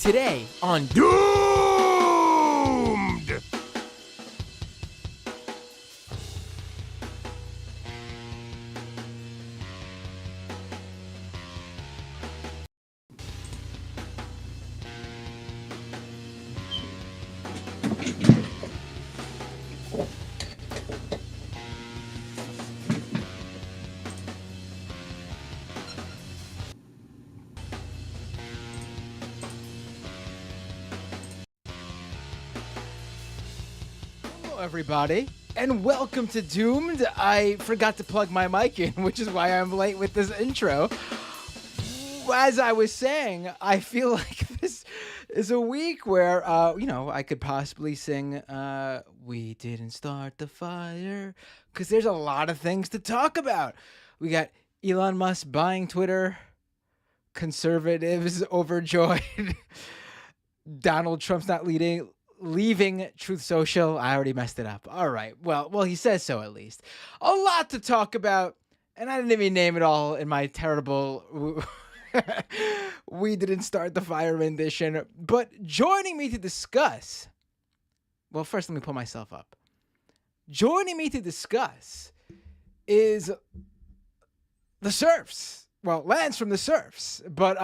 Today on Doomed! Everybody, and welcome to Doomed. I forgot to plug my mic in, which is why I'm late with this intro. As I was saying, I feel like this is a week where, I could possibly sing, We Didn't Start the Fire, because there's a lot of things to talk about. We got Elon Musk buying Twitter, conservatives overjoyed, Donald Trump's not leaving Truth Social. I already messed it up. All right. Well, he says so at least. A lot to talk about, and I didn't even name it all in my terrible We Didn't Start the Fire rendition. But joining me to discuss, well, first let me pull myself up. Joining me to discuss is the Serfs. Well, Lance from the Serfs, but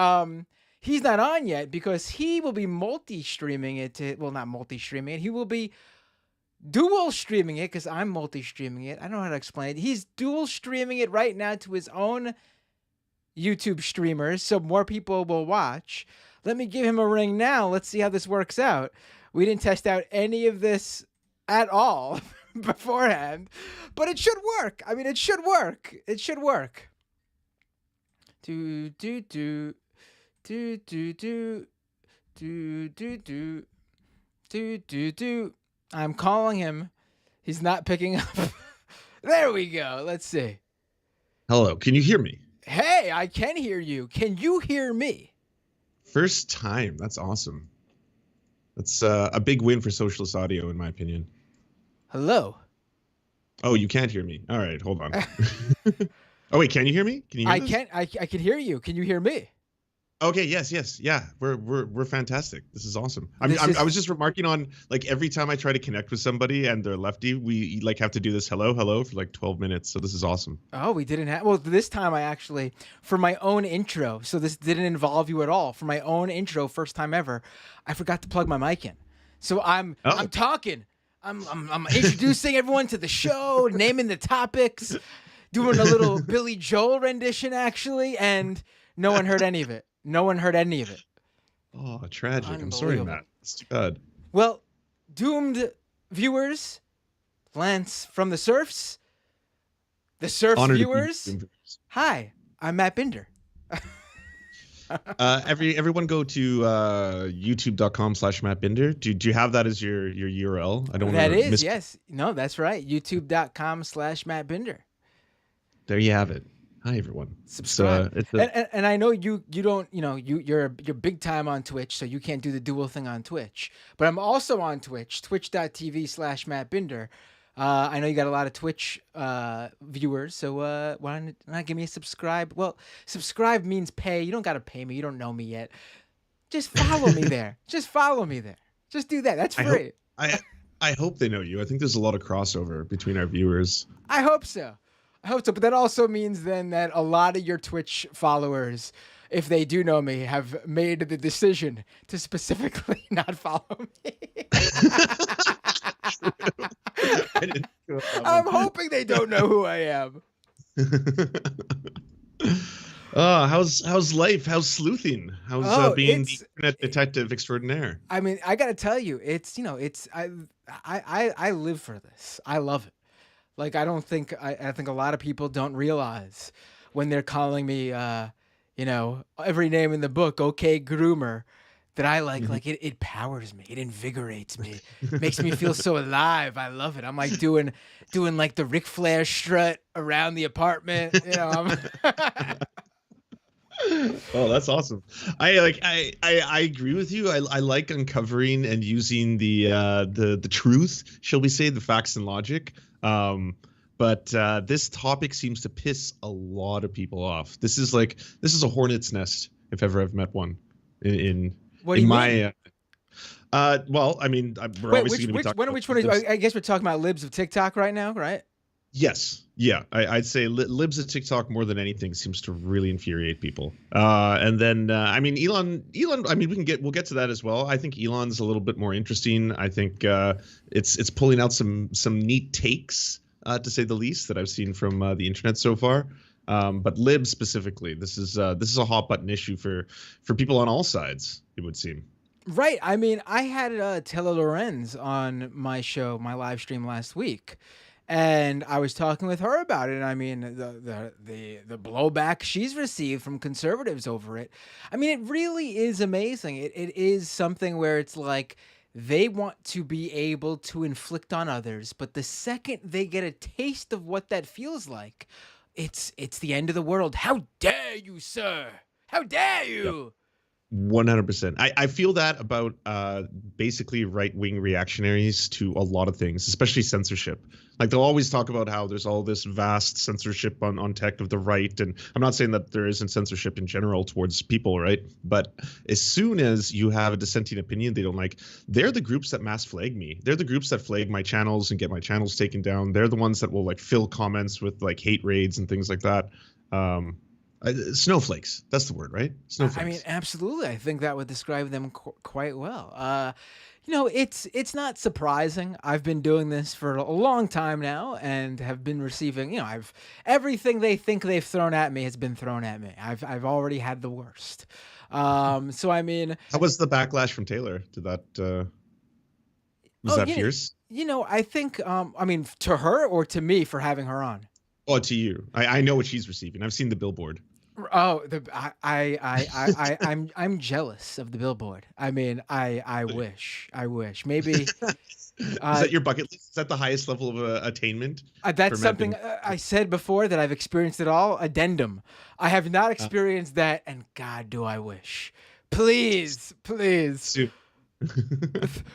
he's not on yet because he will be multi-streaming it to, well, not multi-streaming it. He will be dual streaming it because I'm multi-streaming it. I don't know how to explain it. He's dual streaming it right now to his own YouTube streamers so more people will watch. Let me give him a ring now. Let's see how this works out. We didn't test out any of this at all beforehand, but it should work. I mean, it should work. It should work. Do. I'm calling him. He's not picking up. There we go. Let's see. Hello. Can you hear me? Hey, I can hear you. Can you hear me? First time. That's awesome. That's a big win for socialist audio, in my opinion. Hello. Oh, you can't hear me. All right. Hold on. Oh, wait. Can you hear me? Can you hear this? I can hear you. Can you hear me? Okay. Yes. Yeah. We're fantastic. This is awesome. I was just remarking on, like, every time I try to connect with somebody and they're lefty, we like have to do this hello for like 12 minutes. So this is awesome. Oh, we didn't have. Well, this time I actually, for my own intro, so this didn't involve you at all. For my own intro, first time ever, I forgot to plug my mic in. So I'm talking. I'm introducing everyone to the show, naming the topics, doing a little Billy Joel rendition actually, and no one heard any of it. No one heard any of it. Oh, tragic. I'm sorry, Matt. It's too bad. Well, Doomed viewers, Lance from the Serfs, viewers, hi, I'm Matt Binder. Everyone go to youtube.com/Matt Binder. Do you have that as your URL? I don't. That is, yes. No, that's right. youtube.com/Matt Binder. There you have it. Hi everyone. Subscribe. And I know you don't, you're big time on Twitch, so you can't do the dual thing on Twitch. But I'm also on Twitch, twitch.tv/Matt Binder. I know you got a lot of Twitch viewers, so why not give me a subscribe? Well, subscribe means pay. You don't got to pay me. You don't know me yet. Just follow me there. Just follow me there. Just do that. That's free. I hope they know you. I think there's a lot of crossover between our viewers. I hope so. But that also means then that a lot of your Twitch followers, if they do know me, have made the decision to specifically not follow me. I'm hoping they don't know who I am. How's life? How's sleuthing? How's being the internet detective extraordinaire? I mean, I gotta tell you, I live for this. I love it. Like, I think a lot of people don't realize when they're calling me, every name in the book, okay, groomer, that I like it powers me. It invigorates me. Makes me feel so alive. I love it. I'm like doing like the Ric Flair strut around the apartment. Oh, that's awesome. I agree with you. I like uncovering and using the truth, shall we say, the facts and logic. But this topic seems to piss a lot of people off. This is a hornet's nest, if ever I've met one, in What do In you mean? my well, I mean, we're Wait, obviously going to be talking about which one? libs. I guess we're talking about libs of TikTok right now, right? Yes, yeah, I'd say libs of TikTok more than anything seems to really infuriate people. And then I mean, Elon. I mean, we'll get to that as well. I think Elon's a little bit more interesting. I think it's pulling out some neat takes, to say the least, that I've seen from the internet so far. But libs specifically, this is a hot button issue for people on all sides, it would seem. Right. I mean, I had Taylor Lorenz on my show, my live stream last week, and I was talking with her about it. And I mean, the blowback she's received from conservatives over it. I mean, it really is amazing. It is something where it's like they want to be able to inflict on others, but the second they get a taste of what that feels like, it's the end of the world. How dare you, sir? How dare you? 100%. I feel that about basically right-wing reactionaries to a lot of things, especially censorship. Like they'll always talk about how there's all this vast censorship on tech of the right. And I'm not saying that there isn't censorship in general towards people, right? But as soon as you have a dissenting opinion they don't like, they're the groups that mass flag me. They're the groups that flag my channels and get my channels taken down. They're the ones that will like fill comments with like hate raids and things like that. Snowflakes. That's the word, right? Snowflakes. I mean, absolutely. I think that would describe them quite well. You know, it's not surprising. I've been doing this for a long time now and have been receiving, you know, I've everything they think they've thrown at me has been thrown at me. I've already had the worst. So I mean, how was the backlash from Taylor? Did that was that fierce? You know, I think I mean, to her or to me for having her on? Oh, to you. I know what she's receiving. I've seen the billboard. Oh, I'm jealous of the billboard. I mean, I wish maybe. Is that your bucket list? Is that the highest level of attainment? That's something I said before that I've experienced it all. Addendum. I have not experienced that, and God, do I wish. Please.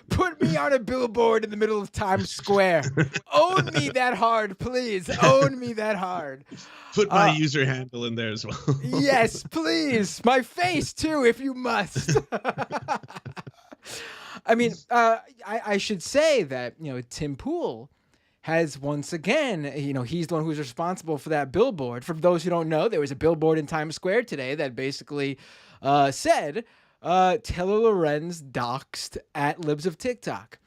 Put me on a billboard in the middle of Times Square. Own me that hard, please. Own me that hard. Put my user handle in there as well. Yes, please. My face too, if you must. I mean, I should say that, you know, Tim Pool has once again, you know, he's the one who's responsible for that billboard. For those who don't know, there was a billboard in Times Square today that basically said, Taylor Lorenz doxed at Libs of TikTok.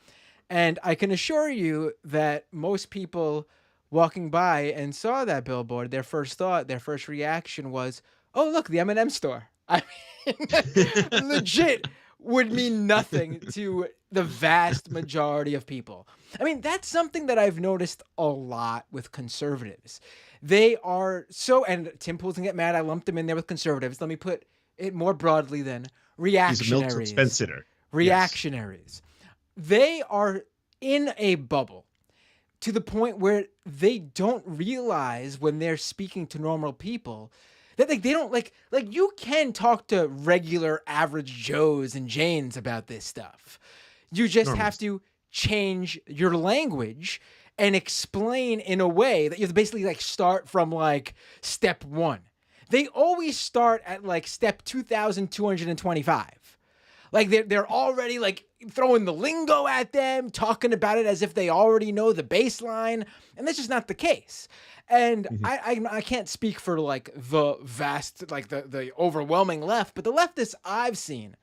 And I can assure you that most people walking by and saw that billboard, their first reaction was, oh, look, the M&M store. I mean, legit would mean nothing to the vast majority of people. I mean, that's something that I've noticed a lot with conservatives. They are so, and Tim Pool's gonna get mad, I lumped him in there with conservatives. Let me put it more broadly then. Reactionaries. He's a milk reactionaries. Yes. They are in a bubble to the point where they don't realize when they're speaking to normal people that like they don't like you can talk to regular average Joes and Janes about this stuff. You just have to change your language and explain in a way that you have to basically like start from like step 1. They always start at like step 2,225. Like they're already like throwing the lingo at them, talking about it as if they already know the baseline, and that's just not the case. And I can't speak for like the vast, like the overwhelming left, but the leftists I've seen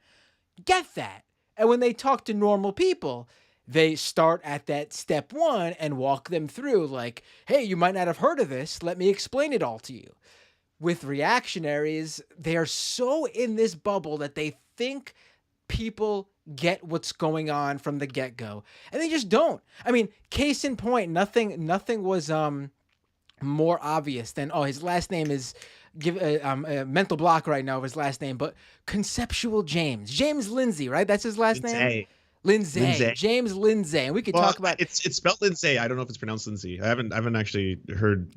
get that. And when they talk to normal people, they start at that step 1 and walk them through like, hey, you might not have heard of this. Let me explain it all to you. With reactionaries, they are so in this bubble that they think people get what's going on from the get-go, and they just don't. I mean, case in point, nothing was more obvious than his last name is a mental block right now of his last name, but Conceptual James Lindsay, right? That's his last name. Lindsay. James Lindsay, and we could talk about it's spelled Lindsay. I don't know if it's pronounced Lindsay. I haven't actually heard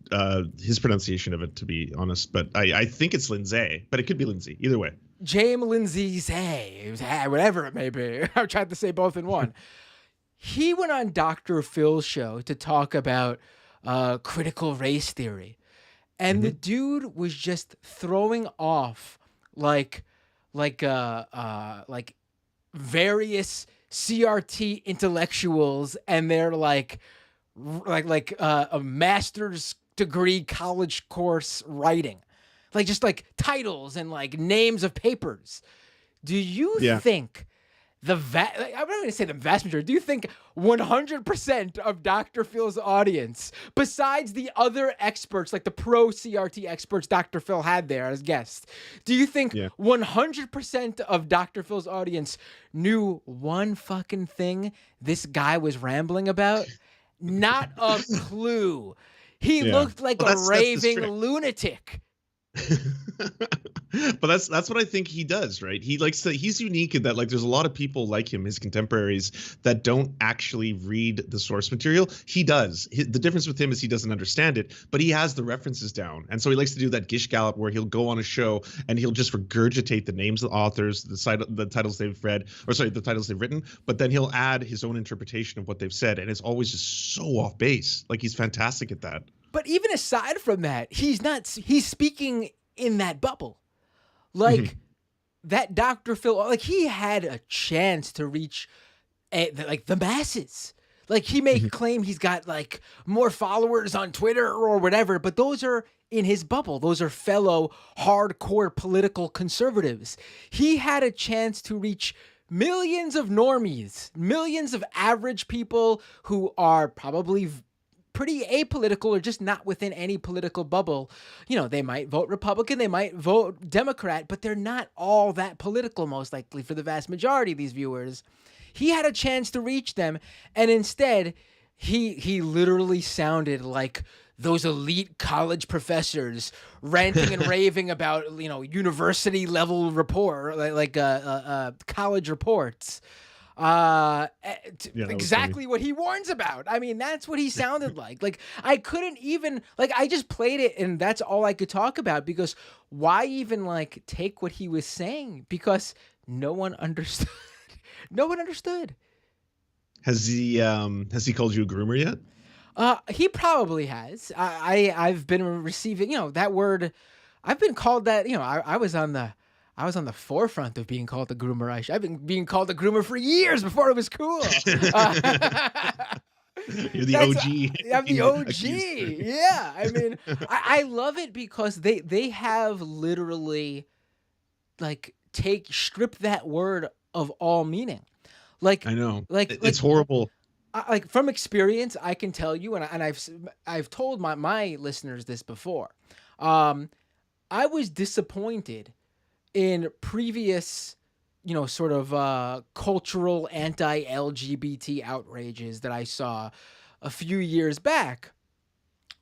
his pronunciation of it, to be honest, but I think it's Lindsay, but it could be Lindsay. Either way, James Lindsay, whatever it may be. I tried to say both in one. He went on Dr. Phil's show to talk about critical race theory, and the dude was just throwing off like various CRT intellectuals and their a master's degree college course writing, like just like titles and like names of papers. Do you Yeah. think I'm not going to say the vast majority. Do you think 100% of Dr. Phil's audience, besides the other experts, like the pro CRT experts Dr. Phil had there as guests, do you think 100% of Dr. Phil's audience knew one fucking thing this guy was rambling about? Not a clue. He looked like a raving lunatic. But that's what I think he does, right? He likes to, he's unique in that, like, there's a lot of people like him, his contemporaries, that don't actually read the source material. He does. The difference with him is he doesn't understand it, but he has the references down. And so he likes to do that gish gallop where he'll go on a show and he'll just regurgitate the names of the authors, the titles they've read, or sorry, the titles they've written, but then he'll add his own interpretation of what they've said. And it's always just so off base. Like, he's fantastic at that. But even aside from that, he's speaking in that bubble. Like that Dr. Phil, like he had a chance to reach like the masses. Like he may claim he's got like more followers on Twitter or whatever, but those are in his bubble. Those are fellow hardcore political conservatives. He had a chance to reach millions of normies, millions of average people who are probably pretty apolitical or just not within any political bubble. You know, they might vote Republican, they might vote Democrat, but they're not all that political, most likely, for the vast majority of these viewers. He had a chance to reach them, and instead, he literally sounded like those elite college professors ranting and raving about, you know, university level report, like college reports. Exactly what he warns about. I mean, that's what he sounded like. Like, I couldn't even, like, I just played it and that's all I could talk about, because why even like take what he was saying? Because no one understood. No one understood. Has he called you a groomer yet? He probably has. I've been receiving, you know, that word. I've been called that, you know, I was on the forefront of being called the groomer. I've been being called the groomer for years before it was cool. You're the OG. I'm the OG. Yeah. I mean, I love it because they have literally like strip that word of all meaning. Like, I know. Like it's horrible. Like from experience, I can tell you, and I've told my listeners this before. I was disappointed in previous, you know, sort of cultural anti-LGBT outrages that I saw a few years back,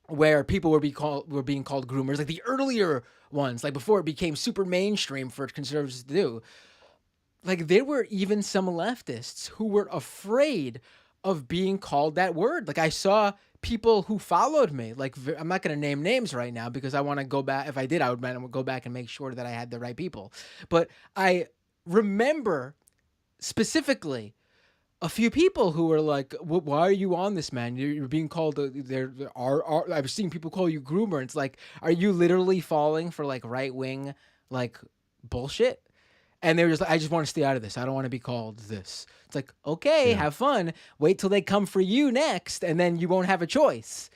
where people were being called groomers, like the earlier ones, like before it became super mainstream for conservatives to do. Like there were even some leftists who were afraid of being called that word. Like I saw people who followed me, like I'm not going to name names right now because I want to go back. If I did, I would go back and make sure that I had the right people. But I remember specifically a few people who were like, why are you on this, man? You're being called, I've seen people call you groomer. It's like, are you literally falling for like right-wing, like bullshit? And they were just like, I just want to stay out of this. I don't want to be called this. It's like, okay, have fun. Wait till they come for you next, and then you won't have a choice.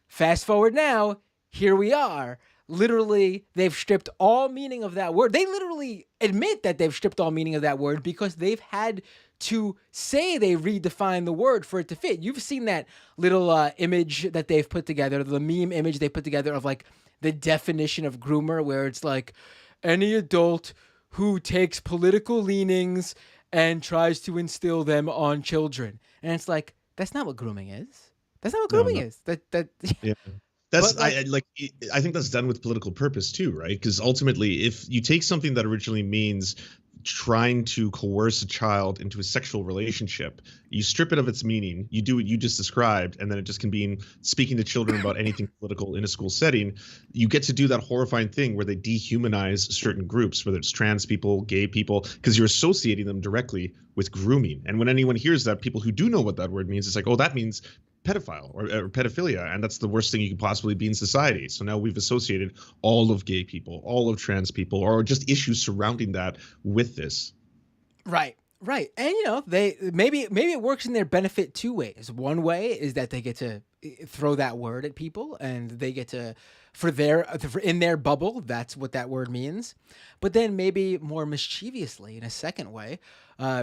Fast forward now, here we are. Literally, they've stripped all meaning of that word. They literally admit that they've stripped all meaning of that word because they've had to say they redefine the word for it to fit. You've seen that little image that they've put together, the meme image they put together of like the definition of groomer, where it's like any adult who takes political leanings and tries to instill them on children. And it's like, that's not what grooming is. That's not what grooming is. Yeah. That's like, I think that's done with political purpose too, right? Because ultimately, if you take something that originally means trying to coerce a child into a sexual relationship, you strip it of its meaning, you do what you just described, and then it just can be speaking to children about anything political in a school setting. You get to do that horrifying thing where they dehumanize certain groups, whether it's trans people, gay people, because you're associating them directly with grooming. And when anyone hears that, people who do know what that word means, it's like, oh, that means pedophile or pedophilia, and that's the worst thing you could possibly be in society. So now we've associated all of gay people, all of trans people, or just issues surrounding that with this. Right. Right. And they maybe it works in their benefit two ways. One way is that they get to throw that word at people and they get to in their bubble, that's what that word means. But then maybe more mischievously in a second way,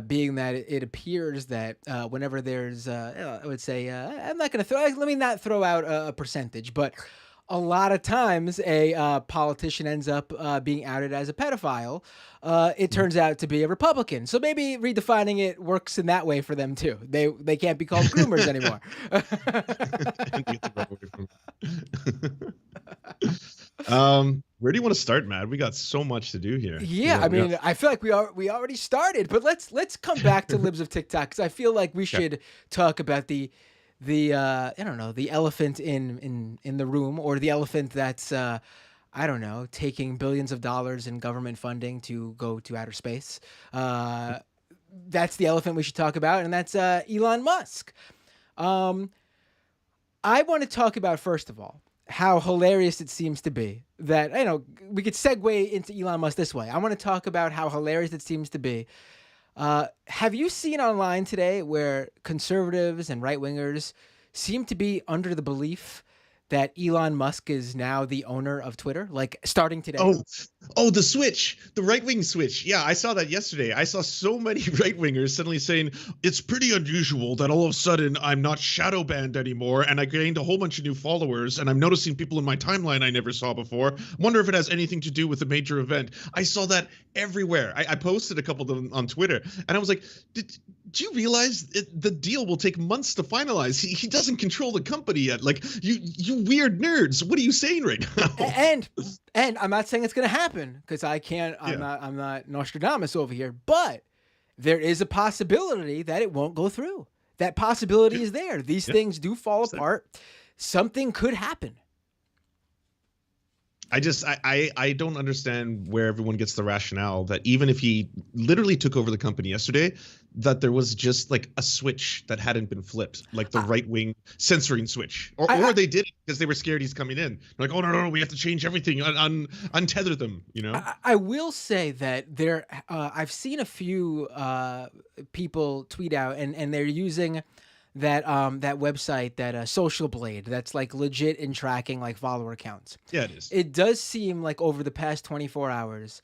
being that it appears that whenever there's I would say I'm not going to let me not throw out a percentage, but a lot of times a politician ends up being outed as a pedophile. It turns out to be a Republican. So maybe redefining it works in that way for them too. They can't be called groomers anymore. Where do you want to start, Matt? We got so much to do here. Yeah, I mean, I feel like we already started, but let's come back to Libs of TikTok because I feel like we should talk about the I don't know, the elephant in the room, or the elephant that's I don't know, taking billions of dollars in government funding to go to outer space. That's the elephant we should talk about, and that's Elon Musk. I want to talk about, first of all, how hilarious it seems to be that, we could segue into Elon Musk this way. I want to talk about how hilarious it seems to be. Have you seen online today where conservatives and right-wingers seem to be under the belief that Elon Musk is now the owner of Twitter, like starting today? The switch, the right-wing switch. Yeah, I saw that yesterday. I saw so many right-wingers suddenly saying, it's pretty unusual that all of a sudden I'm not shadow banned anymore and I gained a whole bunch of new followers and I'm noticing people in my timeline I never saw before. Wonder if it has anything to do with a major event. I saw that everywhere. I posted a couple of them on Twitter and I was like, do you realize the deal will take months to finalize? He doesn't control the company yet. Like, you weird nerds. What are you saying right now? And I'm not saying it's going to happen because I'm not Nostradamus over here, but there is a possibility that it won't go through. That possibility is there. These things do fall apart. Something could happen. I don't understand where everyone gets the rationale that even if he literally took over the company yesterday, that there was just like a switch that hadn't been flipped, like the right wing censoring switch, or they did it because they were scared he's coming in. They're like, oh no, we have to change everything, untether them. I will say that I've seen a few people tweet out, and they're using that website, that Social Blade, that's like legit in tracking like follower counts. Yeah, it is. It does seem like over the past 24 hours,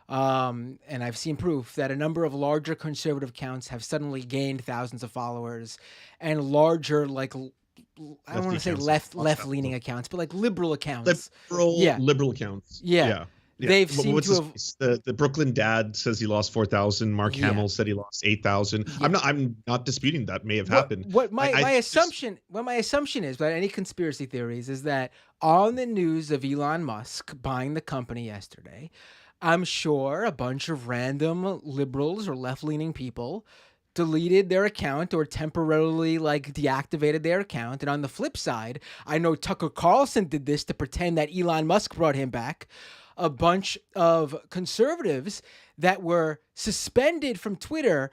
and I've seen proof that a number of larger conservative accounts have suddenly gained thousands of followers, and larger, like, I don't want to say left-leaning accounts, but like liberal accounts. Liberal accounts. Yeah. They've seemed to have. The Brooklyn Dad says he lost 4,000. Mark Hamill said he lost 8,000. Yeah. I'm not disputing that may have happened. What my assumption is, without any conspiracy theories, is that on the news of Elon Musk buying the company yesterday, I'm sure a bunch of random liberals or left-leaning people deleted their account or temporarily like deactivated their account. And on the flip side, I know Tucker Carlson did this to pretend that Elon Musk brought him back. A bunch of conservatives that were suspended from Twitter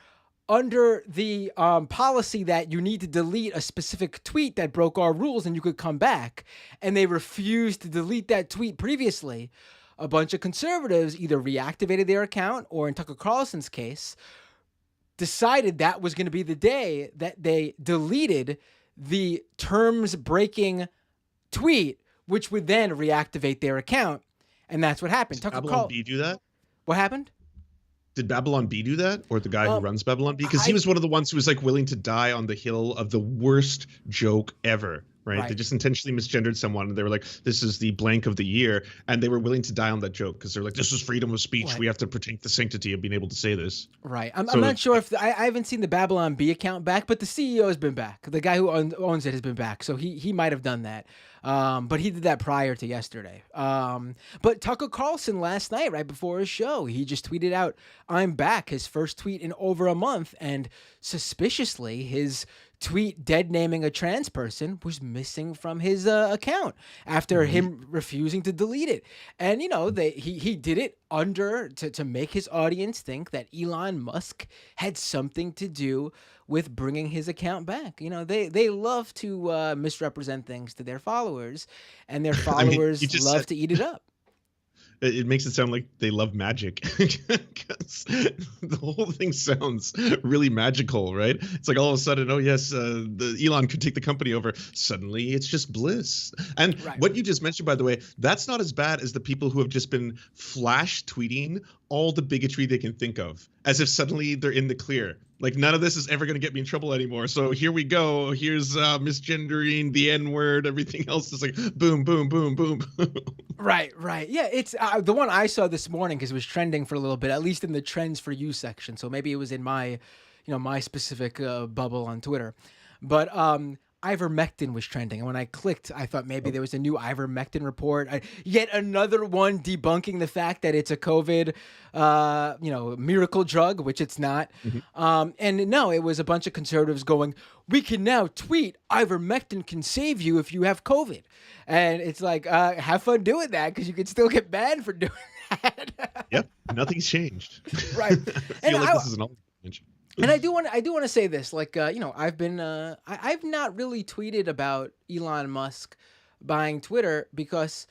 under the policy that you need to delete a specific tweet that broke our rules and you could come back. And they refused to delete that tweet previously. A bunch of conservatives either reactivated their account or, in Tucker Carlson's case, decided that was going to be the day that they deleted the terms-breaking tweet, which would then reactivate their account. And that's what happened. Did Babylon B do that? What happened? Did Babylon B do that? Or the guy who runs Babylon B? Because he was one of the ones who was like willing to die on the hill of the worst joke ever. Right? They just intentionally misgendered someone and they were like, this is the blank of the year. And they were willing to die on that joke because they're like, this is freedom of speech. Right. We have to protect the sanctity of being able to say this. Right. I'm not sure if I haven't seen the Babylon B account back, but the CEO has been back. The guy who owns it has been back. So he might have done that. But he did that prior to yesterday. But Tucker Carlson last night, right before his show, he just tweeted out, I'm back, his first tweet in over a month. And suspiciously, his tweet dead naming a trans person was missing from his account after him refusing to delete it. And, he did it to make his audience think that Elon Musk had something to do with bringing his account back. They love to misrepresent things to their followers, and their followers love to eat it up. it makes it sound like they love magic. 'Cause the whole thing sounds really magical, right? It's like all of a sudden, oh yes, the Elon could take the company over. Suddenly, it's just bliss. And Right. what you just mentioned, by the way, that's not as bad as the people who have just been flash tweeting all the bigotry they can think of, as if suddenly they're in the clear. Like none of this is ever going to get me in trouble anymore. So here we go. Here's misgendering, the N-word, everything else is like boom, boom, boom, boom. Right. Yeah, it's the one I saw this morning because it was trending for a little bit, at least in the trends for you section. So maybe it was in my, my specific bubble on Twitter. But ivermectin was trending, and when I clicked, I thought maybe there was a new ivermectin report. Yet another one debunking the fact that it's a COVID, miracle drug, which it's not. And no, it was a bunch of conservatives going, "We can now tweet ivermectin can save you if you have COVID," and it's like, have fun doing that because you could still get banned for doing that. Yep, nothing's changed. Right. I feel like this is an old mention. And I do want to say this, like, I've been, I've not really tweeted about Elon Musk buying Twitter because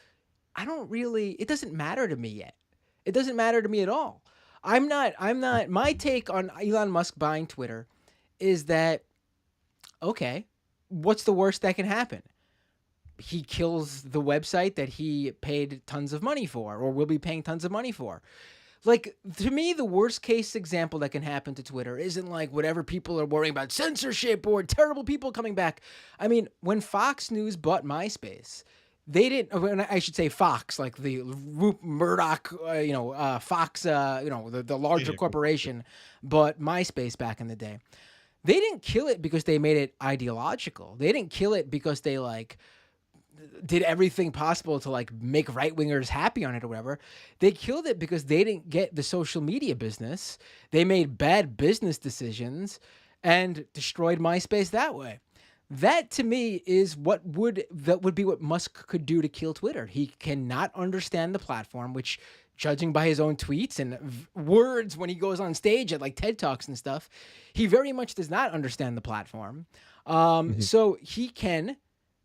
it doesn't matter to me yet. It doesn't matter to me at all. My take on Elon Musk buying Twitter is that, okay, what's the worst that can happen? He kills the website that he paid tons of money for, or will be paying tons of money for. Like, to me, the worst case example that can happen to Twitter isn't like whatever people are worrying about, censorship or terrible people coming back. I mean, when Fox News bought MySpace, they didn't, I should say Fox, like the Murdoch, Fox, the larger corporation bought MySpace back in the day. They didn't kill it because they made it ideological. They didn't kill it because they did everything possible to make right-wingers happy on it or whatever. They killed it because they didn't get the social media business. They made bad business decisions and destroyed MySpace that way. That to me is what would be what Musk could do to kill Twitter. He cannot understand the platform, which, judging by his own tweets and words when he goes on stage at TED Talks and stuff, he very much does not understand the platform. So he can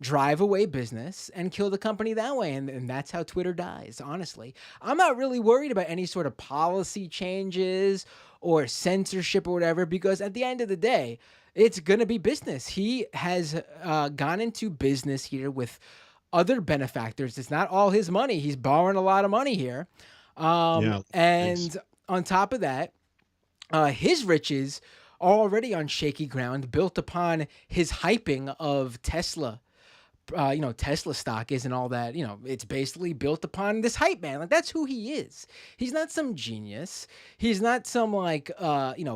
drive away business and kill the company that way. And that's how Twitter dies, honestly. I'm not really worried about any sort of policy changes or censorship or whatever, because at the end of the day, it's going to be business. He has gone into business here with other benefactors. It's not all his money. He's borrowing a lot of money here. And on top of that, his riches are already on shaky ground, built upon his hyping of Tesla. Tesla stock isn't all that, it's basically built upon this hype man. That's who he is. He's not some genius. He's not some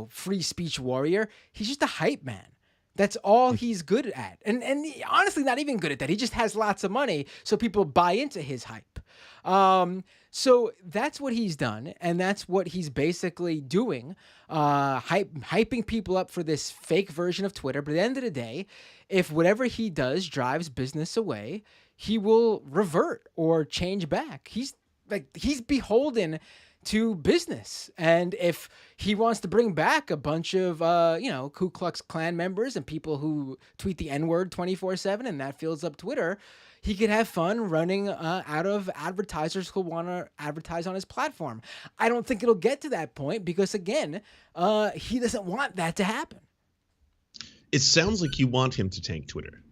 free speech warrior. He's just a hype man. That's all he's good at. And honestly, not even good at that. He just has lots of money, so people buy into his hype. So that's what he's done, and that's what he's basically doing, hyping people up for this fake version of Twitter. But at the end of the day, if whatever he does drives business away, he will revert or change back. He's beholden to business. And if he wants to bring back a bunch of, Ku Klux Klan members and people who tweet the N-word 24/7 and that fills up Twitter, he could have fun running out of advertisers who want to advertise on his platform. I don't think it'll get to that point because, again, he doesn't want that to happen. It sounds like you want him to tank Twitter.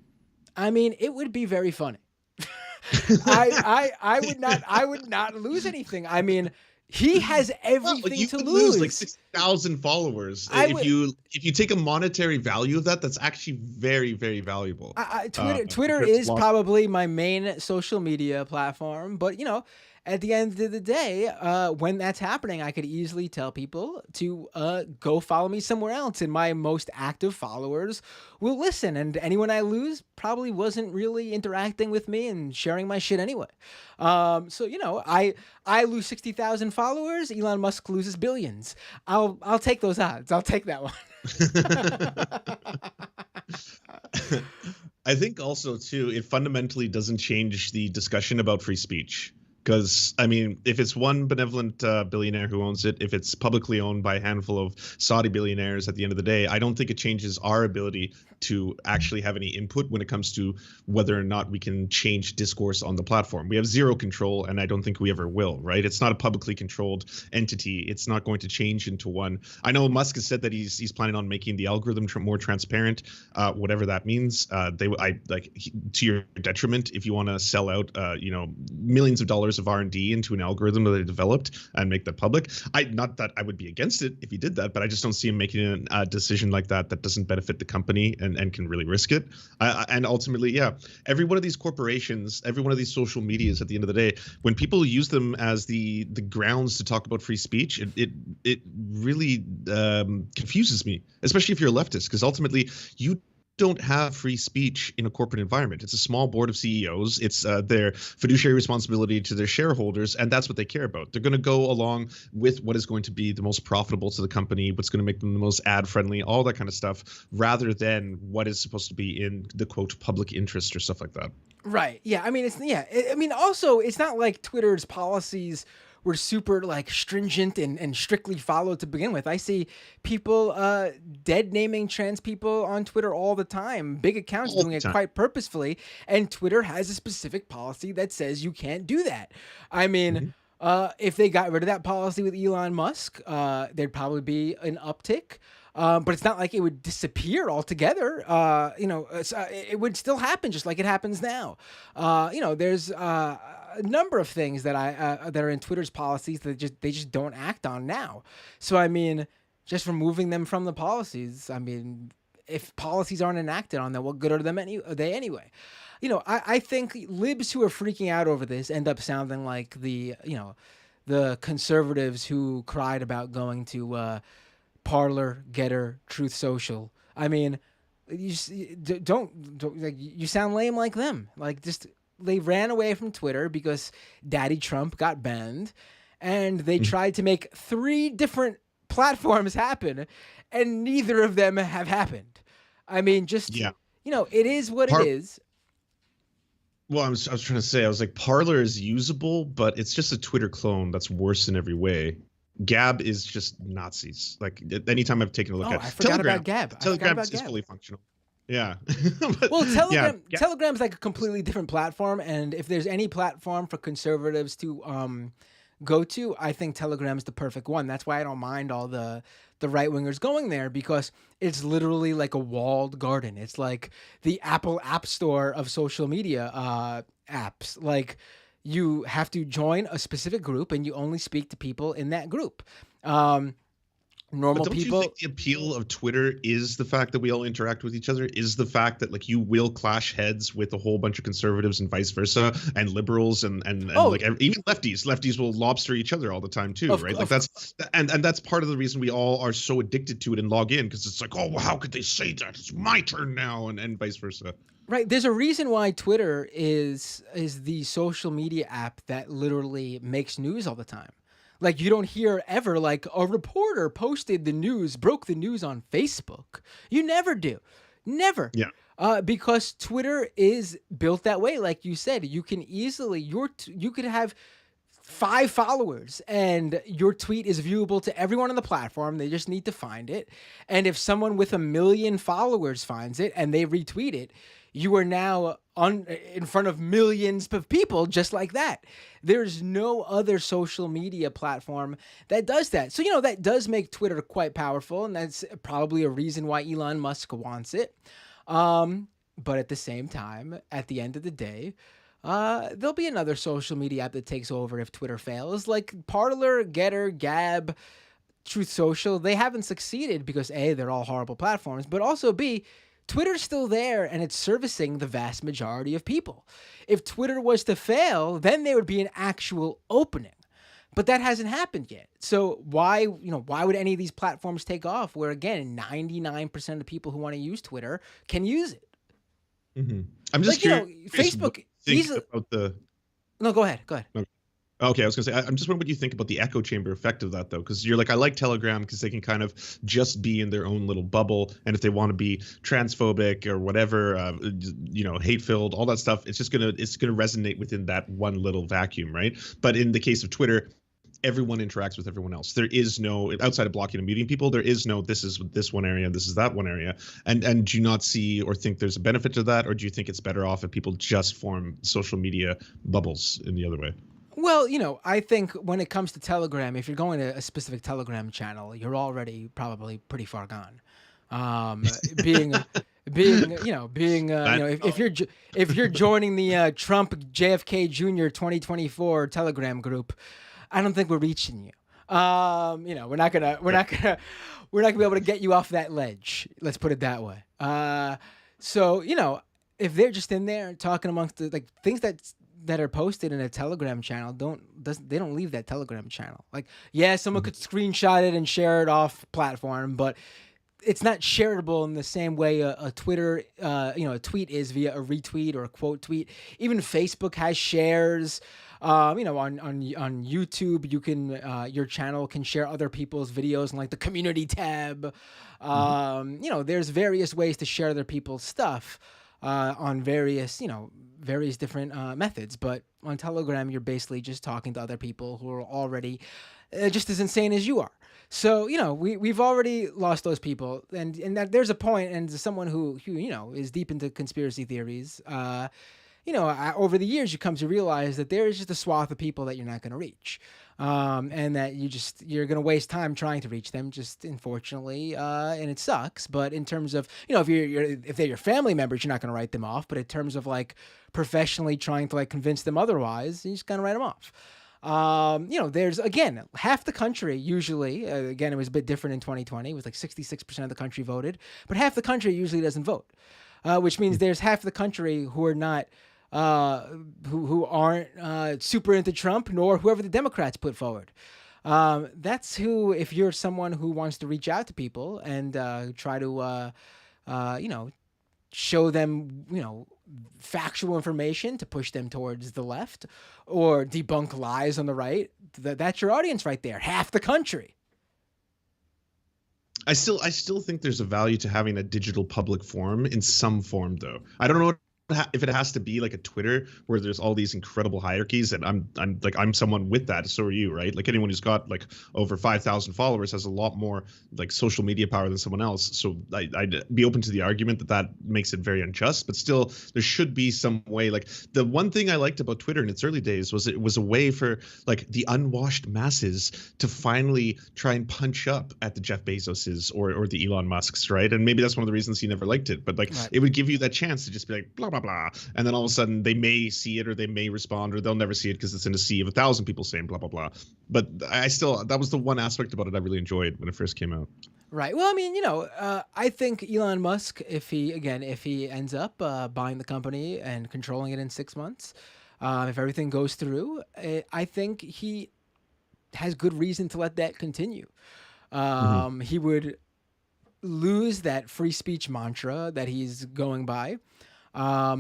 I mean, it would be very funny. I would not lose anything. I mean, he has everything to lose. Like 6,000 followers. If you take a monetary value of that, that's actually very, very valuable. Twitter is probably my main social media platform, but at the end of the day, when that's happening, I could easily tell people to go follow me somewhere else, and my most active followers will listen. And anyone I lose probably wasn't really interacting with me and sharing my shit anyway. So I lose 60,000 followers. Elon Musk loses billions. I'll take those odds. I'll take that one. I think also too, it fundamentally doesn't change the discussion about free speech. Because, I mean, if it's one benevolent billionaire who owns it, if it's publicly owned by a handful of Saudi billionaires at the end of the day, I don't think it changes our ability to actually have any input when it comes to whether or not we can change discourse on the platform. We have zero control, and I don't think we ever will, right? It's not a publicly controlled entity. It's not going to change into one. I know Musk has said that he's planning on making the algorithm more transparent, whatever that means. To your detriment, if you want to sell out, millions of dollars of R&D into an algorithm that they developed and make that public. Not that I would be against it if he did that, but I just don't see him making a decision like that doesn't benefit the company and can really risk it. And ultimately, yeah, every one of these corporations, every one of these social medias, at the end of the day, when people use them as the grounds to talk about free speech, it really confuses me, especially if you're a leftist, because ultimately you don't have free speech in a corporate environment. It's a small board of CEOs. It's their fiduciary responsibility to their shareholders, and that's what they care about. They're going to go along with what is going to be the most profitable to the company, what's going to make them the most ad-friendly, all that kind of stuff, rather than what is supposed to be in the, quote, public interest or stuff like that. Right. Yeah. I mean, also, it's not like Twitter's policies were super like stringent and strictly followed to begin with. I see people dead naming trans people on Twitter all the time. Big accounts doing it quite purposefully, and Twitter has a specific policy that says you can't do that. I mean, if they got rid of that policy with Elon Musk, there'd probably be an uptick. But it's not like it would disappear altogether. It would still happen just like it happens now. There's a number of things that that are in Twitter's policies that they just don't act on now. So I mean, just removing them from the policies. I mean, if policies aren't enacted on them, what good are they anyway? I think libs who are freaking out over this end up sounding like the conservatives who cried about going to Parler, Getter, Truth Social. I mean, you sound lame like them. Like, just they ran away from Twitter because Daddy Trump got banned, and they tried to make 3 different platforms happen, and neither of them have happened. I mean, it is what it is. Well, I was trying to say, I was like, Parler is usable, but it's just a Twitter clone that's worse in every way. Gab is just Nazis. Like, anytime I've taken a look at I forgot about Gab. Telegram is fully functional. Yeah. Well, Telegram's like a completely different platform, and if there's any platform for conservatives to go to, I think Telegram's the perfect one. That's why I don't mind all the right-wingers going there, because it's literally like a walled garden. It's like the Apple App Store of social media apps. Like, you have to join a specific group, and you only speak to people in that group. Normal but don't people. You think the appeal of Twitter is the fact that we all interact with each other? Is the fact that, like, you will clash heads with a whole bunch of conservatives and vice versa, and liberals and even lefties will lobster each other all the time too, right? Like, that's part of the reason we all are so addicted to it and log in, because it's like, oh, well, how could they say that? It's my turn now, and vice versa. Right. There's a reason why Twitter is the social media app that literally makes news all the time. Like, you don't hear ever like a reporter broke the news on Facebook. You never do. Never. Yeah. Because Twitter is built that way. Like you said, you can easily, you could have 5 followers and your tweet is viewable to everyone on the platform. They just need to find it. And if someone with 1 million followers finds it and they retweet it, you are now in front of millions of people just like that. There's no other social media platform that does that. So, that does make Twitter quite powerful, and that's probably a reason why Elon Musk wants it. But at the same time, at the end of the day, there'll be another social media app that takes over if Twitter fails, like Parler, Getter, Gab, Truth Social. They haven't succeeded because A, they're all horrible platforms, but also B, Twitter's still there and it's servicing the vast majority of people. If Twitter was to fail, then there would be an actual opening. But that hasn't happened yet. So why would any of these platforms take off where, again, 99% of the people who want to use Twitter can use it? Mm-hmm. I'm just curious. Facebook easily. About the... No, go ahead. No. Okay, I was gonna say, I'm just wondering what you think about the echo chamber effect of that, though, because you're like, I like Telegram because they can kind of just be in their own little bubble, and if they want to be transphobic or whatever, hate filled, all that stuff, it's gonna resonate within that one little vacuum, right? But in the case of Twitter, everyone interacts with everyone else. There is no, outside of blocking and muting people, there is no, this is this one area, this is that one area. And do you not see or think there's a benefit to that, or do you think it's better off if people just form social media bubbles in the other way? Well, I think when it comes to Telegram, if you're going to a specific Telegram channel, you're already probably pretty far gone. Being, if you're joining the Trump JFK Jr. 2024 Telegram group, I don't think we're reaching you. We're not gonna be able to get you off that ledge. Let's put it that way. So if they're just in there talking amongst the things that are posted in a Telegram channel, they don't leave that Telegram channel. Like, yeah, someone could screenshot it and share it off platform, but it's not shareable in the same way a Twitter, a tweet is via a retweet or a quote tweet. Even Facebook has shares. On YouTube, you can your channel can share other people's videos in like the community tab. There's various ways to share other people's stuff on various different methods. But on Telegram, you're basically just talking to other people who are already just as insane as you are. So we've already lost those people, and that there's a point, and someone who is deep into conspiracy theories. Over the years, you come to realize that there is just a swath of people that you're not going to reach, and that you're going to waste time trying to reach them. Just unfortunately, and it sucks. But in terms of if they're your family members, you're not going to write them off. But in terms of like professionally trying to like convince them otherwise, you just kind of write them off. There's again half the country usually. Again, it was a bit different in 2020. It was like 66% of the country voted, but half the country usually doesn't vote, which means there's half the country who are not. Who aren't super into Trump, nor whoever the Democrats put forward. That's who, if you're someone who wants to reach out to people and try to, show them, factual information to push them towards the left or debunk lies on the right, that's your audience right there, half the country. I still think there's a value to having a digital public forum in some form, though. I don't know if it has to be like a Twitter where there's all these incredible hierarchies, and I'm someone with that. So are you, right? Like anyone who's got like over 5,000 followers has a lot more like social media power than someone else. So I'd be open to the argument that makes it very unjust, but still there should be some way. Like the one thing I liked about Twitter in its early days was it was a way for like the unwashed masses to finally try and punch up at the Jeff Bezoses or the Elon Musks, right? And maybe that's one of the reasons he never liked it, but like it would give you that chance to just be like blah blah blah, and then all of a sudden they may see it or they may respond or they'll never see it because it's in a sea of 1,000 people saying blah blah blah. But that was the one aspect about it I really enjoyed when it first came out. Right. Well, I mean, I think Elon Musk, if he ends up buying the company and controlling it in 6 months, if everything goes through, I think he has good reason to let that continue. He would lose that free speech mantra that he's going by.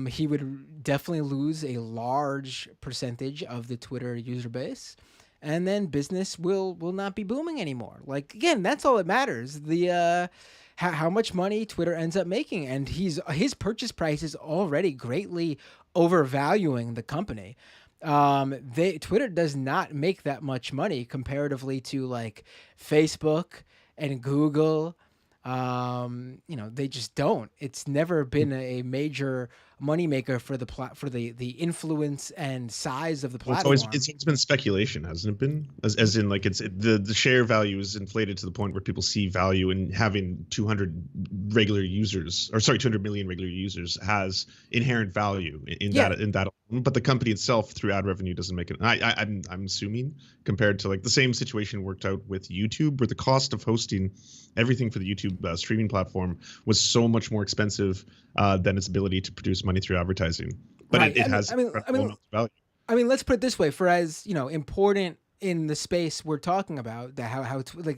He would definitely lose a large percentage of the Twitter user base, and then business will not be booming anymore. Like, again, that's all that matters. The how much money Twitter ends up making, and his purchase price is already greatly overvaluing the company. Twitter does not make that much money comparatively to like Facebook and Google. They just don't. It's never been a major moneymaker for the influence and size of the platform. It's always been speculation, hasn't it been? As in like the share value is inflated to the point where people see value in having 200 million regular users has inherent value in that. But the company itself through ad revenue doesn't make it. I'm assuming compared to like the same situation worked out with YouTube, where the cost of hosting everything for the YouTube streaming platform was so much more expensive than its ability to produce money through advertising. But right. it has value. I mean, let's put it this way: for as important in the space we're talking about,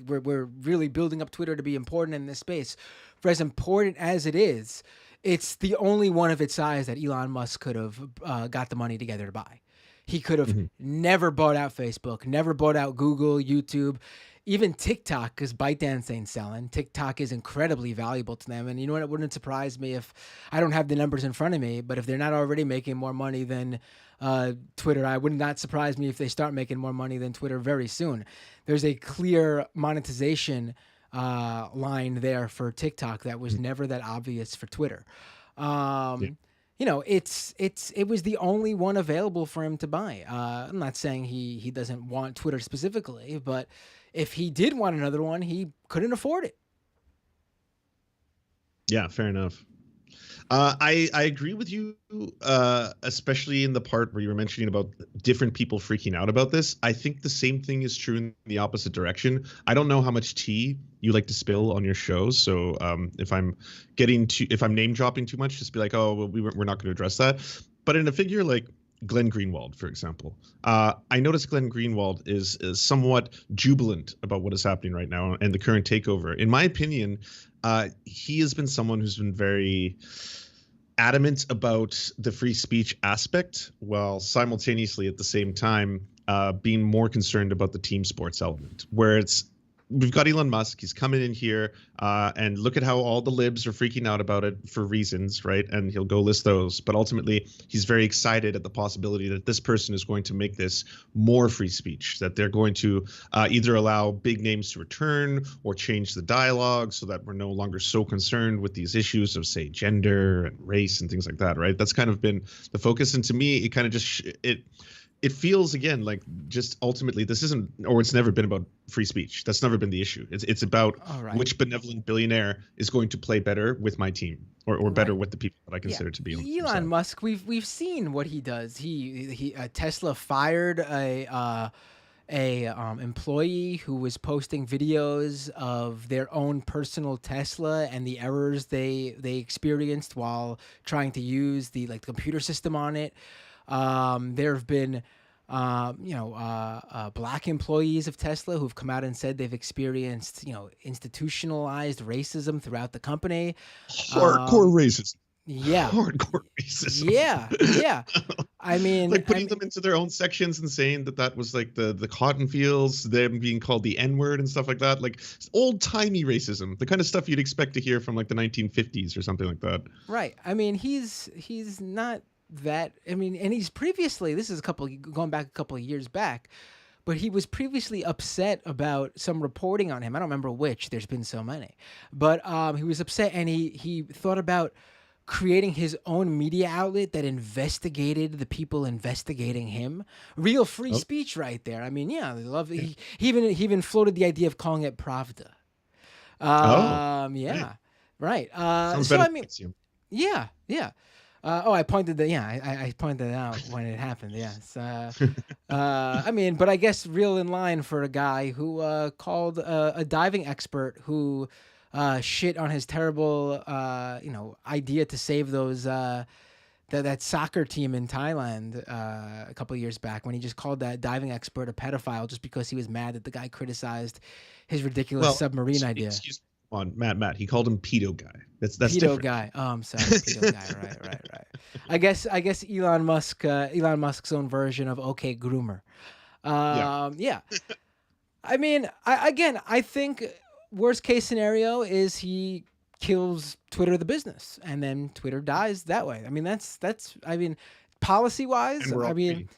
we're really building up Twitter to be important in this space. For as important as it is, it's the only one of its size that Elon Musk could have got the money together to buy. He could have Mhm. never bought out Facebook, never bought out Google, YouTube, even TikTok, because ByteDance ain't selling. TikTok is incredibly valuable to them. And you know what? It wouldn't surprise me if I don't have the numbers in front of me, but if they're not already making more money than Twitter, I would not surprise me if they start making more money than Twitter very soon. There's a clear monetization line there for TikTok that was never that obvious for Twitter. Yeah. You know, it was the only one available for him to buy. I'm not saying he doesn't want Twitter specifically, but if he did want another one, he couldn't afford it. Yeah, fair enough. I agree with you, especially in the part where you were mentioning about different people freaking out about this. I think the same thing is true in the opposite direction. I don't know how much tea you like to spill on your shows, so if I'm name dropping too much, just be like, oh, well, we're not going to address that. But in a figure like Glenn Greenwald, for example, I noticed Glenn Greenwald is somewhat jubilant about what is happening right now and the current takeover. In my opinion, he has been someone who's been very adamant about the free speech aspect, while simultaneously at the same time being more concerned about the team sports element, where we've got Elon Musk. He's coming in here and look at how all the libs are freaking out about it for reasons, right? And he'll go list those. But ultimately, he's very excited at the possibility that this person is going to make this more free speech, that they're going to either allow big names to return or change the dialogue so that we're no longer so concerned with these issues of, say, gender and race and things like that, right? That's kind of been the focus. And to me, it kind of just it feels, again, like just ultimately this isn't, or it's never been about free speech. That's never been the issue. It's about which benevolent billionaire is going to play better with my team or better with the people that I consider to be on the Elon Musk. We've seen what he does. He Tesla fired a employee who was posting videos of their own personal Tesla and the errors they experienced while trying to use the computer system on it. There have been, black employees of Tesla who've come out and said they've experienced, institutionalized racism throughout the company. Hardcore racism. Yeah. Hardcore racism. Yeah. I mean, like putting them into their own sections and saying that was like the cotton fields, them being called the N-word and stuff like that. Like old timey racism, the kind of stuff you'd expect to hear from like the 1950s or something like that. Right. I mean, he's not that. I mean, and he's previously, this is going back a couple of years back, but he was previously upset about some reporting on him. I don't remember which. There's been so many, but he was upset, and he thought about creating his own media outlet that investigated the people investigating him. Real free speech right there. I mean, yeah, they love it. He even floated the idea of calling it Pravda. Yeah, right. Sounds so better. I mean, yeah. I pointed that. Yeah, I pointed it out when it happened. Yes. I mean, but I guess real in line for a guy who called a diving expert who shit on his terrible, idea to save those that soccer team in Thailand a couple of years back, when he just called that diving expert a pedophile just because he was mad that the guy criticized his ridiculous submarine idea. Excuse me. On Matt, he called him pedo guy. That's pedo different. Guy. Oh, I'm sorry, pedo guy. Right. I guess Elon Musk's own version of okay groomer. Yeah. I mean, I think worst case scenario is he kills Twitter the business, and then Twitter dies that way. I mean, that's I mean, policy wise, I mean,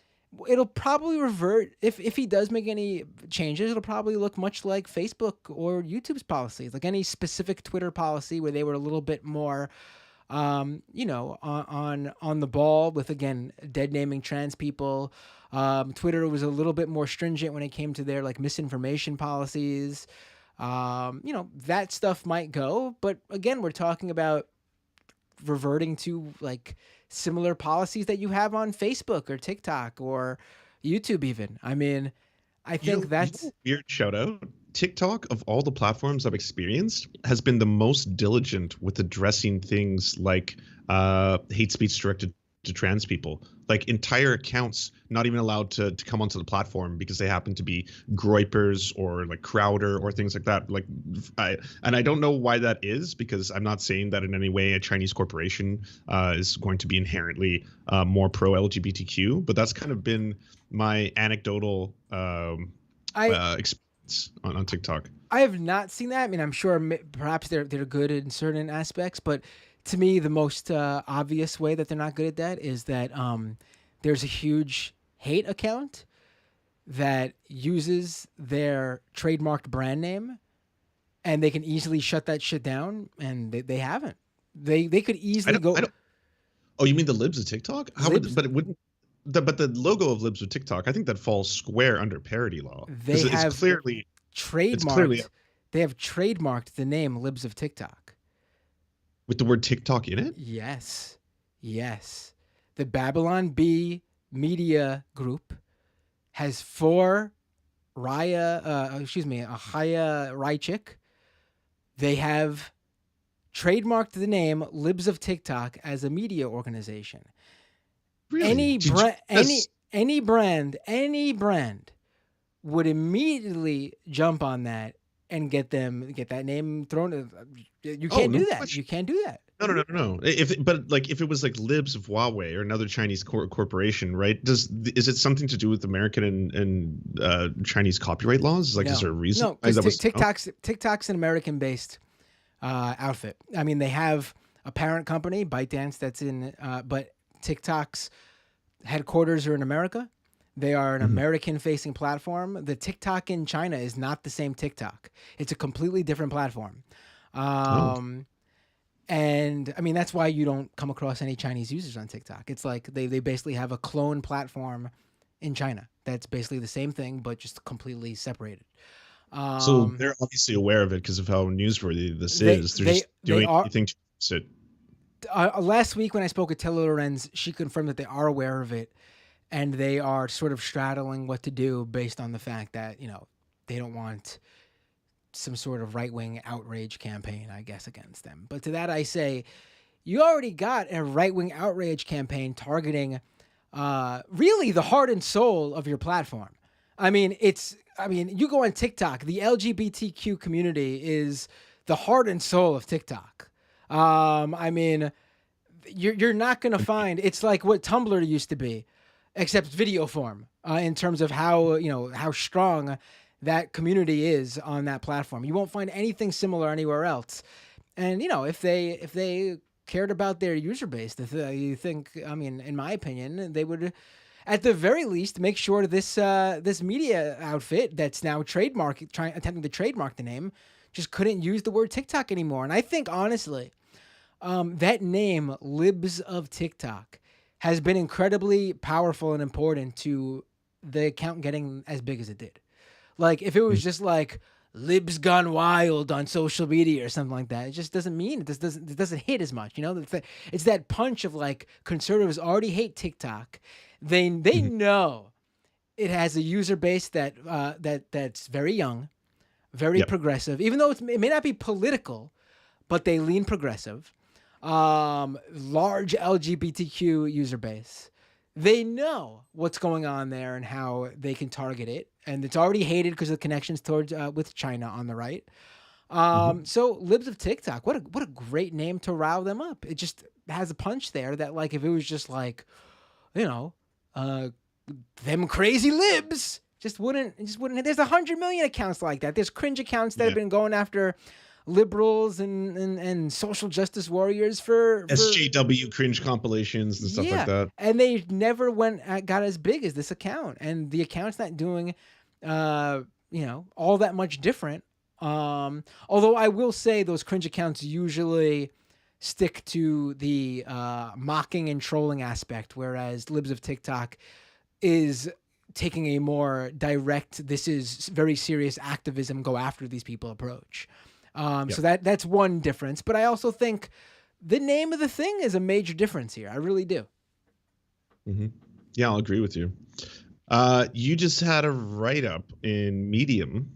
it'll probably revert if he does make any changes. It'll probably look much like Facebook or YouTube's policies, like any specific Twitter policy where they were a little bit more, on the ball with, again, dead naming trans people. Twitter was a little bit more stringent when it came to their misinformation policies. That stuff might go, but again, we're talking about reverting to similar policies that you have on Facebook or TikTok or YouTube even. I mean, I think that's weird shout out. TikTok, of all the platforms I've experienced, has been the most diligent with addressing things like hate speech directed to trans people. Like entire accounts not even allowed to come onto the platform because they happen to be groypers or like Crowder or things like that. Like I don't know why that is, because I'm not saying that in any way a Chinese corporation is going to be inherently more pro LGBTQ, but that's kind of been my anecdotal experience on TikTok. I have not seen that. I mean, I'm sure perhaps they're good in certain aspects, but to me, the most obvious way that they're not good at that is that there's a huge hate account that uses their trademarked brand name, and they can easily shut that shit down, and they haven't. They could easily go. Oh, you mean the Libs of TikTok? But it wouldn't. But the logo of Libs of TikTok, I think that falls square under parody law. They have it's clearly trademarked. They have trademarked the name Libs of TikTok with the word TikTok in it. Yes. The Babylon Bee Media Group has Ahaya Rychik. They have trademarked the name Libs of TikTok as a media organization. Really? Any brand would immediately jump on that and get that name thrown. You can't do that. You can't do that. No. If it was like Libs of Huawei or another Chinese corporation, right? Is it something to do with American and Chinese copyright laws? Like, is there a reason? No, because TikTok's an American-based outfit. I mean, they have a parent company, ByteDance, that's in, but TikTok's headquarters are in America. They are an American-facing platform. The TikTok in China is not the same TikTok. It's a completely different platform. And I mean, that's why you don't come across any Chinese users on TikTok. It's like they basically have a clone platform in China that's basically the same thing, but just completely separated. So they're obviously aware of it because of how newsworthy this is. They're just doing anything to fix it. Last week when I spoke with Taylor Lorenz, she confirmed that they are aware of it, and they are sort of straddling what to do based on the fact that, they don't want some sort of right-wing outrage campaign, I guess, against them. But to that I say, you already got a right-wing outrage campaign targeting really the heart and soul of your platform. I mean, you go on TikTok, the LGBTQ community is the heart and soul of TikTok. I mean, you're not going to find, it's like what Tumblr used to be, except video form, in terms of how strong that community is on that platform. You won't find anything similar anywhere else. And, if they cared about their user base, you think, I mean, in my opinion, they would, at the very least, make sure this media outfit that's now attempting to trademark the name just couldn't use the word TikTok anymore. And I think, honestly, that name, Libs of TikTok, has been incredibly powerful and important to the account getting as big as it did. Like, if it was just like Libs gone wild on social media or something like that, it just doesn't mean it doesn't hit as much. It's that punch of like, conservatives already hate TikTok. They know it has a user base that's very young, very progressive, even though it may not be political, but they lean progressive. Large LGBTQ user base. They know what's going on there and how they can target it, and it's already hated because of the connections towards with China on the right. So Libs of TikTok, what a great name to rile them up. It just has a punch there that, like, if it was just like, them crazy libs, just wouldn't. There's 100 million accounts like that. There's cringe accounts that have been going after liberals and social justice warriors for SJW cringe compilations and stuff like that. And they never got as big as this account, and the account's not doing all that much different. Although I will say those cringe accounts usually stick to the mocking and trolling aspect, whereas Libs of TikTok is taking a more direct, this is very serious activism, go after these people approach. So that's one difference. But I also think the name of the thing is a major difference here. I really do. Mm-hmm. Yeah, I'll agree with you. You just had a write-up in Medium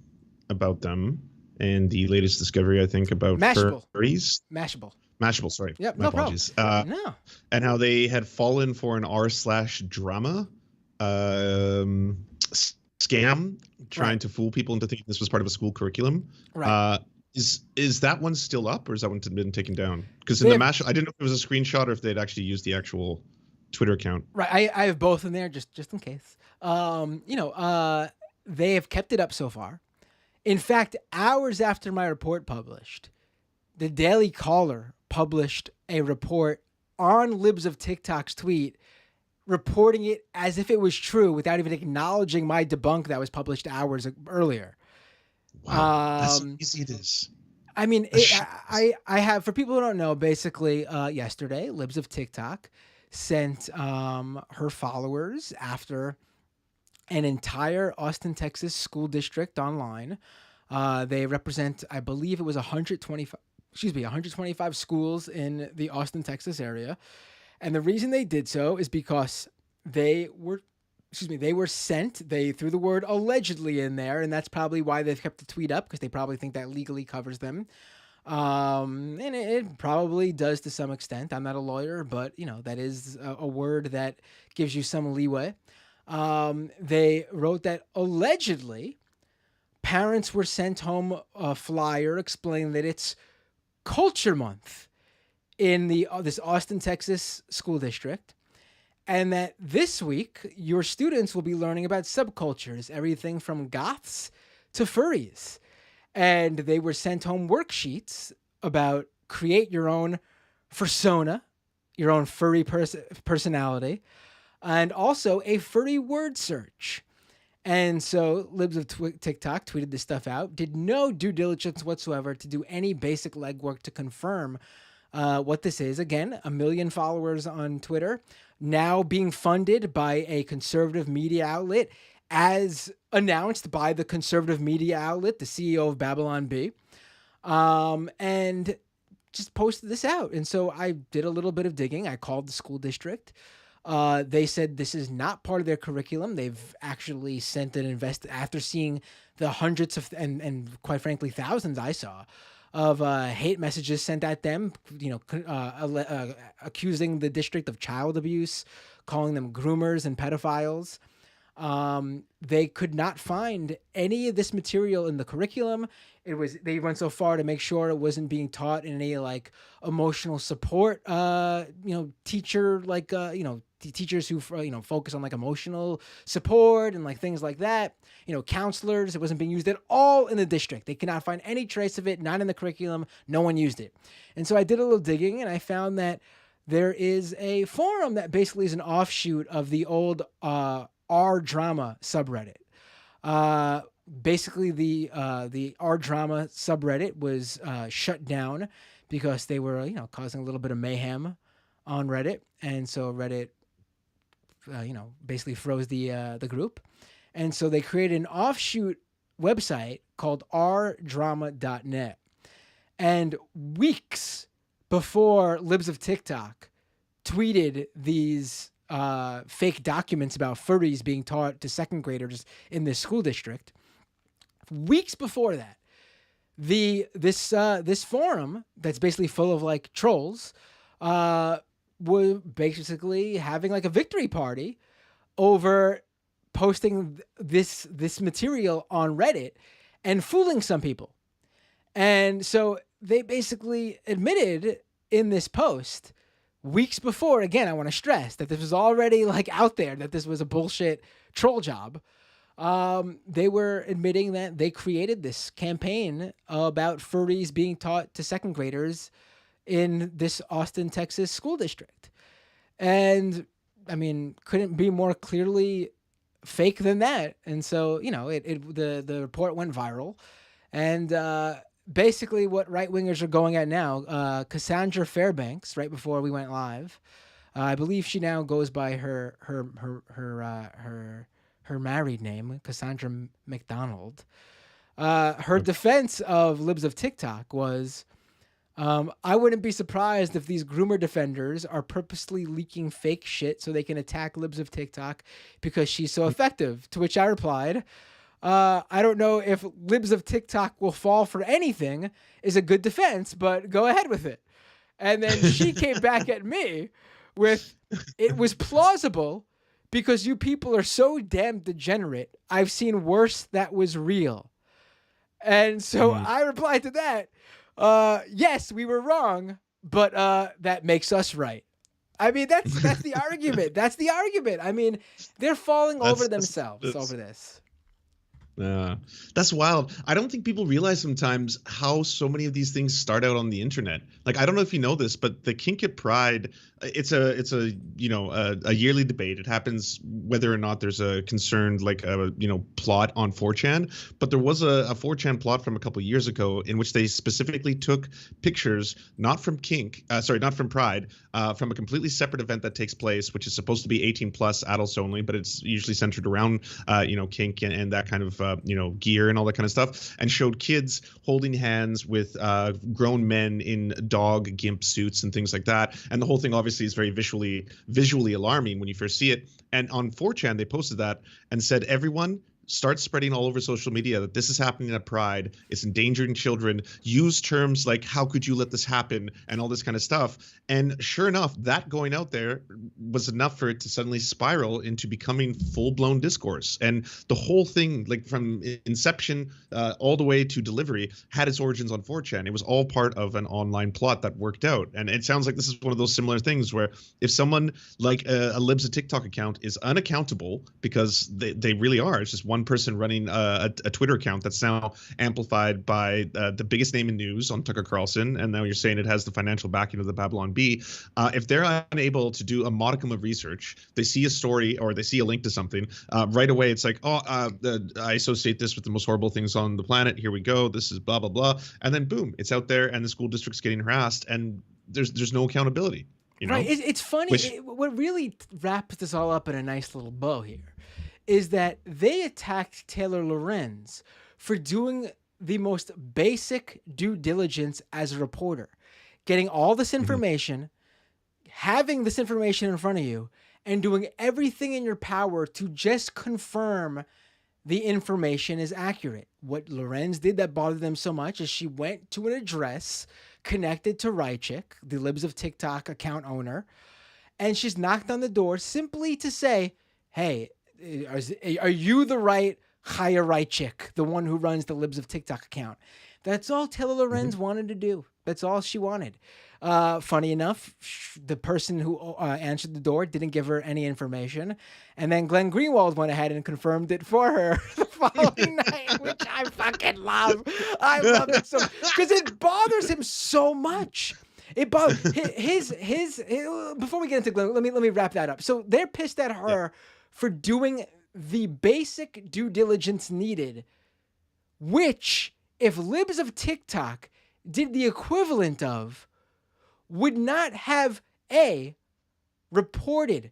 about them and the latest discovery, I think, about Mashable. furries. Mashable. Mashable, sorry. Yep, My no problem. apologies. No. And how they had fallen for an r/drama scam, trying to fool people into thinking this was part of a school curriculum. Right. Is that one still up, or has that one been taken down? Because in They the have- Mashable, I didn't know if it was a screenshot or if they'd actually used the actual Twitter account. Right. I have both in there just in case. They have kept it up so far. In fact, hours after my report published, the Daily Caller published a report on Libs of TikTok's tweet, reporting it as if it was true without even acknowledging my debunk that was published hours earlier. Wow, that's how easy it is. I mean, I have, for people who don't know, basically yesterday, Libs of TikTok sent her followers after an entire Austin, Texas school district online. They represent, I believe it was 125 schools in the Austin, Texas area. And the reason they did so is because they were sent, they threw the word allegedly in there, and that's probably why they've kept the tweet up, because they probably think that legally covers them. And it probably does to some extent. I'm not a lawyer, but that is a word that gives you some leeway. They wrote that allegedly parents were sent home a flyer explaining that it's Culture Month in this Austin, Texas school district, and that this week your students will be learning about subcultures, everything from goths to furries. And they were sent home worksheets about create your own fursona, your own furry personality, and also a furry word search. And so Libs of TikTok tweeted this stuff out, did no due diligence whatsoever to do any basic legwork to confirm what this is. Again, 1 million followers on Twitter, now being funded by a conservative media outlet, as announced by the conservative media outlet, the CEO of Babylon Bee, and just posted this out. And so I did a little bit of digging. I called the school district. They said this is not part of their curriculum. They've actually sent an after seeing the hundreds of and quite frankly thousands I saw of hate messages sent at them, accusing the district of child abuse, calling them groomers and pedophiles. They could not find any of this material in the curriculum. They went so far to make sure it wasn't being taught in any emotional support, teacher, teachers who, focus on emotional support and things like that, counselors. It wasn't being used at all in the district. They could not find any trace of it, not in the curriculum. No one used it. And so I did a little digging and I found that there is a forum that basically is an offshoot of the old, R drama subreddit. Basically the R drama subreddit was shut down because they were causing a little bit of mayhem on Reddit, and so Reddit basically froze the group, and so they created an offshoot website called rdrama.net. And weeks before Libs of TikTok tweeted these fake documents about furries being taught to second graders in this school district, weeks before that, this forum that's basically full of trolls were basically having a victory party over posting this material on Reddit and fooling some people. And so they basically admitted in this post weeks before, again, I want to stress that this was already out there, that this was a bullshit troll job. They were admitting that they created this campaign about furries being taught to second graders in this Austin, Texas school district. And I mean, couldn't be more clearly fake than that. And so, the report went viral. And basically what right-wingers are going at now, Cassandra Fairbanks, right before we went live, I believe she now goes by her married name, Cassandra McDonald. Her defense of Libs of TikTok was, I wouldn't be surprised if these groomer defenders are purposely leaking fake shit so they can attack Libs of TikTok because she's so effective. To which I replied, I don't know if Libs of TikTok will fall for anything is a good defense, but go ahead with it. And then she came back at me with, it was plausible because you people are so damn degenerate. I've seen worse that was real. And so I replied to that, yes, we were wrong, but that makes us right. I mean, that's the argument. That's the argument. I mean, they're falling over themselves over this. That's wild. I don't think people realize sometimes how so many of these things start out on the internet. Like, I don't know if you know this, but the kink at Pride, it's a yearly debate. It happens whether or not there's a concerned plot on 4chan. But there was a 4chan plot from a couple years ago in which they specifically took pictures not from Pride, from a completely separate event that takes place, which is supposed to be 18 plus adults only, but it's usually centered around kink and that kind of gear and all that kind of stuff, and showed kids holding hands with grown men in dog gimp suits and things like that. And the whole thing obviously is very visually alarming when you first see it. And on 4chan, they posted that and said, everyone, start spreading all over social media that this is happening at Pride. It's endangering children. Use terms like, how could you let this happen? And all this kind of stuff. And sure enough, that going out there was enough for it to suddenly spiral into becoming full-blown discourse. And the whole thing, like from inception all the way to delivery, had its origins on 4chan. It was all part of an online plot that worked out. And it sounds like this is one of those similar things where if someone like a Libs a TikTok account is unaccountable, because they really are, it's just one person running a Twitter account that's now amplified by the biggest name in news on Tucker Carlson, and now you're saying it has the financial backing of the Babylon Bee. If they're unable to do a modicum of research, they see a story or they see a link to something, right away it's like, I associate this with the most horrible things on the planet. Here we go. This is blah, blah, blah. And then boom, it's out there and the school district's getting harassed and there's no accountability. Right. It's funny. What really wraps this all up in a nice little bow here is that they attacked Taylor Lorenz for doing the most basic due diligence as a reporter, getting all this information, having this information in front of you, and doing everything in your power to just confirm the information is accurate. What Lorenz did that bothered them so much is she went to an address connected to Rychik, the Libs of TikTok account owner, and she's knocked on the door simply to say, hey, are you the right Chaya Rychik, the one who runs the Libs of TikTok account? That's all Taylor Lorenz wanted to do. That's all she wanted. Funny enough, the person who answered the door didn't give her any information. And then Glenn Greenwald went ahead and confirmed it for her the following night, which I fucking love. I love it so because it bothers him so much. It bothers his before we get into Glenn, let me wrap that up. So they're pissed at her for doing the basic due diligence needed, which if Libs of TikTok did the equivalent of, would not have reported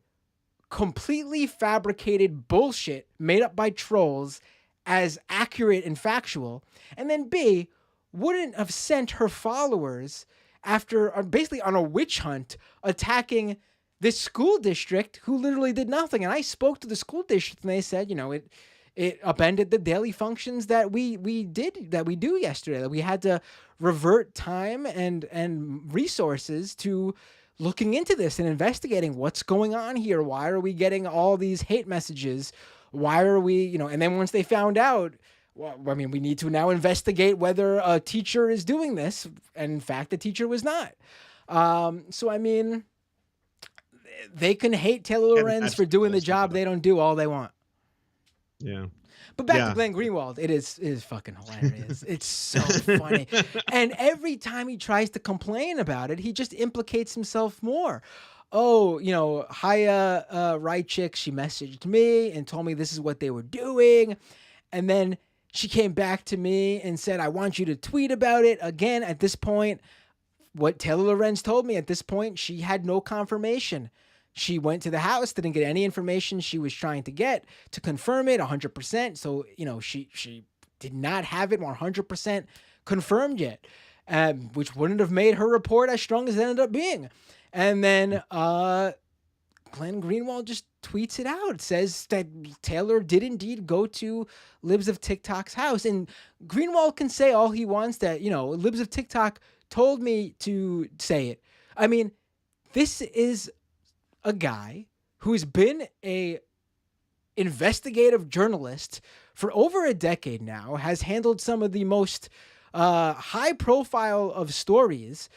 completely fabricated bullshit made up by trolls as accurate and factual, and then B, wouldn't have sent her followers after basically on a witch hunt attacking this school district who literally did nothing. And I spoke to the school district and they said, it upended the daily functions that we do yesterday, that we had to revert time and resources to looking into this and investigating what's going on here. Why are we getting all these hate messages? Why are we, and then once they found out, well, I mean, we need to now investigate whether a teacher is doing this. And in fact, the teacher was not. So, I mean, they can hate Taylor Lorenz for doing the job they don't do all they want. Yeah. But back to Glenn Greenwald, it is fucking hilarious. It's so funny. And every time he tries to complain about it, he just implicates himself more. Oh, Chaya Rychik, she messaged me and told me this is what they were doing. And then she came back to me and said, I want you to tweet about it. Again, at this point, what Taylor Lorenz told me, at this point, she had no confirmation. She went to the house, didn't get any information she was trying to get to confirm it 100%. So, she did not have it 100% confirmed yet, which wouldn't have made her report as strong as it ended up being. And then Glenn Greenwald just tweets it out. It says that Taylor did indeed go to Libs of TikTok's house. And Greenwald can say all he wants that, Libs of TikTok told me to say it. I mean, this is a guy who's been a investigative journalist for over a decade now, has handled some of the most high profile of stories.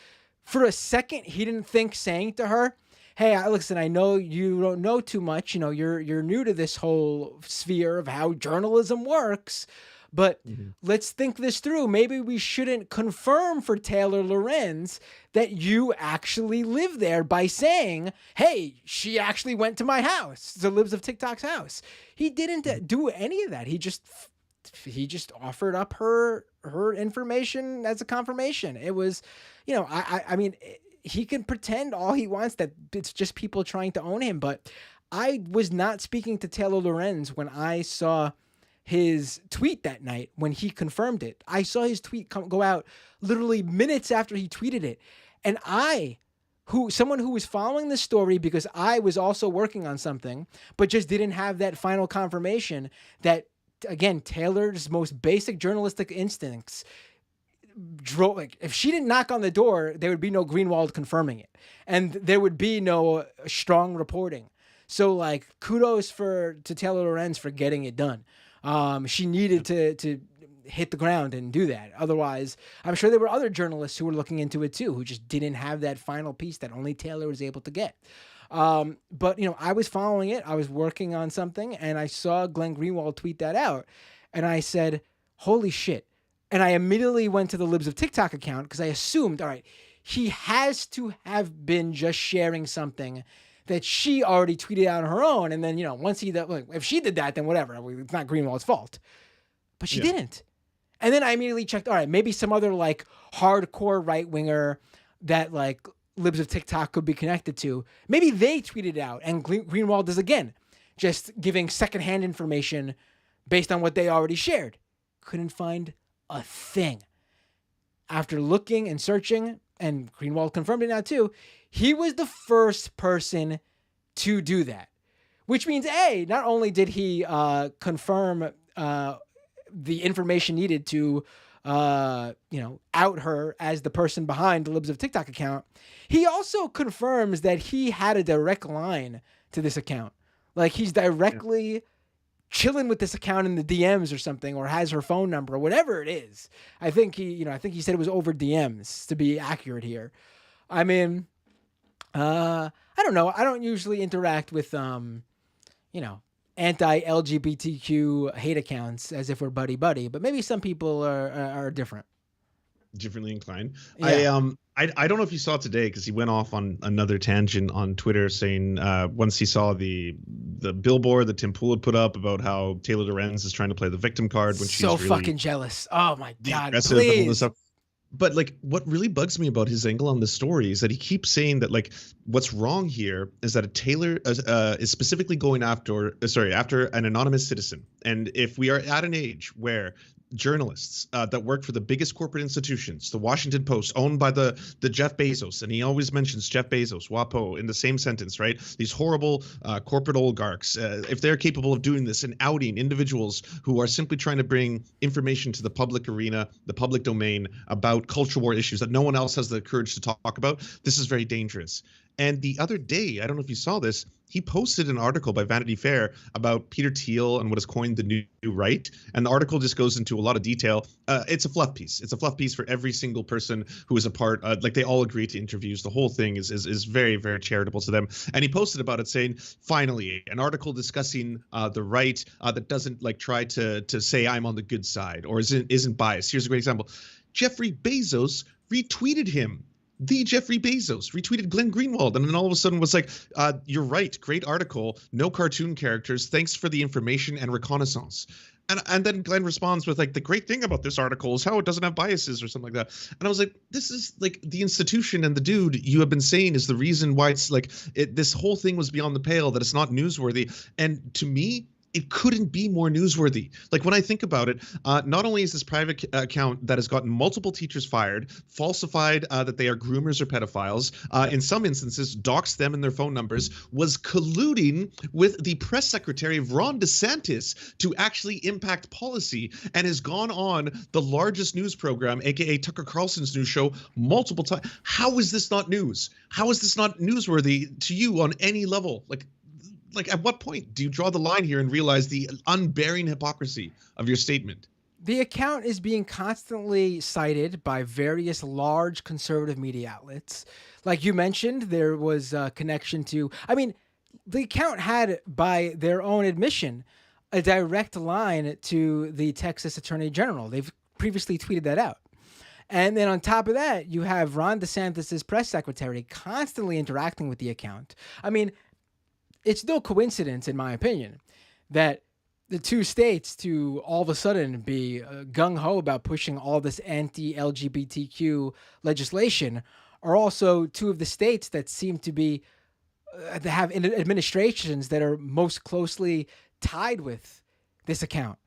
For a second, he didn't think saying to her, "Hey, listen, I know you don't know too much. You're new to this whole sphere of how journalism works, but let's think this through. Maybe we shouldn't confirm for Taylor Lorenz that you actually live there by saying, hey, she actually went to my house, the Libs of TikTok's house." He didn't do any of that. He just offered up her information as a confirmation. It was, I mean, he can pretend all he wants that it's just people trying to own him, but I was not speaking to Taylor Lorenz when I saw his tweet that night when he confirmed it. I saw his tweet go out literally minutes after he tweeted it. And someone who was following the story because I was also working on something, but just didn't have that final confirmation that, again, Taylor's most basic journalistic instincts drove, like, if she didn't knock on the door, there would be no Greenwald confirming it. And there would be no strong reporting. So, like, kudos to Taylor Lorenz for getting it done. She needed to hit the ground and do that. Otherwise, I'm sure there were other journalists who were looking into it too, who just didn't have that final piece that only Taylor was able to get. But, I was following it. I was working on something, and I saw Glenn Greenwald tweet that out. And I said, holy shit. And I immediately went to the Libs of TikTok account because I assumed, all right, he has to have been just sharing something that she already tweeted out on her own. And then, once if she did that, then whatever. It's not Greenwald's fault. But she didn't. And then I immediately checked, all right, maybe some other like hardcore right winger that like Libs of TikTok could be connected to. Maybe they tweeted out, and Greenwald is again just giving secondhand information based on what they already shared. Couldn't find a thing. After looking and searching, and Greenwald confirmed it now too, he was the first person to do that. Which means, A, not only did he confirm the information needed to, out her as the person behind the Libs of TikTok account, he also confirms that he had a direct line to this account. Like, he's directly chilling with this account in the DMs or something, or has her phone number or whatever it is. I think he said it was over DMs to be accurate here. I mean, I don't know. I don't usually interact with, anti-LGBTQ hate accounts as if we're buddy-buddy, but maybe some people are different. Differently inclined. Yeah. I don't know if you saw it today because he went off on another tangent on Twitter saying once he saw the billboard that Tim Pool had put up about how Taylor Lorenz is trying to play the victim card when she's really fucking jealous. Oh my God, aggressive and all this please. stuff. But like, what really bugs me about his angle on the story is that he keeps saying that like what's wrong here is that a Taylor is specifically going after an anonymous citizen. And if we are at an age where journalists that work for the biggest corporate institutions, the Washington Post, owned by the Jeff Bezos, and he always mentions Jeff Bezos, WAPO, in the same sentence, right? These horrible corporate oligarchs, if they're capable of doing this and outing individuals who are simply trying to bring information to the public arena, the public domain about culture war issues that no one else has the courage to talk about, this is very dangerous. And the other day, I don't know if you saw this, he posted an article by Vanity Fair about Peter Thiel and what is coined the new right. And the article just goes into a lot of detail. It's a fluff piece. It's a fluff piece for every single person who is a part. Like, they all agree to interviews. The whole thing is very, very charitable to them. And he posted about it saying, finally, an article discussing the right that doesn't like try to say I'm on the good side or isn't biased. Here's a great example. Jeffrey Bezos retweeted him. The Jeffrey Bezos retweeted Glenn Greenwald, and then all of a sudden was like, you're right, great article, no cartoon characters, thanks for the information and reconnaissance. And then Glenn responds with like, the great thing about this article is how it doesn't have biases or something like that. And I was like, this is like the institution and the dude you have been saying is the reason why it's like this whole thing was beyond the pale, that it's not newsworthy. And to me, it couldn't be more newsworthy. Like when I think about it, not only is this private account that has gotten multiple teachers fired, falsified that they are groomers or pedophiles, in some instances doxed them and their phone numbers, was colluding with the press secretary of Ron DeSantis to actually impact policy, and has gone on the largest news program, aka Tucker Carlson's news show, multiple times. How is this not news? How is this not newsworthy to you on any level? Like at what point do you draw the line here and realize the unbearing hypocrisy of your statement? The account is being constantly cited by various large conservative media outlets. Like you mentioned, there was a connection to, I mean, the account had, by their own admission, a direct line to the Texas Attorney General. They've previously tweeted that out. And then on top of that, you have Ron DeSantis' press secretary constantly interacting with the account. I mean, it's no coincidence, in my opinion, that the two states to all of a sudden be gung-ho about pushing all this anti-LGBTQ legislation are also two of the states that seem to be that have administrations that are most closely tied with this account.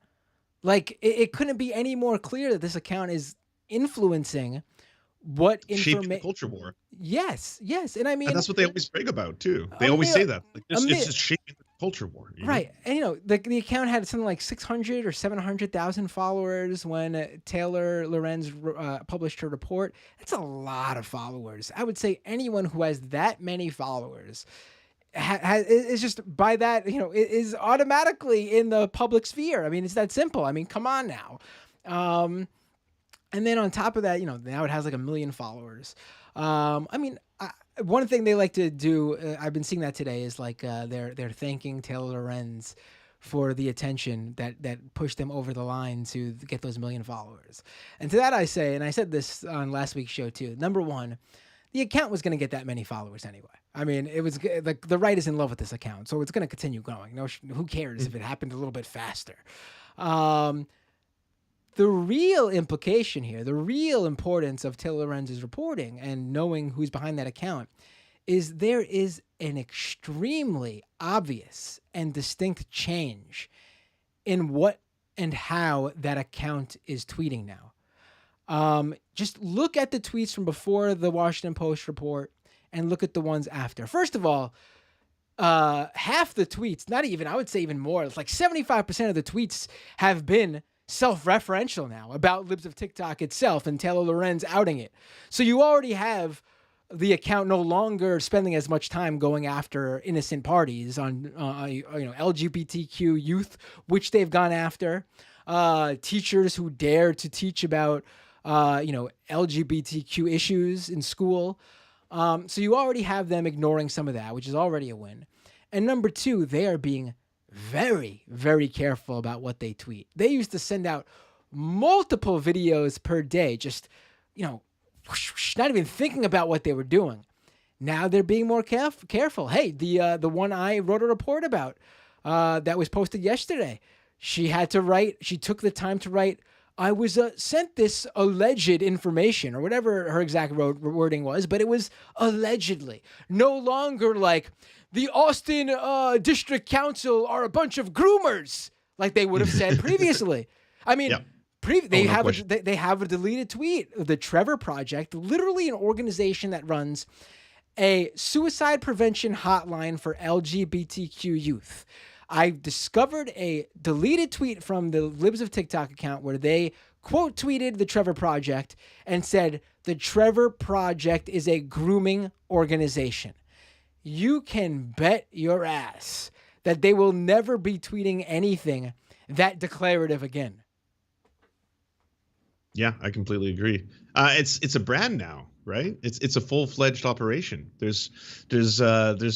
Like, it couldn't be any more clear that this account is influencing what shaped the culture war. Yes, and I mean, and that's what they always brag about too. They always say that, like, it's just shaping the culture war, right? Know? And the account had something like 600 or 700,000 followers when Taylor Lorenz published her report. That's a lot of followers. I would say anyone who has that many followers is just, by that, is automatically in the public sphere. I mean, it's that simple. I mean, come on now. And then on top of that, now it has like 1 million followers. I mean, one thing they like to do, I've been seeing that today, is like they're thanking Taylor Lorenz for the attention that pushed them over the line to get those 1 million followers. And to that I say, and I said this on last week's show too, number one, the account was going to get that many followers anyway. I mean, it was like the right is in love with this account, so it's going to continue growing. No, who cares if it happened a little bit faster? The real implication here, the real importance of Taylor Lorenz's reporting and knowing who's behind that account, is there is an extremely obvious and distinct change in what and how that account is tweeting now. Just look at the tweets from before the Washington Post report and look at the ones after. First of all, half the tweets, not even, I would say even more, it's like 75% of the tweets have been self-referential now about Libs of TikTok itself and Taylor Lorenz outing it. So you already have the account no longer spending as much time going after innocent parties on LGBTQ youth, which they've gone after, teachers who dare to teach about LGBTQ issues in school. So you already have them ignoring some of that, which is already a win. And number two, they are being very, very careful about what they tweet. They used to send out multiple videos per day, just, not even thinking about what they were doing. Now they're being more careful. Hey, the one I wrote a report about that was posted yesterday, she took the time to write, I was sent this alleged information, or whatever her exact wording was, but it was allegedly. No longer like, the Austin District Council are a bunch of groomers, like they would have said previously. I mean, they have a deleted tweet. The Trevor Project, literally an organization that runs a suicide prevention hotline for LGBTQ youth. I discovered a deleted tweet from the Libs of TikTok account where they quote tweeted the Trevor Project and said, the Trevor Project is a grooming organization. You can bet your ass that they will never be tweeting anything that declarative again. Yeah, I completely agree. It's a brand now, right? It's a full-fledged operation. There's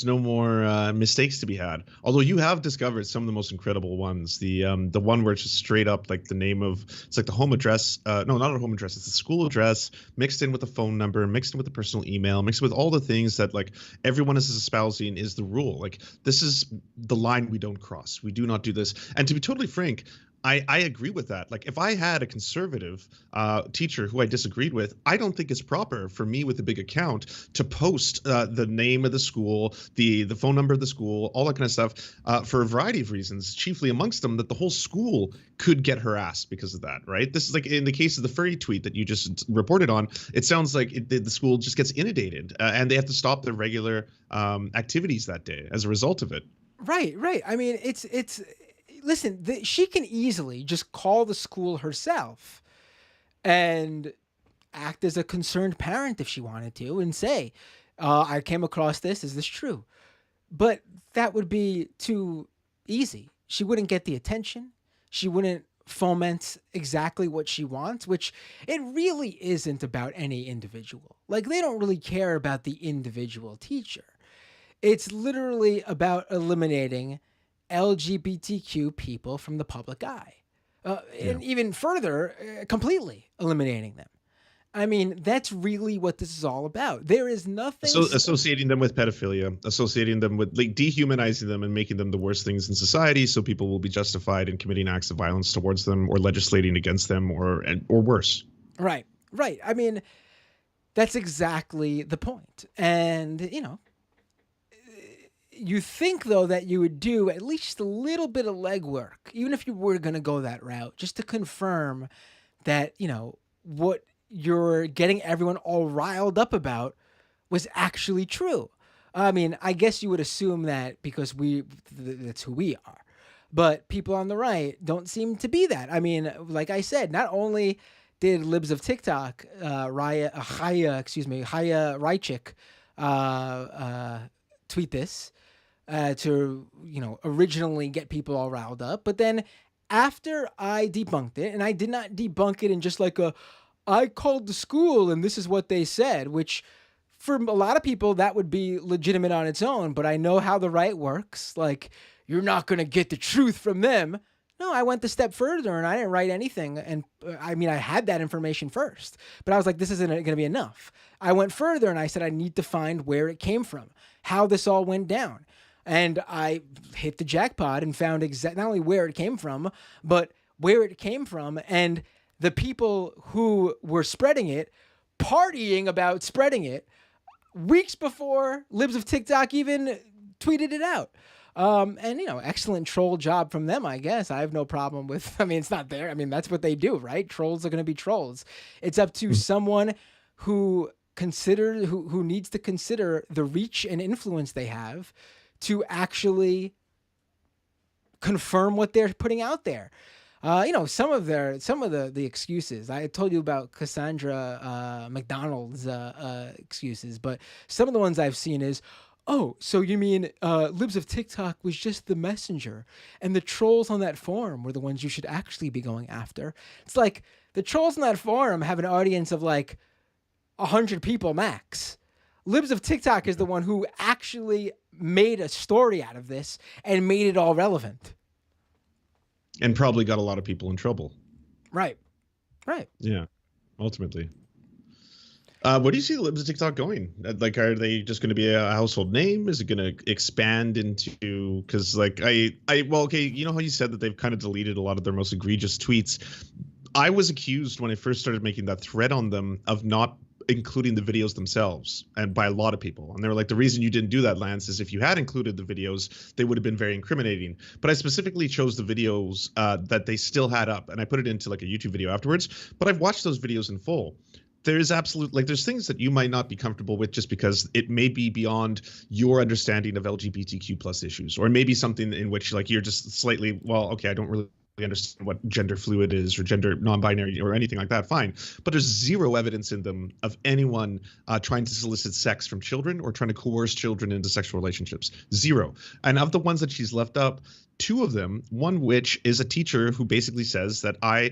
no more mistakes to be had. Although you have discovered some of the most incredible ones. The one where it's just straight up like the name of, it's like the home address. No, not a home address. It's the school address mixed in with the phone number, mixed in with the personal email, mixed with all the things that like everyone is espousing is the rule. Like, this is the line we don't cross. We do not do this. And to be totally frank, I agree with that. Like if I had a conservative teacher who I disagreed with, I don't think it's proper for me with a big account to post the name of the school, the phone number of the school, all that kind of stuff for a variety of reasons, chiefly amongst them that the whole school could get harassed because of that, right? This is like in the case of the furry tweet that you just reported on, it sounds like the school just gets inundated and they have to stop their regular activities that day as a result of it. Right, right. I mean, it's listen, she can easily just call the school herself and act as a concerned parent if she wanted to and say, I came across this. Is this true? But that would be too easy. She wouldn't get the attention. She wouldn't foment exactly what she wants, which it really isn't about any individual. Like, they don't really care about the individual teacher. It's literally about eliminating LGBTQ people from the public eye. And even further, completely eliminating them. I mean, that's really what this is all about. There is nothing. So associating them with pedophilia, associating them with like dehumanizing them and making them the worst things in society, so people will be justified in committing acts of violence towards them or legislating against them or worse. Right, right. I mean, that's exactly the point. And, you know, you think, though, that you would do at least a little bit of legwork, even if you were going to go that route, just to confirm that, you know, what you're getting everyone all riled up about was actually true. I mean, I guess you would assume that because that's who we are. But people on the right don't seem to be that. I mean, like I said, not only did Libs of TikTok, Chaya Rychik, tweet this to, you know, originally get people all riled up, but then after I debunked it, and I did not debunk it in just like I called the school and this is what they said, which for a lot of people that would be legitimate on its own, but I know how the right works. Like, you're not going to get the truth from them. No, I went the step further and I didn't write anything. And I mean, I had that information first, but I was like, this isn't going to be enough. I went further and I said, I need to find where it came from, how this all went down. And I hit the jackpot and found not only where it came from, but where it came from and the people who were spreading it, partying about spreading it weeks before Libs of TikTok even tweeted it out. And, you know, excellent troll job from them, I guess. I have no problem with, I mean, it's not there. I mean, that's what they do, right? Trolls are going to be trolls. It's up to someone who needs to consider the reach and influence they have to actually confirm what they're putting out there. You know, some of the excuses I told you about Cassandra McDonald's excuses, but some of the ones I've seen is, oh, so you mean Libs of TikTok was just the messenger and the trolls on that forum were the ones you should actually be going after? It's like the trolls on that forum have an audience of like 100 people max. Libs of TikTok is the one who actually made a story out of this and made it all relevant. And probably got a lot of people in trouble. Right. Right. Yeah. Ultimately. Where do you see the Libs of TikTok going? Like, are they just going to be a household name? Is it going to expand into, because like well, okay, you know how you said that they've kind of deleted a lot of their most egregious tweets. I was accused when I first started making that thread on them of not including the videos themselves, and by a lot of people. And they were like, the reason you didn't do that, Lance, is if you had included the videos, they would have been very incriminating. But I specifically chose the videos that they still had up, and I put it into like a YouTube video afterwards. But I've watched those videos in full. There's there's things that you might not be comfortable with just because it may be beyond your understanding of LGBTQ plus issues, or maybe something in which like you're just slightly, well, okay, I don't really understand what gender fluid is or gender non-binary or anything like that, fine. But there's zero evidence in them of anyone trying to solicit sex from children or trying to coerce children into sexual relationships. Zero. And of the ones that she's left up, two of them, one which is a teacher who basically says that I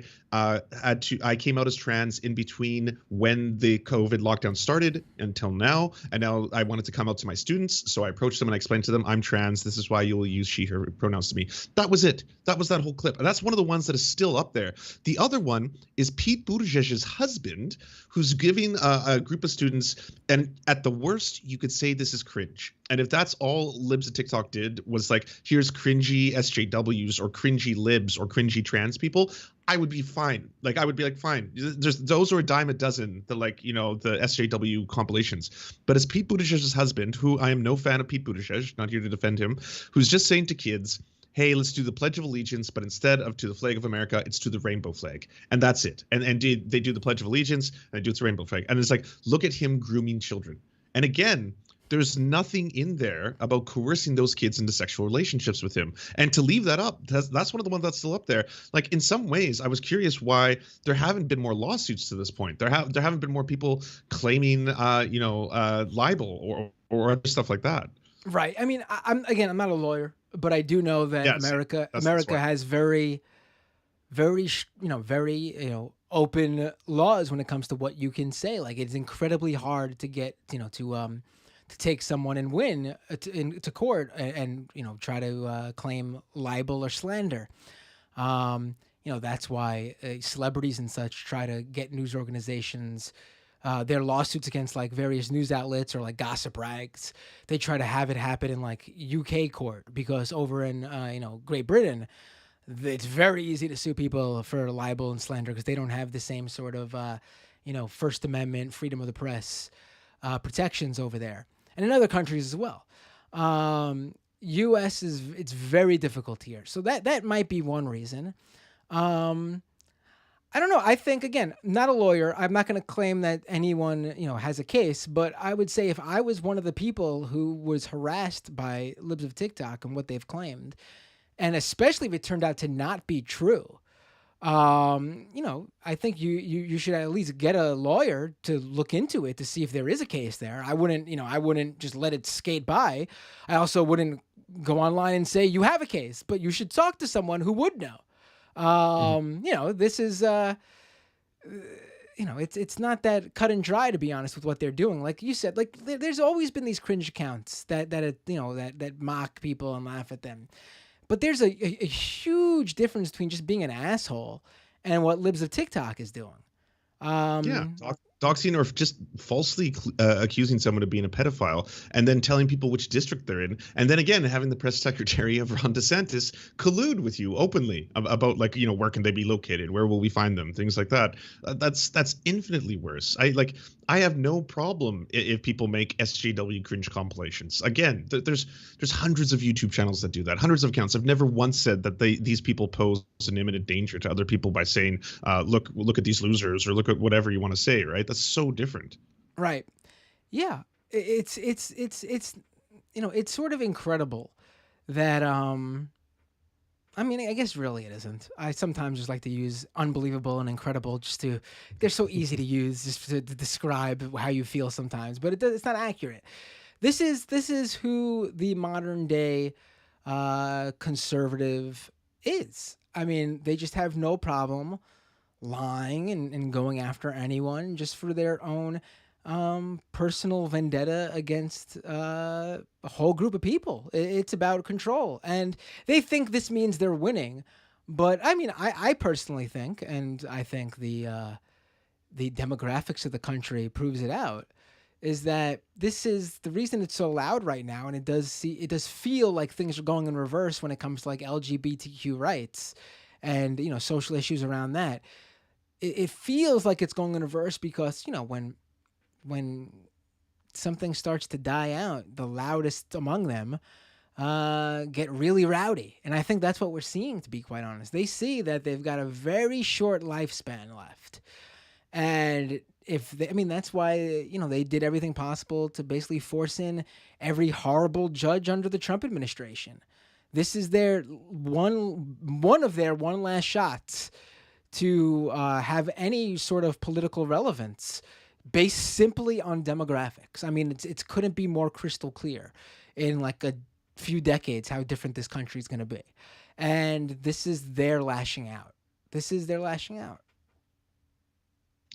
came out as trans in between when the COVID lockdown started until now, and now I wanted to come out to my students, so I approached them and I explained to them, I'm trans, this is why you will use she, her pronouns to me. That was it. That was that whole clip. And that's one of the ones that is still up there. The other one is Pete Buttigieg's husband, who's giving a group of students, and at the worst, you could say this is cringe. And if that's all Libs of TikTok did was like, here's cringy SJWs or cringy Libs or cringy trans people, I would be fine. Like, I would be like, fine. There's those are a dime a dozen, the like, you know, the SJW compilations. But as Pete Buttigieg's husband, who I am no fan of Pete Buttigieg, not here to defend him, who's just saying to kids, hey, let's do the Pledge of Allegiance, but instead of to the flag of America, it's to the rainbow flag. And that's it. And they do the Pledge of Allegiance and they do it's the rainbow flag. And it's like, look at him grooming children. And again, there's nothing in there about coercing those kids into sexual relationships with him. And to leave that up, that's one of the ones that's still up there. Like, in some ways, I was curious why there haven't been more lawsuits to this point. There haven't been more people claiming, libel or other stuff like that. Right. I mean, I'm not a lawyer, but I do know that America has very open laws when it comes to what you can say. Like, it's incredibly hard to get to take someone and win to court and try to claim libel or slander. That's why celebrities and such try to get news organizations their lawsuits against like various news outlets or like gossip rags. They try to have it happen in like UK court, because over in Great Britain, it's very easy to sue people for libel and slander because they don't have the same sort of First Amendment, freedom of the press protections over there, and in other countries as well. US it's very difficult here, so that might be one reason. I don't know. I think, again, not a lawyer. I'm not going to claim that anyone, has a case, but I would say if I was one of the people who was harassed by Libs of TikTok and what they've claimed, and especially if it turned out to not be true, I think you should at least get a lawyer to look into it to see if there is a case there. I wouldn't just let it skate by. I also wouldn't go online and say you have a case, but you should talk to someone who would know. This is, it's not that cut and dry, to be honest, with what they're doing. Like you said, like there's always been these cringe accounts that mock people and laugh at them. But there's a huge difference between just being an asshole and what Libs of TikTok is doing. Doxing or just falsely accusing someone of being a pedophile and then telling people which district they're in. And then again, having the press secretary of Ron DeSantis collude with you openly about like, where can they be located? Where will we find them? Things like that. That's infinitely worse. I have no problem if people make SJW cringe compilations. Again, there's hundreds of YouTube channels that do that, hundreds of accounts. I've never once said that these people pose an imminent danger to other people by saying, look at these losers, or look at whatever you want to say, right? That's so different. Right. Yeah. It's sort of incredible that, I guess really it isn't. I sometimes just like to use unbelievable and incredible they're so easy to use just to describe how you feel sometimes, but it's not accurate. This is who the modern day conservative is. I mean, they just have no problem lying and going after anyone just for their own personal vendetta against a whole group of people. It's about control, and they think this means they're winning. But I mean, I personally think, and I think the demographics of the country proves it out, is that this is the reason it's so loud right now, and it does feel like things are going in reverse when it comes to like LGBTQ rights and social issues around that. It feels like it's going in reverse because when something starts to die out, the loudest among them get really rowdy. And I think that's what we're seeing, to be quite honest. They see that they've got a very short lifespan left. And that's why, they did everything possible to basically force in every horrible judge under the Trump administration. This is their one of their one last shots to have any sort of political relevance based simply on demographics. I mean, it couldn't be more crystal clear in like a few decades how different this country is going to be. And this is their lashing out.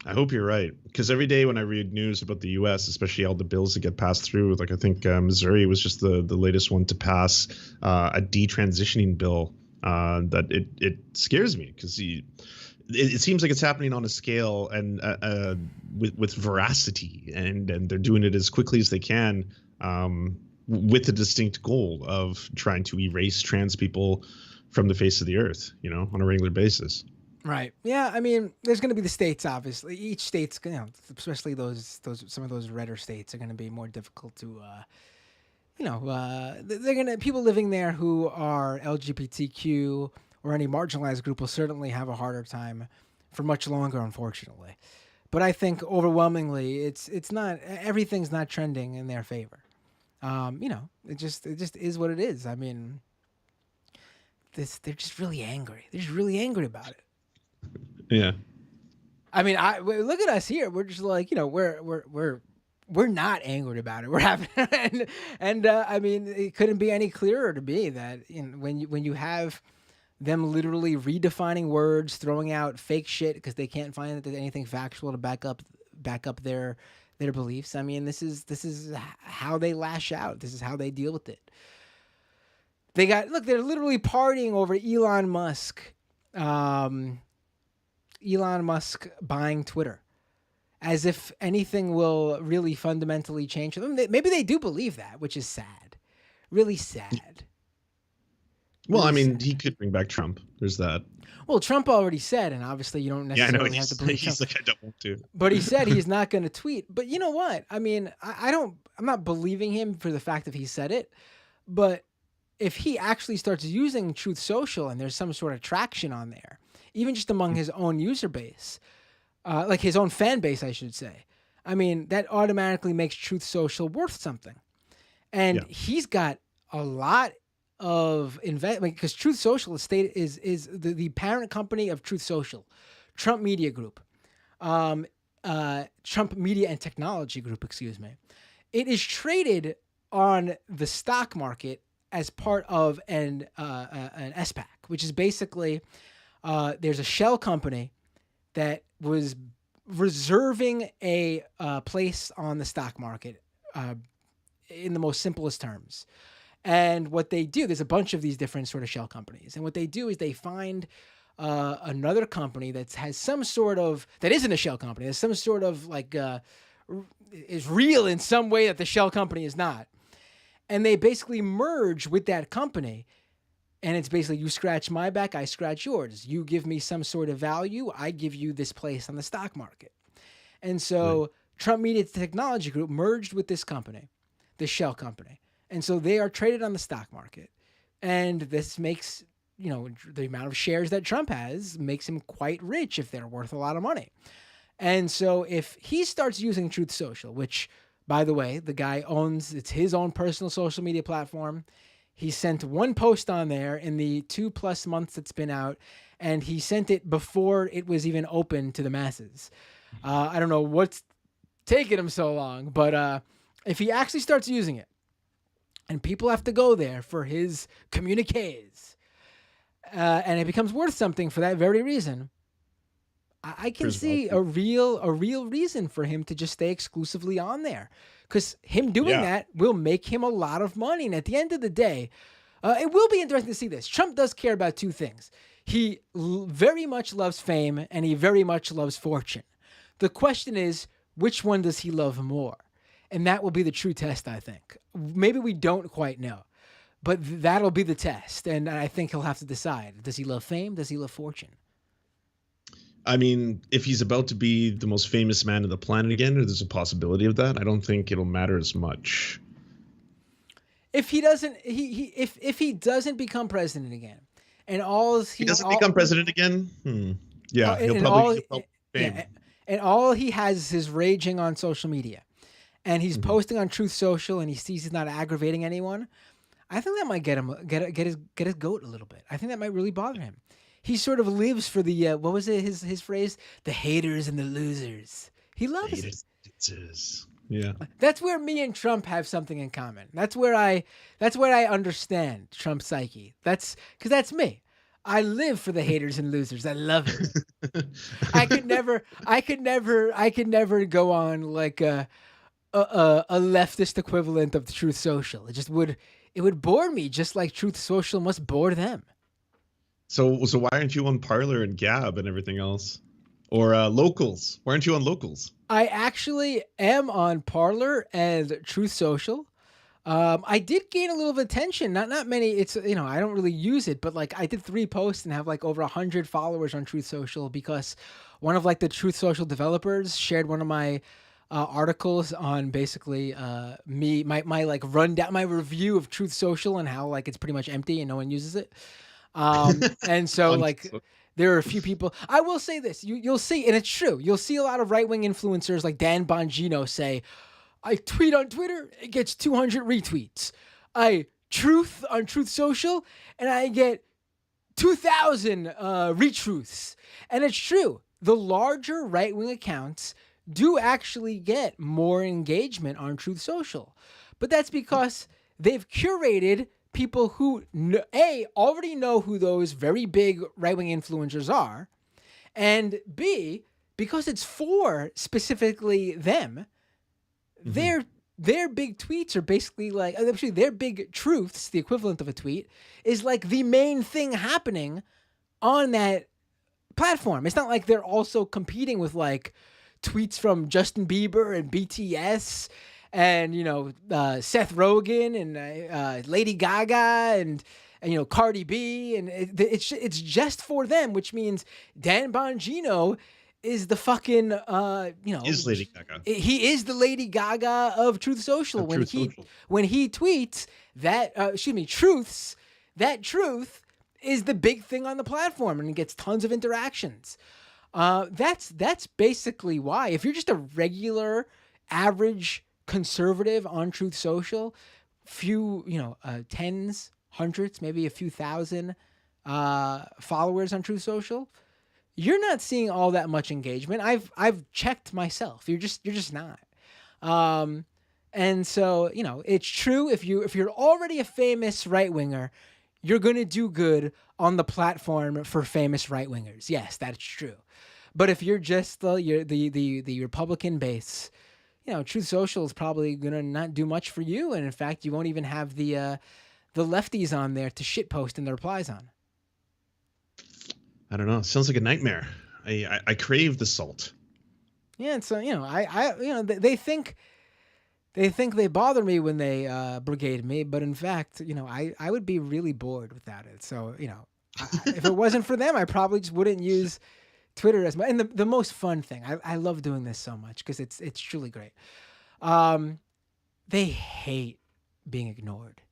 I hope you're right, because every day when I read news about the U.S., especially all the bills that get passed through, like I think Missouri was just the latest one to pass a detransitioning bill, that it scares me because it seems like it's happening on a scale and with veracity, and they're doing it as quickly as they can. with the distinct goal of trying to erase trans people from the face of the earth, on a regular basis. Right. Yeah. I mean, there's going to be the states, obviously. Each state's, especially some of those redder states are going to be more difficult to, they're going to, people living there who are LGBTQ or any marginalized group will certainly have a harder time for much longer, unfortunately. But I think overwhelmingly, it's not, everything's not trending in their favor. It just is what it is. I mean, they're just really angry. They're just really angry about it. Yeah. I mean, look at us here. We're just like, we're not angry about it. We're having, and I mean, it couldn't be any clearer to me that when you have them literally redefining words, throwing out fake shit because they can't find that there's anything factual to back up their beliefs. I mean, this is how they lash out. This is how they deal with it. They're literally partying over Elon Musk. Elon Musk buying Twitter, as if anything will really fundamentally change them. Maybe they do believe that, which is sad, really sad. Well, I mean, he could bring back Trump. There's that. Well, Trump already said, and obviously you don't necessarily have to believe Trump. He's like, I don't want to. But he said he's not going to tweet. But you know what? I mean, I'm not believing him for the fact that he said it. But if he actually starts using Truth Social and there's some sort of traction on there, even just among his own user base, like his own fan base, I should say, I mean, that automatically makes Truth Social worth something. And he's got a lot of investment because Truth Social is the parent company of Truth Social, Trump Media Group, Trump Media and Technology Group, excuse me. It is traded on the stock market as part of an SPAC, which is basically there's a shell company that was reserving a place on the stock market in the most simplest terms. And what they do, there's a bunch of these different sort of shell companies. And what they do is they find another company that has some sort of, that isn't a shell company, there's some sort of like, is real in some way that the shell company is not. And they basically merge with that company. And it's basically you scratch my back, I scratch yours. You give me some sort of value, I give you this place on the stock market. And so Trump Media Technology Group merged with this company, this shell company. And so they are traded on the stock market. And this makes, the amount of shares that Trump has makes him quite rich if they're worth a lot of money. And so if he starts using Truth Social, which, by the way, the guy owns, it's his own personal social media platform. He sent one post on there in the 2+ months it's been out, and he sent it before it was even open to the masses. I don't know what's taking him so long, but if he actually starts using it, and people have to go there for his communiques, and it becomes worth something for that very reason, I can see a real reason for him to just stay exclusively on there, because him doing that will make him a lot of money. And at the end of the day, it will be interesting to see this. Trump does care about two things. He very much loves fame, and he very much loves fortune. The question is, which one does he love more? And that will be the true test, I think. Maybe we don't quite know, but that'll be the test. And I think he'll have to decide. Does he love fame? Does he love fortune? I mean, if he's about to be the most famous man on the planet again, or there's a possibility of that, I don't think it'll matter as much. If he doesn't, if he doesn't become president again, and he doesn't become president again, yeah, he'll probably fame. Yeah, and all he has is his raging on social media, and he's posting on Truth Social, and he sees he's not aggravating anyone. I think that might get his goat a little bit. I think that might really bother him. He sort of lives for the what was it his phrase? The haters and the losers. He loves it. Yeah. That's where me and Trump have something in common. That's where I understand Trump's psyche. That's because that's me. I live for the haters and losers. I love it. I could never go on like a leftist equivalent of Truth Social. It would bore me just like Truth Social must bore them. So why aren't you on Parler and Gab and everything else? Or Locals? Why aren't you on Locals? I actually am on Parler and Truth Social. I did gain a little of attention. Not many. It's I don't really use it, but like I did 3 posts and have like over 100 followers on Truth Social because one of like the Truth Social developers shared one of my articles on basically my like rundown, my review of Truth Social and how like it's pretty much empty and no one uses it. And so like there are a few people. I will say this: you'll see, and it's true. You'll see a lot of right wing influencers like Dan Bongino say, I tweet on Twitter, it gets 200 retweets. I truth on Truth Social, and I get 2,000 retruths. And it's true. The larger right-wing accounts do actually get more engagement on Truth Social. But that's because they've curated people who, A, already know who those very big right-wing influencers are, and B, because it's for specifically them, their big tweets are basically like, actually their big truths, the equivalent of a tweet, is like the main thing happening on that platform. It's not like they're also competing with like tweets from Justin Bieber and BTS and Seth Rogen and Lady Gaga and Cardi B, and it's just for them, which means Dan Bongino is the fucking is Lady Gaga. He is the Lady Gaga of Truth Social. When he tweets that truths, that truth is the big thing on the platform and it gets tons of interactions. That's basically why. If you're just a regular average conservative on Truth Social, few tens, hundreds, maybe a few thousand followers on Truth Social, you're not seeing all that much engagement. I've checked myself. You're just not. And so, it's true if you're already a famous right-winger, you're going to do good on the platform for famous right-wingers. Yes, that's true. But if you're just the Republican base, Truth Social is probably going to not do much for you, and in fact, you won't even have the lefties on there to shitpost in the replies on. I don't know. It sounds like a nightmare. I crave the salt. Yeah, and so they think they bother me when they brigade me, but in fact, I would be really bored without it. So if it wasn't for them, I probably just wouldn't use Twitter as much. And the most fun thing, I love doing this so much because it's truly great. They hate being ignored.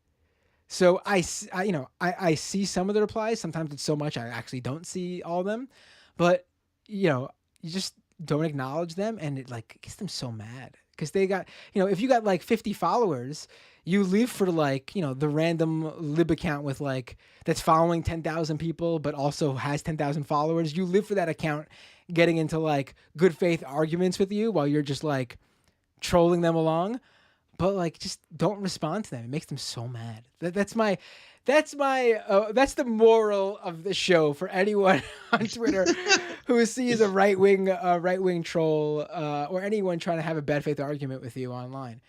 So I see some of the replies. Sometimes it's so much I actually don't see all of them, but you just don't acknowledge them, and it like gets them so mad because they got if you got like 50 followers, you live for like the random lib account with like that's following 10,000 people but also has 10,000 followers. You live for that account getting into like good faith arguments with you while you're just like trolling them along. But like, just don't respond to them. It makes them so mad. That's the moral of the show for anyone on Twitter who sees a right wing troll or anyone trying to have a bad faith argument with you online.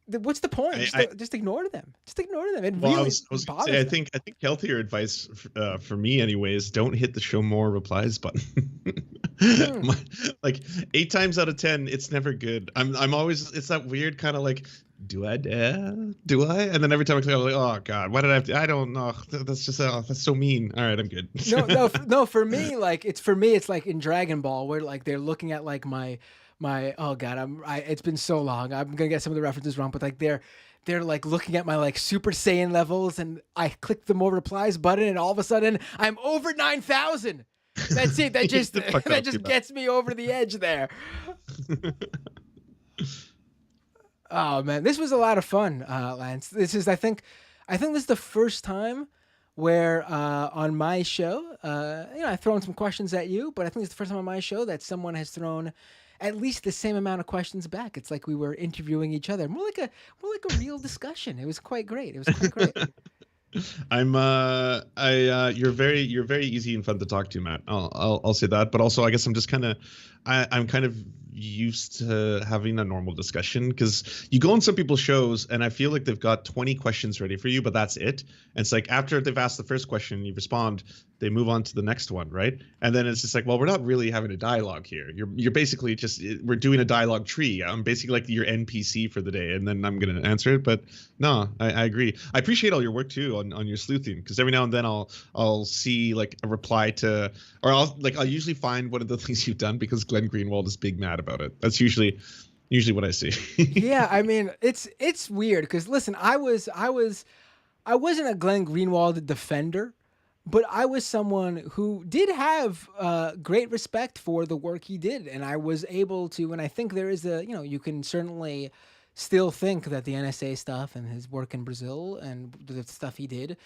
What's the point? Just ignore them. Just ignore them. It really bothers them. I think healthier advice for me anyway is don't hit the show more replies button. Like 8 times out of 10, it's never good. I'm always, it's that weird kind of like, do I dare? Do I? And then every time I click, I'm like, oh god, why did I have to? I don't know. That's just that's so mean. All right, I'm good. No. For me, it's like in Dragon Ball where like they're looking at like my oh god, it's been so long. I'm gonna get some of the references wrong, but like they're like looking at my like Super Saiyan levels, and I click the more replies button, and all of a sudden I'm over 9,000. That's it. That just gets me over the edge there. Oh man, this was a lot of fun, Lance. I think this is the first time where on my show, I've thrown some questions at you, but I think it's the first time on my show that someone has thrown at least the same amount of questions back. It's like we were interviewing each other, more like a real discussion. It was quite great. You're very easy and fun to talk to, Matt. I'll say that, but also I guess I'm just I'm kind of used to having a normal discussion, because you go on some people's shows and I feel like they've got 20 questions ready for you, but that's it. And it's like after they've asked the first question, you respond, they move on to the next one, right? And then it's just like, well, we're not really having a dialogue here. You're basically just, we're doing a dialogue tree. I'm basically like your NPC for the day, and then I'm gonna answer it. But no, I agree. I appreciate all your work too on your sleuthing, because every now and then I'll see like a reply to, or I'll usually find one of the things you've done because Glenn Greenwald is big mad about it. That's usually what I see. Yeah, I mean, it's weird because listen, I wasn't a Glenn Greenwald defender, but I was someone who did have great respect for the work he did, and I was able to. And I think there is a, you can certainly still think that the NSA stuff and his work in Brazil and the stuff he did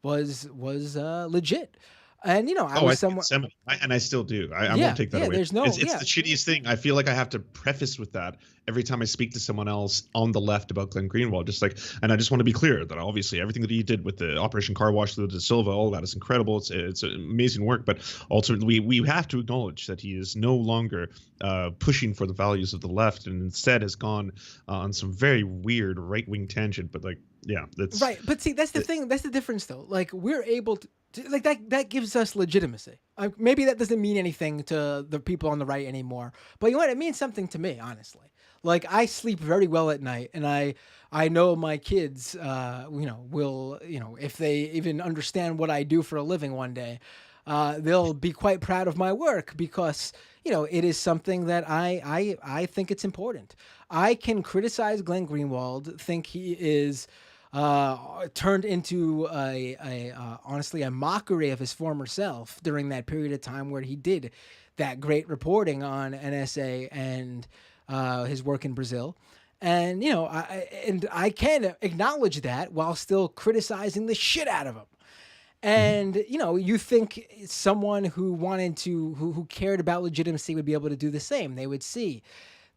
was legit. And I Oh, I was think someone. it's seminal, and I still do. I won't Yeah, take that yeah. away. There's no, It's yeah. the shittiest thing. I feel like I have to preface with that every time I speak to someone else on the left about Glenn Greenwald. Just like, and I just want to be clear that obviously everything that he did with the Operation Car Wash, the De Silva, all that is incredible. It's amazing work, but ultimately we have to acknowledge that he is no longer pushing for the values of the left, and instead has gone on some very weird right wing tangent. But like, yeah, that's Right, but see, that's the thing. That's the difference, though. Like we're able to like that gives us legitimacy. Maybe that doesn't mean anything to the people on the right anymore, but you know what? It means something to me, honestly. Like I sleep very well at night, and I know my kids, will if they even understand what I do for a living one day, they'll be quite proud of my work because it is something that I think it's important. I can criticize Glenn Greenwald, think he is turned into honestly a mockery of his former self during that period of time where he did that great reporting on NSA and his work in Brazil. And I can acknowledge that while still criticizing the shit out of him. And you think someone who wanted to who cared about legitimacy would be able to do the same. They would see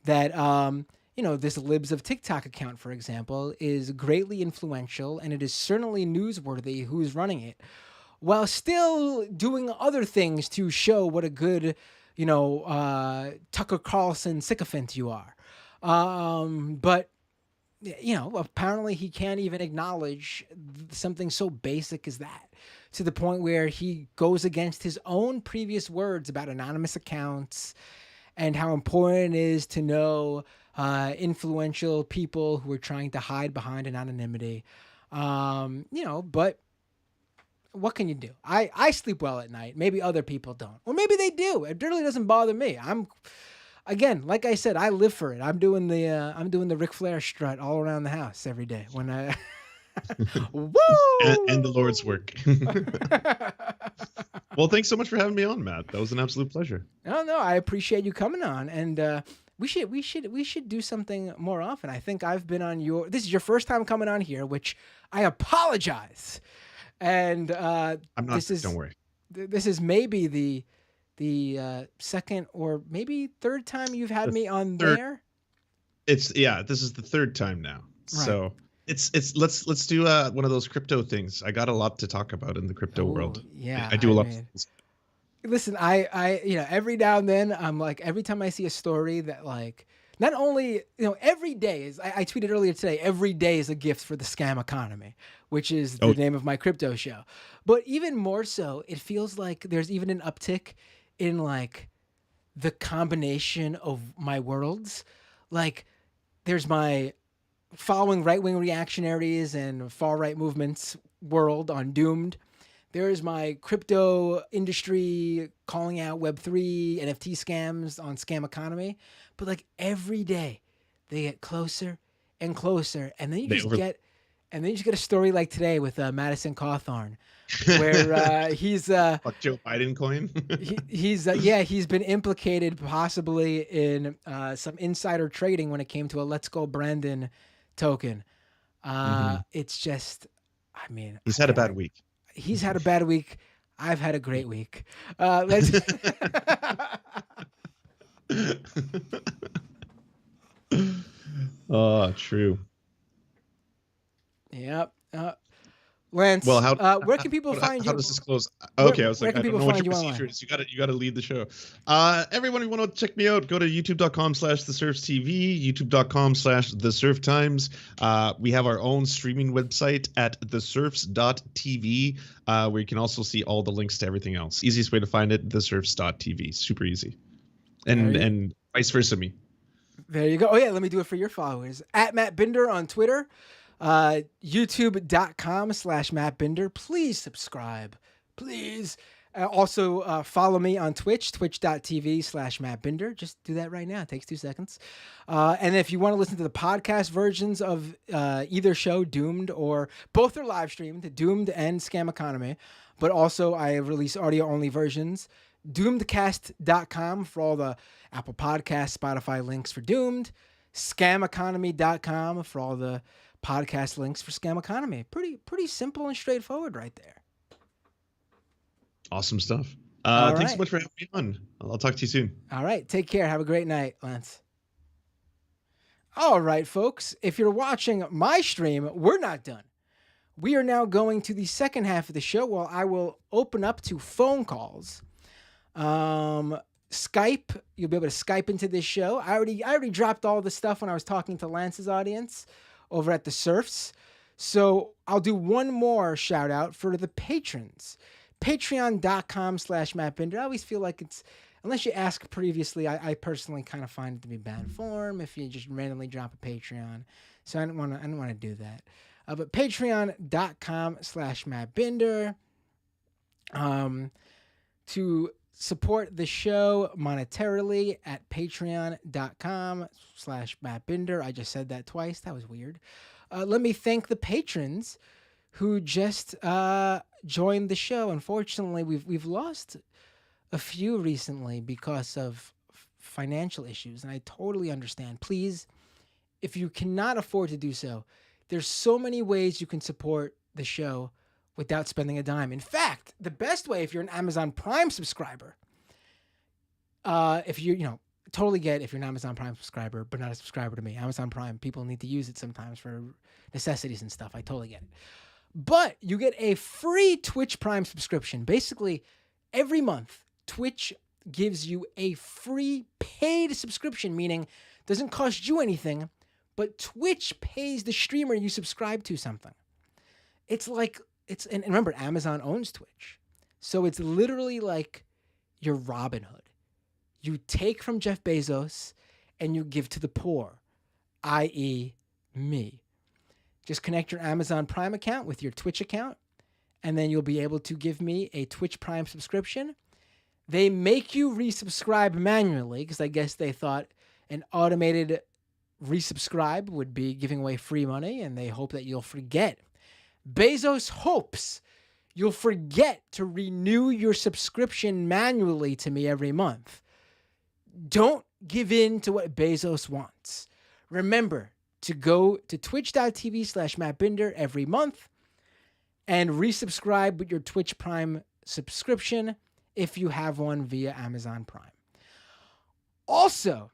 that this Libs of TikTok account, for example, is greatly influential, and it is certainly newsworthy who's running it, while still doing other things to show what a good, Tucker Carlson sycophant you are. But apparently he can't even acknowledge something so basic as that, to the point where he goes against his own previous words about anonymous accounts and how important it is to know influential people who are trying to hide behind an anonymity. But what can you do? I sleep well at night. Maybe other people don't, or maybe they do. It really doesn't bother me. Again, like I said, I live for it. I'm doing the Ric Flair strut all around the house every day when I. Woo! and the Lord's work. Well, thanks so much for having me on, Matt. That was an absolute pleasure. No, I appreciate you coming on, and we should do something more often. I think I've been on your. This is your first time coming on here, which I apologize. And I'm not. This is, don't worry. This is maybe the second or maybe third time you've had me on there. This is the third time now. Right. So let's do one of those crypto things. I got a lot to talk about in the crypto world. Yeah, I do a lot of things. Listen, I every now and then I'm like, every time I see a story that like, not only, every day is, I tweeted earlier today, every day is a gift for the scam economy, which is the name of my crypto show. But even more so, it feels like there's even an uptick in like the combination of my worlds. Like there's my following right-wing reactionaries and far-right movements world on Doomed. There's my crypto industry calling out Web3, NFT scams on Scam Economy. But like every day they get closer and closer. And then you just get a story like today with Madison Cawthorn, where he's Joe Biden coin. he's been implicated possibly in some insider trading when it came to a Let's Go Brandon token. It's just, I mean, he's had a bad week. He's had a bad week. I've had a great week. Let's. Oh, true. Yep. Lance, Well, where can people find how you? does this close? Where, Okay, I was where like, can I don't people know what find your you procedure online? is. You got to lead the show. Everyone, you want to check me out? Go to youtube.com/the Serfs TV, youtube.com/the Serf Times. We have our own streaming website at theserfs.tv, where you can also see all the links to everything else. Easiest way to find it, theserfs.tv. Super easy, and vice versa me. There you go. Oh, yeah, let me do it for your followers. At Matt Binder on Twitter, youtube.com/Matt Binder. Please subscribe. Please. Also, follow me on Twitch, twitch.tv/Matt Binder. Just do that right now. It takes 2 seconds. And if you want to listen to the podcast versions of either show, Doomed, or both are live streamed, Doomed and Scam Economy, but also I release audio-only versions. Doomedcast.com for all the Apple Podcasts, Spotify links for Doomed, scameconomy.com for all the podcast links for Scam Economy. Pretty simple and straightforward right there. Awesome stuff. All Thanks so right. much for having me on. I'll talk to you soon. All right. Take care. Have a great night, Lance. All right, folks. If you're watching my stream, we're not done. We are now going to the second half of the show where I will open up to phone calls. Skype, you'll be able to Skype into this show. I already dropped all the stuff when I was talking to Lance's audience over at the Serfs. So I'll do one more shout out for the patrons. Patreon.com/Matt Binder. I always feel like it's, unless you ask previously, I personally kind of find it to be bad form if you just randomly drop a Patreon. So I didn't want to do that. But patreon.com/Matt Binder. To support the show monetarily at patreon.com/Matt Binder. I just said that twice. That was weird. Let me thank the patrons who just joined the show. Unfortunately, we've lost a few recently because of financial issues, and I totally understand. Please, if you cannot afford to do so, there's so many ways you can support the show without spending a dime. In fact, the best way, if you're an Amazon Prime subscriber, if you totally get if you're an Amazon Prime subscriber, but not a subscriber to me. Amazon Prime, people need to use it sometimes for necessities and stuff. I totally get it. But you get a free Twitch Prime subscription. Basically, every month, Twitch gives you a free paid subscription, meaning it doesn't cost you anything, but Twitch pays the streamer you subscribe to something. It's like, and remember, Amazon owns Twitch. So it's literally like your Robin Hood. You take from Jeff Bezos and you give to the poor, i.e. me. Just connect your Amazon Prime account with your Twitch account, and then you'll be able to give me a Twitch Prime subscription. They make you resubscribe manually because I guess they thought an automated resubscribe would be giving away free money, and they hope that you'll forget. Bezos hopes you'll forget to renew your subscription manually to me every month. Don't give in to what Bezos wants. Remember to go to twitch.tv/Matt Binder every month and resubscribe with your Twitch Prime subscription if you have one via Amazon Prime. Also,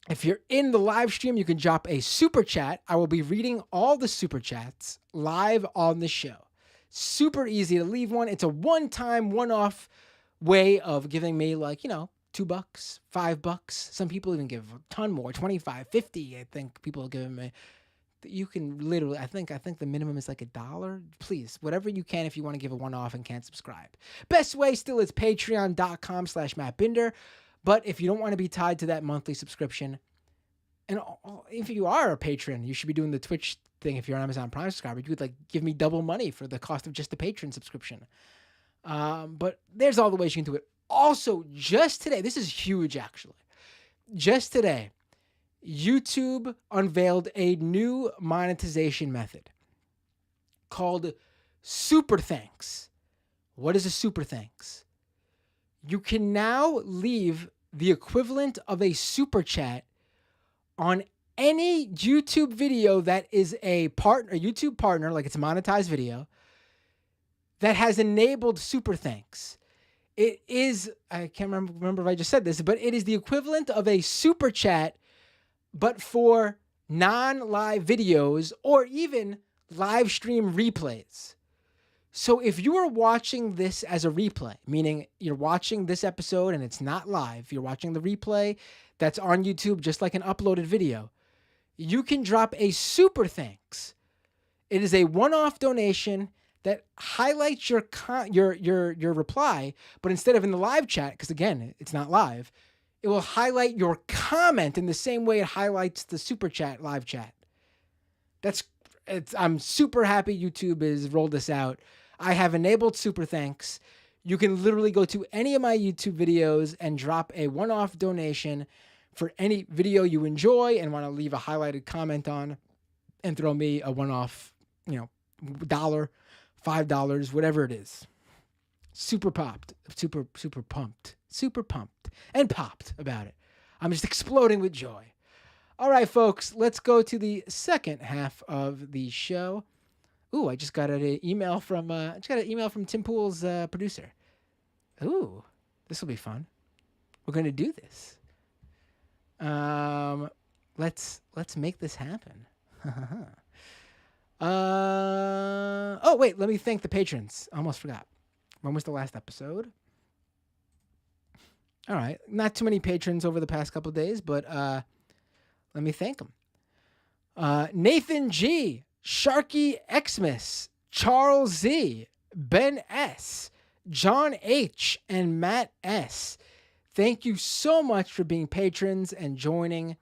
if you're in the live stream, you can drop a super chat. I will be reading all the super chats live on the show. Super easy to leave one. It's a one-time, one-off way of giving me $2, $5. Some people even give a ton more, 25, 50. I think people are giving me. You can literally, I think the minimum is like $1. Please, whatever you can if you want to give a one-off and can't subscribe. Best way still is patreon.com/Matt Binder. But if you don't want to be tied to that monthly subscription, and if you are a patron, you should be doing the Twitch thing. If you're an Amazon Prime subscriber, you would give me double money for the cost of just a patron subscription. But there's all the ways you can do it. Also, just today, this is huge actually. Just today, YouTube unveiled a new monetization method called Super Thanks. What is a Super Thanks? You can now leave the equivalent of a super chat on any YouTube video that is a YouTube partner, like it's a monetized video, that has enabled Super Thanks. It is, I can't remember if I just said this, but it is the equivalent of a super chat, but for non-live videos or even live stream replays. So if you are watching this as a replay, meaning you're watching this episode and it's not live, you're watching the replay that's on YouTube just like an uploaded video, you can drop a super thanks. It is a one-off donation that highlights your reply, but instead of in the live chat, because again, it's not live, it will highlight your comment in the same way it highlights the super chat live chat. I'm super happy YouTube has rolled this out. I have enabled super thanks. You can literally go to any of my YouTube videos and drop a one-off donation for any video you enjoy and want to leave a highlighted comment on, and throw me a one-off, $1, $5, whatever it is. Super pumped and popped about it. I'm just exploding with joy. All right, folks, let's go to the second half of the show. Ooh, I just got an email from Tim Pool's producer. Ooh, this will be fun. We're going to do this. Let's make this happen. Oh wait, let me thank the patrons. Almost forgot. When was the last episode? All right, not too many patrons over the past couple of days, but let me thank them. Nathan G, Sharky Xmas, Charles Z, Ben S, John H, and Matt S. Thank you so much for being patrons and joining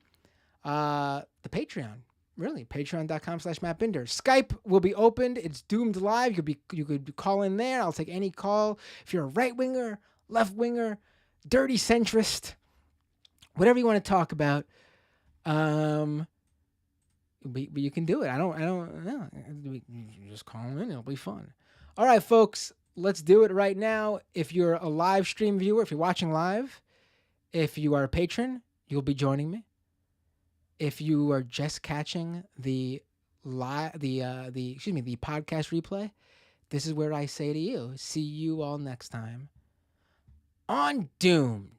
the Patreon. Really, patreon.com/MattBinder. Skype will be opened. It's Doomed Live. You could call in there. I'll take any call. If you're a right winger, left winger, dirty centrist, whatever you want to talk about, but you can do it. I don't know. You just call in. It'll be fun. All right, folks, let's do it right now. If you're a live stream viewer, if you're watching live, if you are a patron, you'll be joining me. If you are just catching the podcast replay, this is where I say to you, see you all next time on Doomed.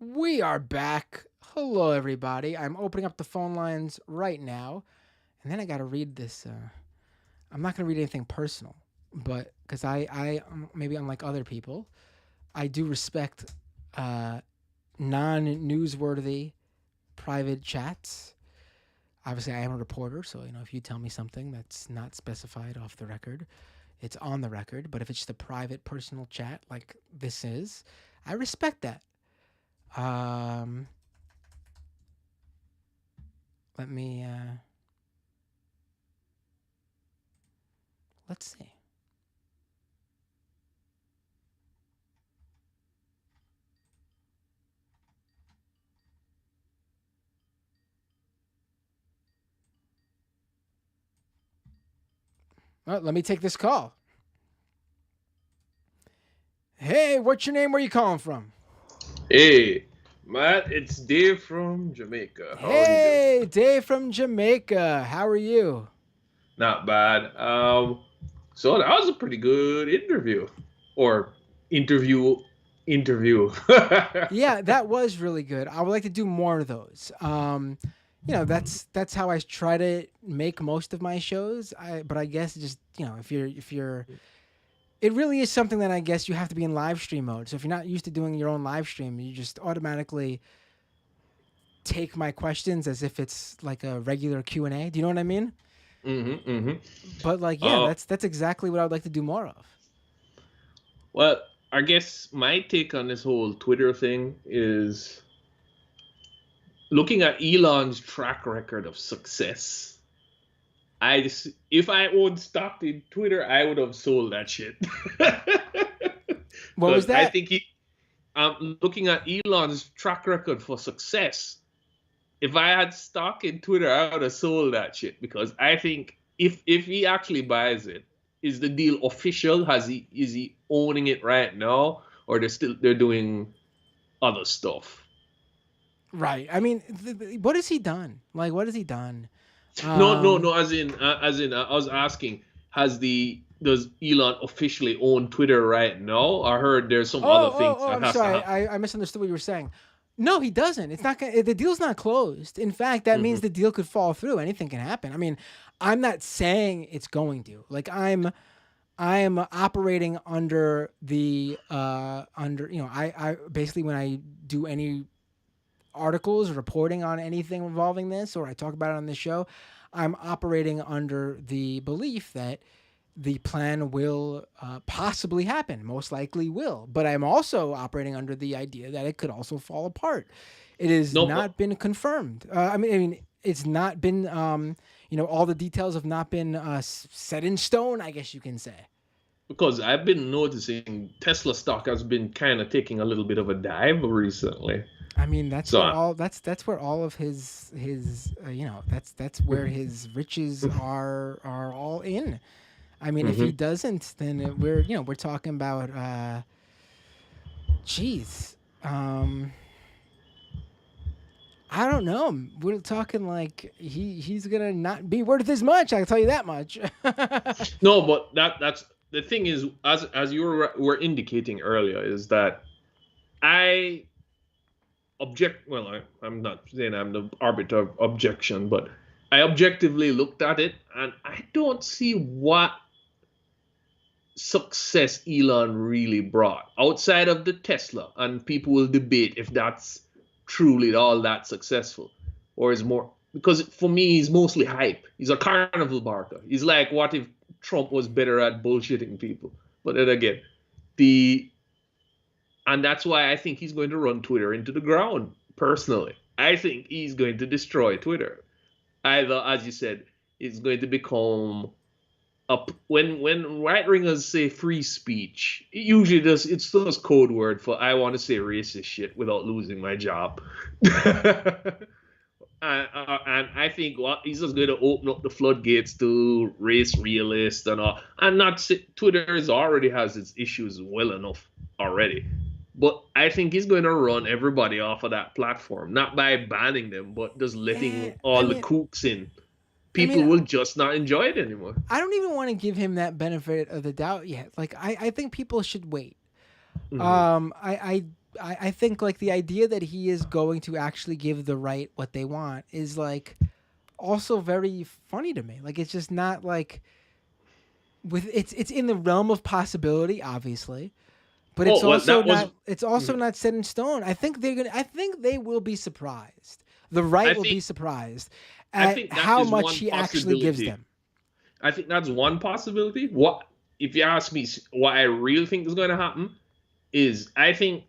We are back. Hello, everybody. I'm opening up the phone lines right now. And then I got to read this. I'm not going to read anything personal, but because I maybe unlike other people, I do respect non-newsworthy private chats. Obviously, I am a reporter, so if you tell me something that's not specified off the record, it's on the record. But if it's just a private, personal chat like this is, I respect that. Let me let's see. Well, let me take this call. Hey, what's your name? Where you calling from? Hey, Matt, it's Dave from Jamaica. How are you Hey, Dave from Jamaica. How are you? Not bad. So that was a pretty good interview. Or interview. Yeah, that was really good. I would like to do more of those. That's how I try to make most of my shows. But I guess just if you're, it really is something that I guess you have to be in live stream mode. So if you're not used to doing your own live stream, you just automatically take my questions as if it's like a regular Q&A. Do you know what I mean? But that's exactly what I would like to do more of. Well, I guess my take on this whole Twitter thing is looking at Elon's track record of success. If I owned stock in Twitter, I would have sold that shit. What was that? I think looking at Elon's track record for success. If I had stock in Twitter, I would have sold that shit because I think if he actually buys it, is the deal official? Is he owning it right now, or they're doing other stuff? Right. I mean, what has he done? Like, what has he done? No. As in, I was asking, does Elon officially own Twitter right now? I heard there's some other things that I'm has to sorry. happen. I misunderstood what you were saying. No, he doesn't. It's not gonna, the deal's not closed. In fact, that means the deal could fall through. Anything can happen. I mean, I'm not saying it's going to. Like I'm operating under the I basically, when I do any articles, reporting on anything involving this, or I talk about it on this show, I'm operating under the belief that the plan will possibly happen, most likely will. But I'm also operating under the idea that it could also fall apart. It has No, not been confirmed. I mean, it's not been, all the details have not been set in stone, I guess you can say. because I've been noticing Tesla stock has been kind of taking a little bit of a dive recently. I mean, that's So where all of his that's where his riches are all in. I mean, if he doesn't, then we're talking about geez, I don't know. We're talking like he's gonna not be worth as much. I can tell you that much. no, but that's the thing is, as you were indicating earlier, is that I I'm not saying I'm the arbiter of objection, but I objectively looked at it and I don't see what success Elon really brought outside of the Tesla, and people will debate if that's truly all that successful or is more, because for me he's mostly hype. He's a carnival barker. He's like, what if Trump was better at bullshitting people? But then again, and that's why I think he's going to run Twitter into the ground. Personally, I think he's going to destroy Twitter. Either, as you said, it's going to become up when right wingers say free speech. It usually does. It's just code word for I want to say racist shit without losing my job. And I think he's just going to open up the floodgates to race realists and all. And not Twitter already has its issues well enough already. But I think he's going to run everybody off of that platform, not by banning them, but just letting the kooks in. People will just not enjoy it anymore. I don't even want to give him that benefit of the doubt yet. Like I think people should wait. I think like the idea that he is going to actually give the right what they want is like also very funny to me. Like it's just not like it's in the realm of possibility, obviously. But it's also not set in stone. I think they will be surprised. The right will be surprised at how much he actually gives them. I think that's one possibility. What if you ask me what I really think is going to happen is I think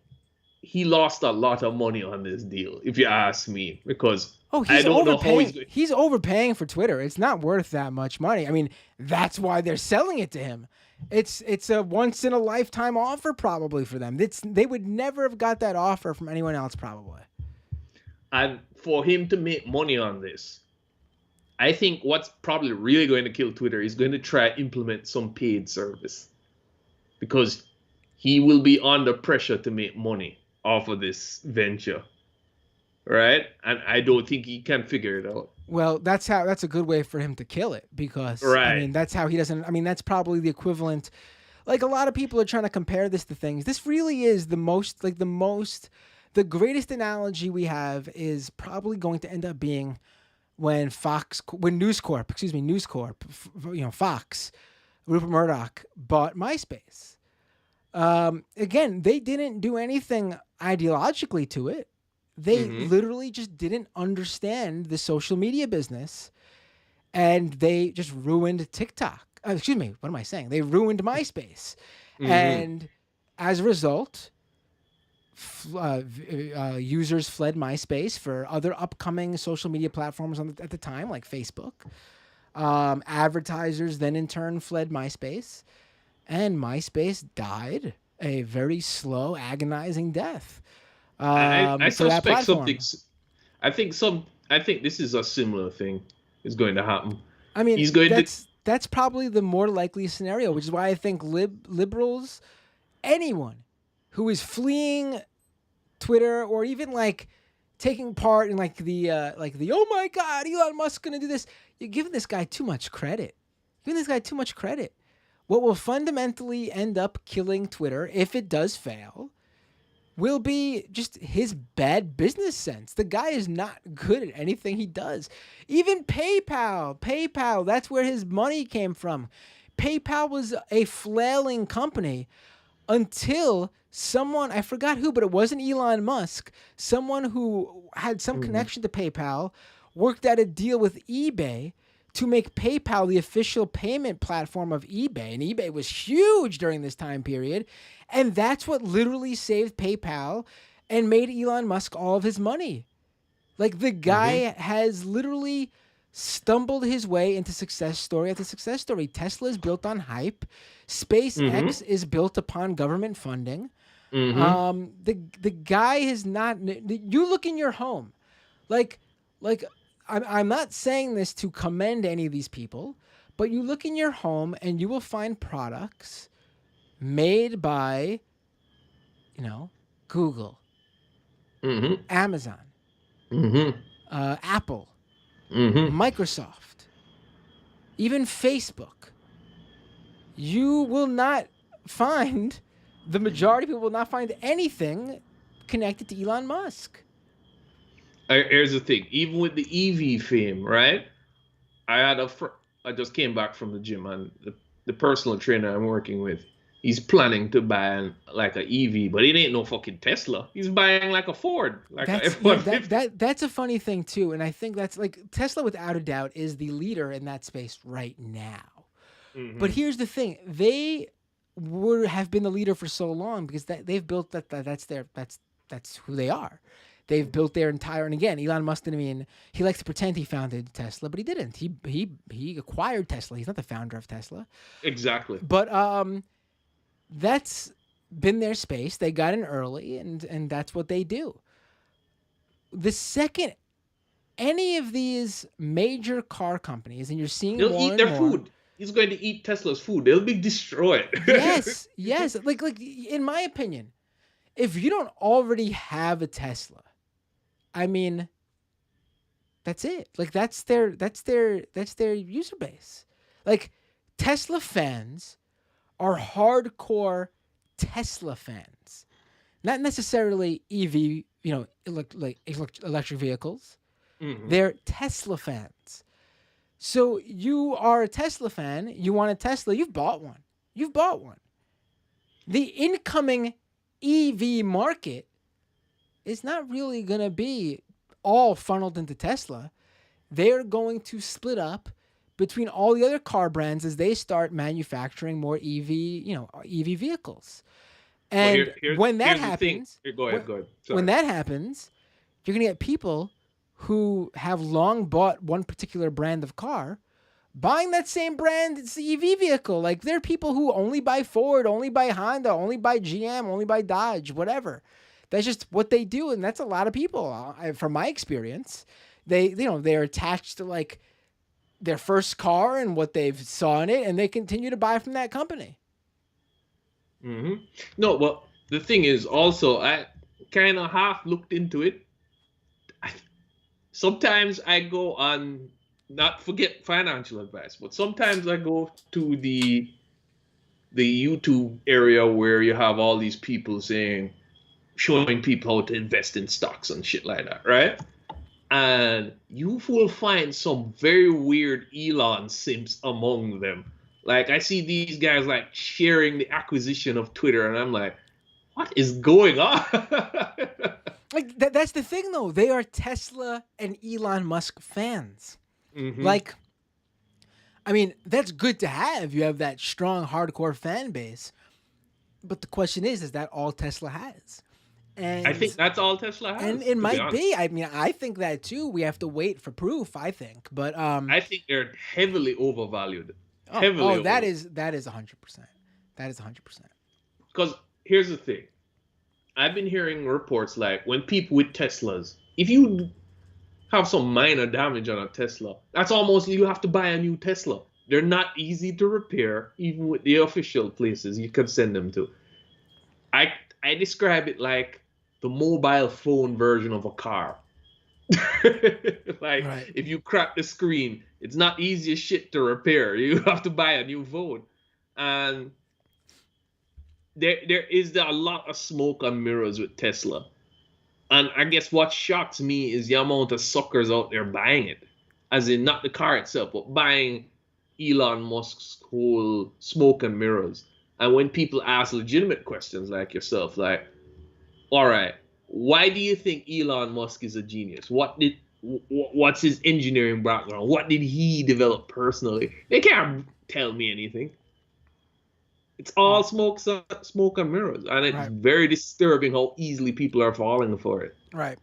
he lost a lot of money on this deal, if you ask me, because I don't know how he's overpaying for Twitter. It's not worth that much money. I mean, that's why they're selling it to him. It's a once in a lifetime offer probably for them. They would never have got that offer from anyone else probably. And for him to make money on this, I think what's probably really going to kill Twitter is going to try to implement some paid service, because he will be under pressure to make money off of this venture, right? And I don't think he can figure it out. Well, that's a good way for him to kill it, because I mean that's how he doesn't. I mean that's probably the equivalent. Like a lot of people are trying to compare this to things. This really is the greatest analogy we have is probably going to end up being when News Corp, Fox, Rupert Murdoch bought MySpace. Again, they didn't do anything ideologically to it. They literally just didn't understand the social media business, and they just ruined TikTok. What am I saying? They ruined MySpace. And as a result, users fled MySpace for other upcoming social media platforms at the time, like Facebook. Advertisers then in turn fled MySpace, and MySpace died a very slow, agonizing death. I suspect something. I think this is a similar thing is going to happen. I mean, He's going to. that's probably the more likely scenario, which is why I think liberals, anyone who is fleeing Twitter or even like taking part in like the oh my god, Elon Musk's gonna do this, you're giving this guy too much credit. You're giving this guy too much credit. What will fundamentally end up killing Twitter if it does fail will be just his bad business sense. The guy is not good at anything he does. Even PayPal, that's where his money came from. PayPal was a flailing company until someone, I forgot who, but it wasn't Elon Musk, someone who had some connection to PayPal worked out a deal with eBay to make PayPal the official payment platform of eBay. And eBay was huge during this time period. And that's what literally saved PayPal and made Elon Musk all of his money. Like, the guy has literally stumbled his way into success story after success story. Tesla is built on hype. SpaceX is built upon government funding. The guy is not. You look in your home, like I'm not saying this to commend any of these people, but you look in your home and you will find products made by, Google, Amazon, Apple, Microsoft, even Facebook. You will not find, the majority of people will not find anything connected to Elon Musk. Here's the thing. Even with the EV fame, right? I just came back from the gym, and the personal trainer I'm working with, he's planning to buy like an EV, but it ain't no fucking Tesla. He's buying like a Ford, like that's a funny thing too, and I think that's like Tesla, without a doubt, is the leader in that space right now. But here's the thing: they have been the leader for so long because they've built that's who they are. They've built their entire, and again, Elon Musk didn't mean, he likes to pretend he founded Tesla, but he didn't. He acquired Tesla. He's not the founder of Tesla. Exactly. But that's been their space. They got in early, and that's what they do. The second any of these major car companies, and you're seeing they'll more eat their and more, food. He's going to eat Tesla's food. They'll be destroyed. yes. Like in my opinion, if you don't already have a Tesla, I mean, that's it. Like that's their user base. Like, Tesla fans are hardcore Tesla fans, not necessarily EV, electric vehicles. They're Tesla fans. So you are a Tesla fan. You want a Tesla. You've bought one. The incoming EV market is not really going to be all funneled into Tesla. They're going to split up between all the other car brands as they start manufacturing more EV vehicles. And when that happens, go ahead. Sorry. When that happens, you're going to get people who have long bought one particular brand of car buying that same brand EV vehicle. Like, there are people who only buy Ford, only buy Honda, only buy GM, only buy Dodge, whatever. That's just what they do, and that's a lot of people. From my experience, they're attached to like their first car and what they've saw in it, and they continue to buy from that company. No, well, the thing is also, I kind of half looked into it. Sometimes I go on, not forget financial advice, but sometimes I go to the YouTube area where you have all these people showing people how to invest in stocks and shit like that, right? And you will find some very weird Elon simps among them. Like, I see these guys like sharing the acquisition of Twitter, and I'm like, what is going on? Like, that's the thing, though. They are Tesla and Elon Musk fans. Like, I mean, that's good to have. You have that strong, hardcore fan base. But the question is that all Tesla has? And I think that's all Tesla has. And it might be. I mean, I think that too. We have to wait for proof, I think. But I think they're heavily overvalued. That is 100%. That is 100%. Because here's the thing. I've been hearing reports like, when people with Teslas, if you have some minor damage on a Tesla, that's almost you have to buy a new Tesla. They're not easy to repair, even with the official places you can send them to. I describe it like the mobile phone version of a car. Like Right. if you crack the screen, it's not easy as shit to repair. You have to buy a new phone, and there is a lot of smoke and mirrors with Tesla. And I guess what shocks me is the amount of suckers out there buying it, as in not the car itself, but buying Elon Musk's whole smoke and mirrors. And when people ask legitimate questions like yourself, like, all right, why do you think Elon Musk is a genius? What's his engineering background? What did he develop personally? They can't tell me anything. It's all smoke and mirrors, and it's very disturbing how easily people are falling for it. Right.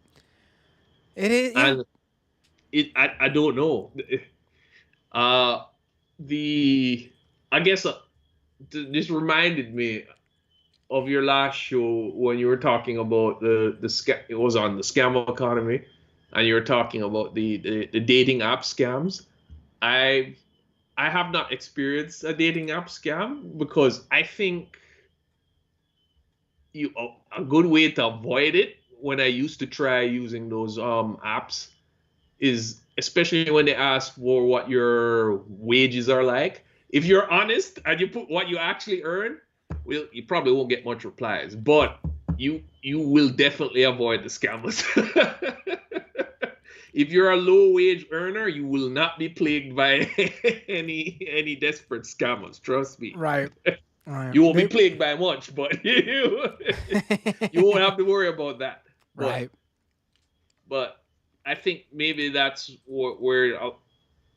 It is, yeah. And I don't know. I guess this reminded me of your last show when you were talking about it was on the scam economy, and you were talking about the dating app scams. I have not experienced a dating app scam because I think a good way to avoid it when I used to try using those apps is, especially when they ask for what your wages are like. If you're honest and you put what you actually earn, well, you probably won't get much replies, but you will definitely avoid the scammers. If you're a low wage earner, you will not be plagued by any desperate scammers. Trust me. Right. You won't be plagued by much, but you won't have to worry about that. Right. But I think maybe that's where.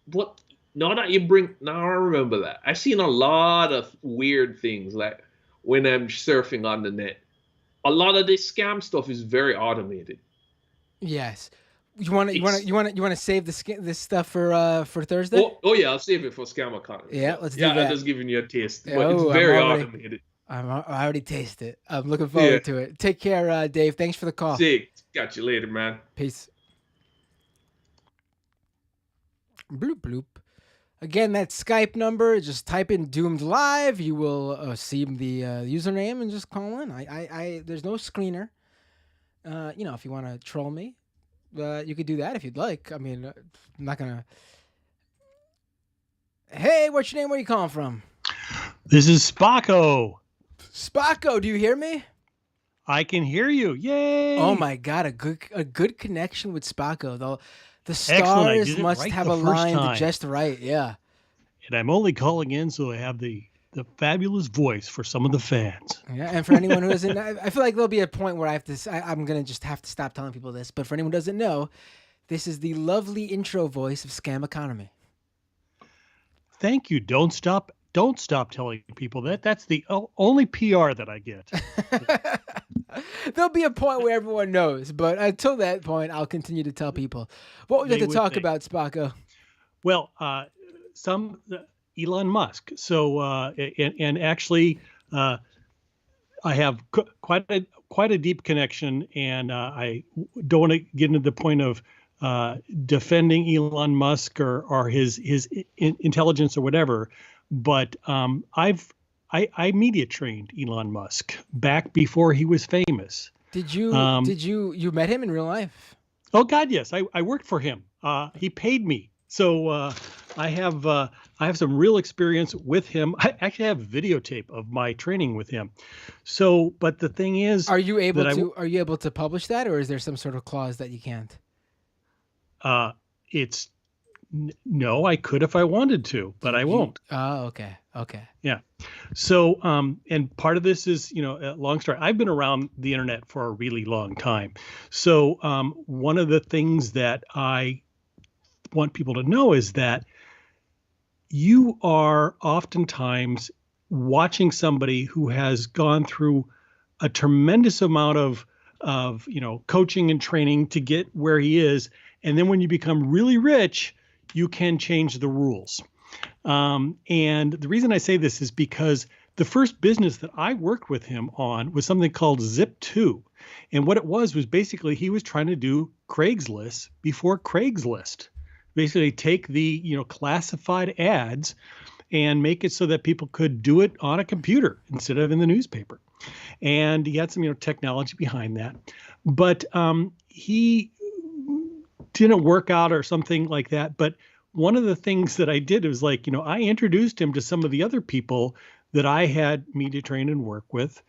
But now I remember that. I've seen a lot of weird things, like when I'm surfing on the net. A lot of this scam stuff is very automated. Yes. You want to save this stuff for Thursday? Oh yeah, I'll save it for Scam Economy. Yeah, let's do that. I'm just giving you a taste, but it's very automated. I already tasted it. I'm looking forward to it. Take care, Dave. Thanks for the call. Sick. Got you later, man. Peace. Bloop bloop. Again, that Skype number. Just type in Doomed Live. You will see the username and just call in. I there's no screener. If you want to troll me. You could do that if you'd like. I mean, I'm not gonna. Hey, what's your name? Where you calling from? This is Spocko. Spocko, do you hear me? I can hear you. Yay! Oh my God, a good connection with Spocko. Though the stars must have aligned just right. Yeah. And I'm only calling in so I have the fabulous voice for some of the fans. Yeah, and for anyone who doesn't, I feel like there'll be a point where I'm gonna just have to stop telling people this. But for anyone who doesn't know, this is the lovely intro voice of Scam Economy. Thank you. Don't stop telling people that. That's the only PR that I get. There'll be a point where everyone knows, but until that point, I'll continue to tell people. What would you like to talk about, Spocko? Well, Elon Musk. So, and actually, I have quite a deep connection, and I don't want to get into the point of defending Elon Musk or his intelligence or whatever. But I media trained Elon Musk back before he was famous. Did you met him in real life? Oh God, yes. I worked for him. He paid me. So I have some real experience with him. I actually have videotape of my training with him. So, but the thing is, are you able to publish that, or is there some sort of clause that you can't? No, I could if I wanted to, but I won't. Oh, okay. Yeah. So, and part of this is, a long story. I've been around the internet for a really long time. So, one of the things that I want people to know is that you are oftentimes watching somebody who has gone through a tremendous amount of coaching and training to get where he is. And then when you become really rich, you can change the rules. And the reason I say this is because the first business that I worked with him on was something called Zip2. And what it was basically he was trying to do Craigslist before Craigslist. Basically take the, classified ads and make it so that people could do it on a computer instead of in the newspaper. And he had some, technology behind that. But he didn't work out or something like that. But one of the things that I did was like, I introduced him to some of the other people that I had media trained and work with,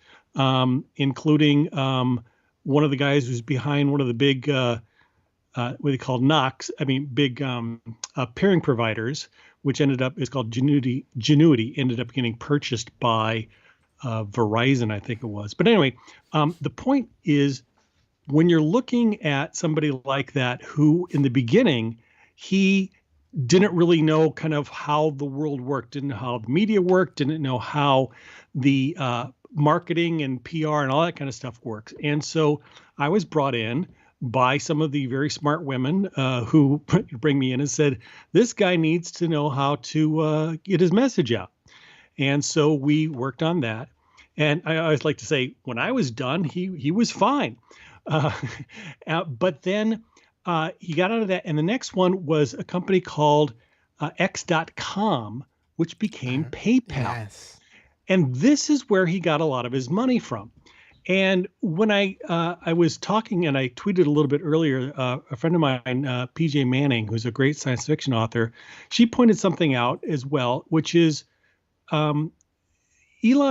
including one of the guys who's behind one of the big, what they call Knox, big pairing providers, which is called Genuity, ended up getting purchased by Verizon, I think it was. But anyway, the point is, when you're looking at somebody like that, who in the beginning, he didn't really know kind of how the world worked, didn't know how the media worked, didn't know how the marketing and PR and all that kind of stuff works. And so I was brought in by some of the very smart women who bring me in and said, this guy needs to know how to get his message out. And so we worked on that. And I always like to say, when I was done, he was fine. But then he got out of that. And the next one was a company called X.com, which became PayPal. Yes. And this is where he got a lot of his money from. And when I was talking, and I tweeted a little bit earlier, a friend of mine, PJ Manning, who's a great science fiction author, she pointed something out as well, which is Elon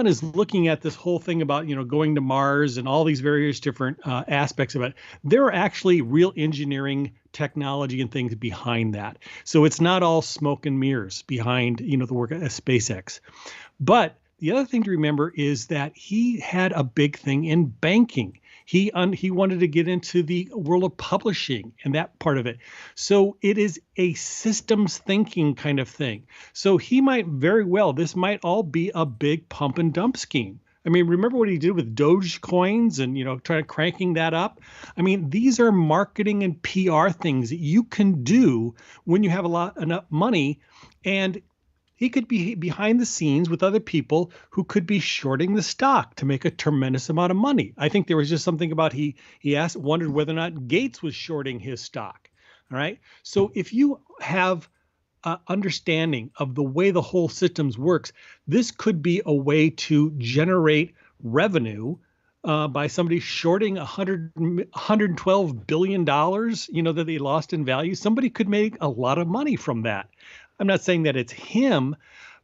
is looking at this whole thing about, going to Mars and all these various different aspects of it. There are actually real engineering technology and things behind that. So it's not all smoke and mirrors behind, the work at SpaceX. But the other thing to remember is that he had a big thing in banking. He wanted to get into the world of publishing and that part of it. So it is a systems thinking kind of thing. So he might very well, this might all be a big pump and dump scheme. Remember what he did with Dogecoins and, trying to cranking that up? These are marketing and PR things that you can do when you have enough money. And he could be behind the scenes with other people who could be shorting the stock to make a tremendous amount of money. I think there was just something about he wondered whether or not Gates was shorting his stock. All right. So if you have understanding of the way the whole systems works, this could be a way to generate revenue by somebody shorting $112 billion, that they lost in value. Somebody could make a lot of money from that. I'm not saying that it's him,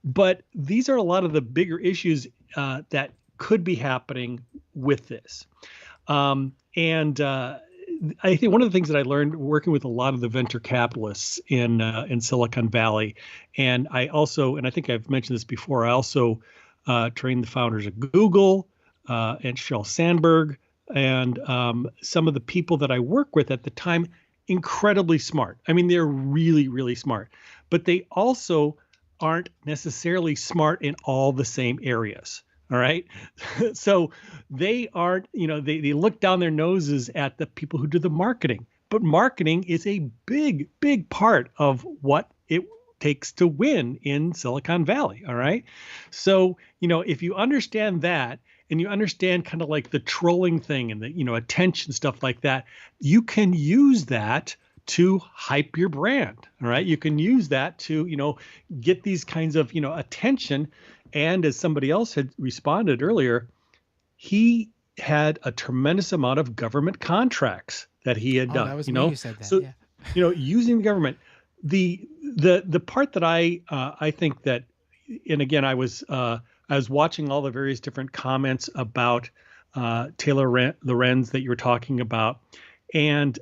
but these are a lot of the bigger issues that could be happening with this. I think one of the things that I learned working with a lot of the venture capitalists in Silicon Valley, and I think I've mentioned this before, I also trained the founders of Google and Sheryl Sandberg and some of the people that I work with at the time, incredibly smart. They're really, really smart. But they also aren't necessarily smart in all the same areas. All right. So they aren't, they look down their noses at the people who do the marketing. But marketing is a big, big part of what it takes to win in Silicon Valley. All right. So, if you understand that, and you understand kind of like the trolling thing and the, attention stuff like that, you can use that to hype your brand. All right. You can use that to, get these kinds of, attention. And as somebody else had responded earlier, he had a tremendous amount of government contracts that he had done. That was me who said that. So, yeah. Using the government, the part that I think that, and again, I was watching all the various different comments about Taylor Lorenz that you were talking about. And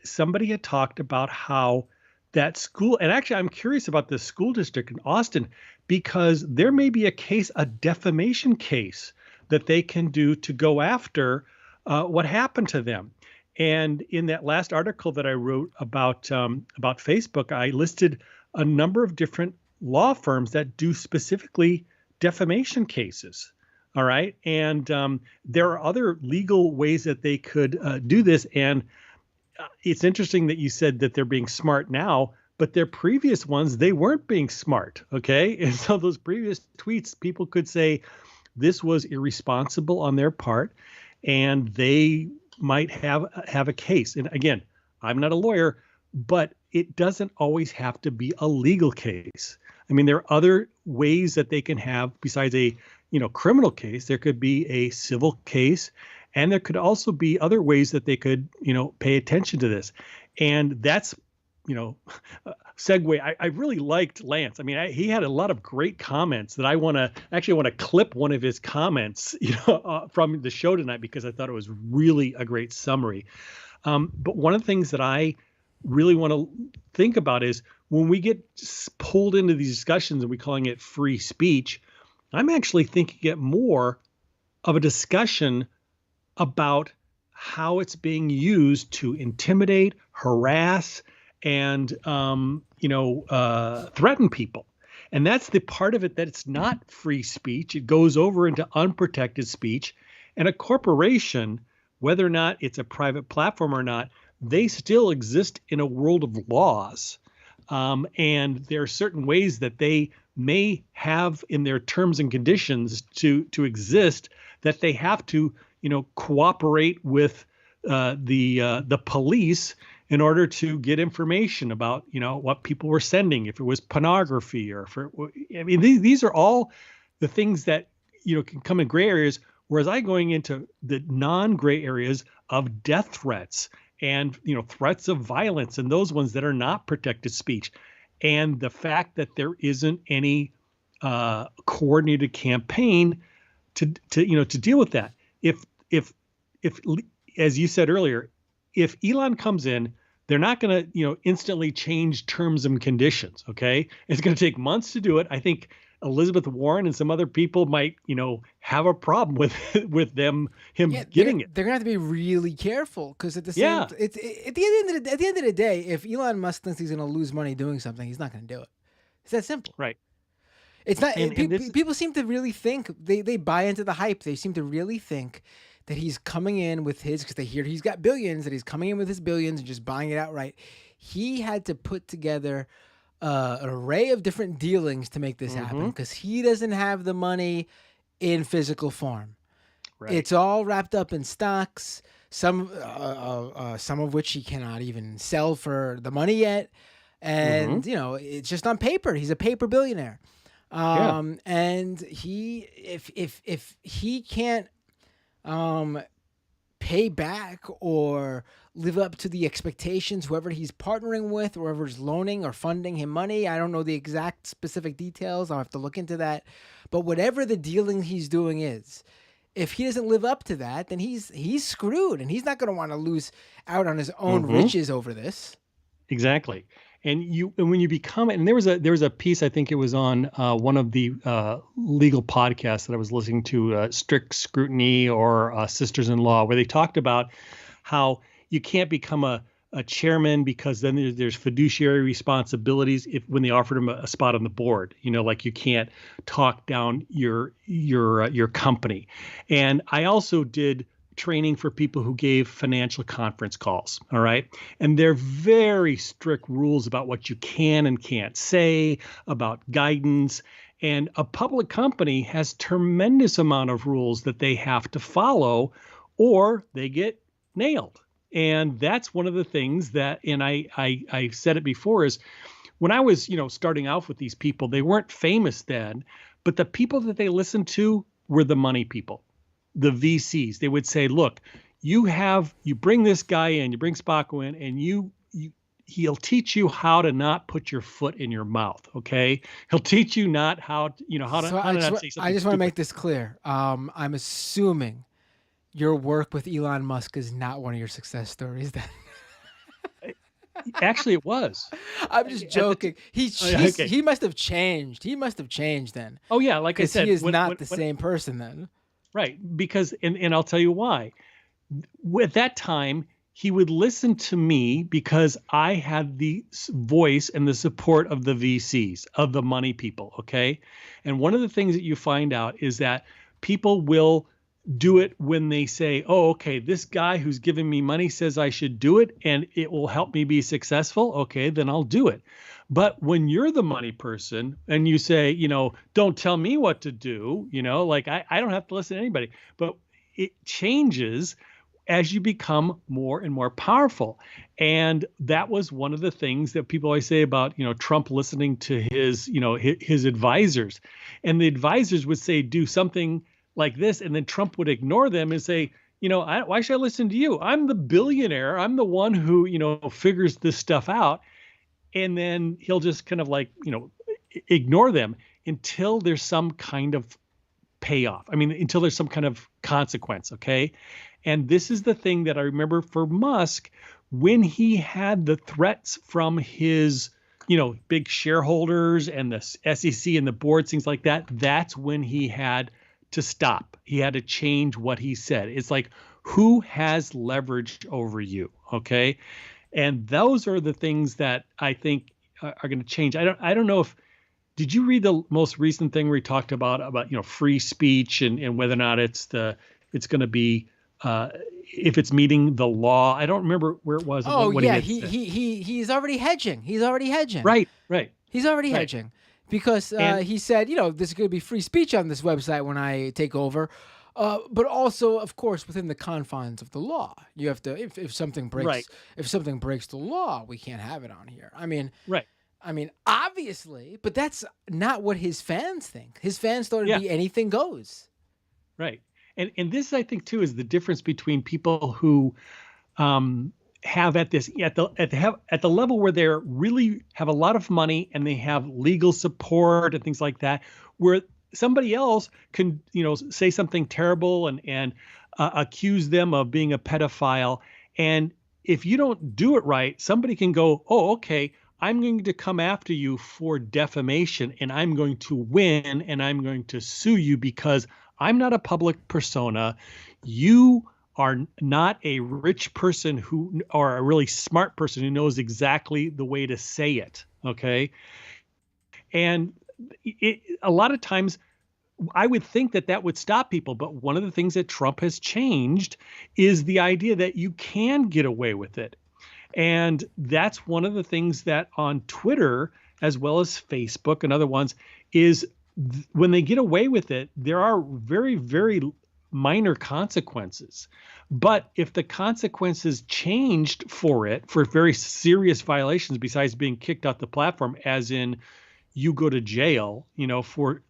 somebody had talked about how that school, and actually I'm curious about this school district in Austin, because there may be a defamation case that they can do to go after what happened to them. And in that last article that I wrote about Facebook, I listed a number of different law firms that do specifically defamation cases. All right. And there are other legal ways that they could do this. And it's interesting that you said that they're being smart now, but their previous ones, they weren't being smart. OK. And so those previous tweets, people could say this was irresponsible on their part and they might have a case. And again, I'm not a lawyer, but it doesn't always have to be a legal case. I mean, there are other ways that they can have besides a, criminal case. There could be a civil case, and there could also be other ways that they could, pay attention to this. And that's, segue. I really liked Lance. I mean, he had a lot of great comments that I want to clip one of his comments, from the show tonight, because I thought it was really a great summary. But one of the things that I really want to think about is when we get pulled into these discussions and we're calling it free speech, I'm actually thinking it more of a discussion about how it's being used to intimidate, harass, and threaten people. And that's the part of it that it's not free speech. It goes over into unprotected speech. And a corporation, whether or not it's a private platform or not, they still exist in a world of laws. And there are certain ways that they may have in their terms and conditions to exist that they have to, cooperate with the police in order to get information about, what people were sending, if it was pornography or these are all the things that, can come in gray areas. Whereas going into the non-gray areas of death threats and, threats of violence and those ones that are not protected speech. And the fact that there isn't any coordinated campaign to deal with that. If as you said earlier, if Elon comes in, they're not going to, instantly change terms and conditions. Okay. It's going to take months to do it. I think Elizabeth Warren and some other people might, have a problem with him getting it. They're gonna have to be really careful because at the same, at the end of the day, if Elon Musk thinks he's gonna lose money doing something, he's not gonna do it. It's that simple. Right. It's not. People seem to really think they buy into the hype. They seem to really think that he's coming in with his, because they hear he's got billions, that he's coming in with his billions and just buying it outright. He had to put together an array of different dealings to make this happen because he doesn't have the money in physical form. Right. It's all wrapped up in stocks, some of which he cannot even sell for the money yet. And, it's just on paper. He's a paper billionaire. And he, if he can't pay back or live up to the expectations, whoever he's partnering with, or whoever's loaning or funding him money. I don't know the exact specific details. I'll have to look into that. But whatever the dealing he's doing is, if he doesn't live up to that, then he's screwed, and he's not going to want to lose out on his own riches over this. Exactly. And when you become, and there was a piece, I think it was on one of the legal podcasts that I was listening to, Strict Scrutiny or Sisters-in-Law, where they talked about how you can't become a chairman because then there's fiduciary responsibilities when they offered him a spot on the board. Like you can't talk down your company. And I also did training for people who gave financial conference calls. All right. And they're very strict rules about what you can and can't say, about guidance. And a public company has tremendous amount of rules that they have to follow or they get nailed. And that's one of the things that, and I said it before, is when I was, starting off with these people, they weren't famous then, but the people that they listened to were the money people. The VCs. They would say, look, you bring this guy in, you bring Spacco in, and he'll teach you how to not put your foot in your mouth. Okay. He'll teach you not how to not say something. I just want to make this clear. I'm assuming your work with Elon Musk is not one of your success stories then. Actually, it was. I'm just joking. He must have changed. He must have changed then. Oh yeah. Like I said, he is not the same person then. Right. Because, and I'll tell you why. At that time, he would listen to me because I had the voice and the support of the VCs, of the money people. Okay. And one of the things that you find out is that people will do it when they say, oh, okay, this guy who's giving me money says I should do it and it will help me be successful. Okay, then I'll do it. But when you're the money person and you say, don't tell me what to do, like I don't have to listen to anybody, but it changes. as you become more and more powerful. And that was one of the things that people always say about, Trump listening to his advisors. And the advisors would say, do something like this. And then Trump would ignore them and say, why should I listen to you? I'm the billionaire. I'm the one who, figures this stuff out. And then he'll just kind of ignore them until there's some kind of payoff. I mean, until there's some kind of consequence. Okay. And this is the thing that I remember for Musk, when he had the threats from his, big shareholders and the SEC and the board, things like that. That's when he had to stop. He had to change what he said. It's like, who has leverage over you? Okay. And those are the things that I think are going to change. I don't know if, did you read the most recent thing where he talked about free speech and whether or not it's going to be, if it's meeting the law? I don't remember where it was. Oh yeah, he's already hedging. He's already hedging. Right. He's already hedging because he said, this is going to be free speech on this website when I take over, but also, of course, within the confines of the law. You have to, if something breaks, if something breaks the law, we can't have it on here. I mean, obviously, but that's not what his fans think. His fans thought it'd be anything goes. Right. And this, I think, too, is the difference between people who have at the level where they're really have a lot of money and they have legal support and things like that, where somebody else can, say something terrible and accuse them of being a pedophile. And if you don't do it right, somebody can go, oh, okay, I'm going to come after you for defamation and I'm going to win and I'm going to sue you because I'm not a public persona. You are not a rich person or a really smart person who knows exactly the way to say it. Okay. And a lot of times I would think that would stop people. But one of the things that Trump has changed is the idea that you can get away with it. And that's one of the things that on Twitter, as well as Facebook and other ones, is when they get away with it, there are very, very minor consequences. But if the consequences changed for very serious violations, besides being kicked off the platform, as in you go to jail, for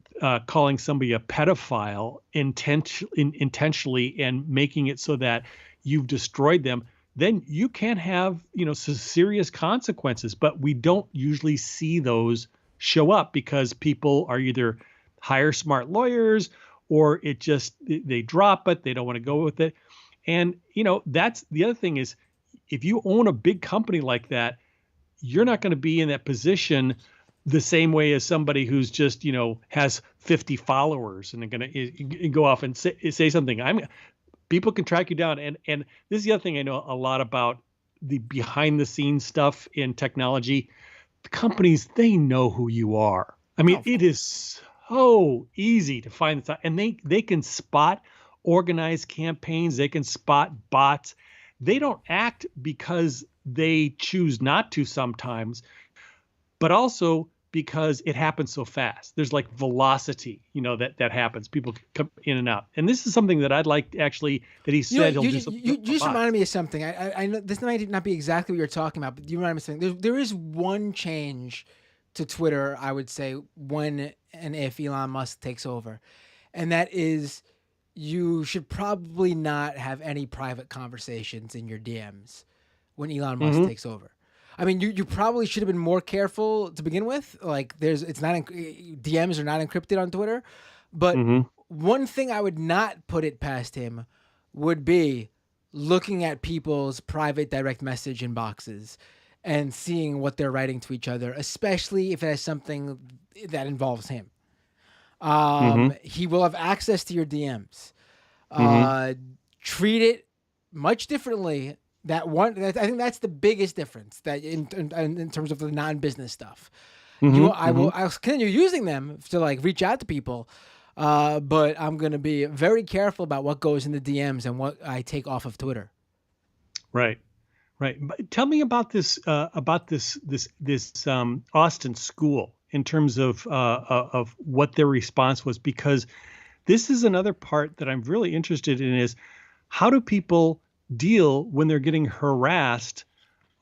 calling somebody a pedophile intentionally and making it so that you've destroyed them, then you can have, serious consequences. But we don't usually see those show up because people are either hire smart lawyers or they drop it. They don't want to go with it. And, that's the other thing is if you own a big company like that, you're not going to be in that position the same way as somebody who's just, has 50 followers and they're going to go off and say something. People can track you down. And this is the other thing I know a lot about the behind the scenes stuff in technology. The companies, they know who you are. I mean, it is so easy to find this out. And they can spot organized campaigns. They can spot bots. They don't act because they choose not to sometimes, but also because it happens so fast. There's like velocity, that happens. People come in and out. And this is something that I'd like actually that he said he'll do something. You just reminded me of something. I know this might not be exactly what you're talking about, but you reminded me of something. There is one change to Twitter, I would say, when and if Elon Musk takes over. And that is you should probably not have any private conversations in your DMs when Elon Musk takes over. I mean, you probably should have been more careful to begin with. Like, DMs are not encrypted on Twitter, but one thing I would not put it past him would be looking at people's private direct message inboxes and seeing what they're writing to each other, especially if it has something that involves him. He will have access to your DMs. Treat it much differently. I think that's the biggest difference that in terms of the non-business stuff. I'll continue using them to reach out to people, but I'm going to be very careful about what goes in the DMs and what I take off of Twitter. Right. But tell me about this Austin school in terms of what their response was, because this is another part that I'm really interested in is how do people deal when they're getting harassed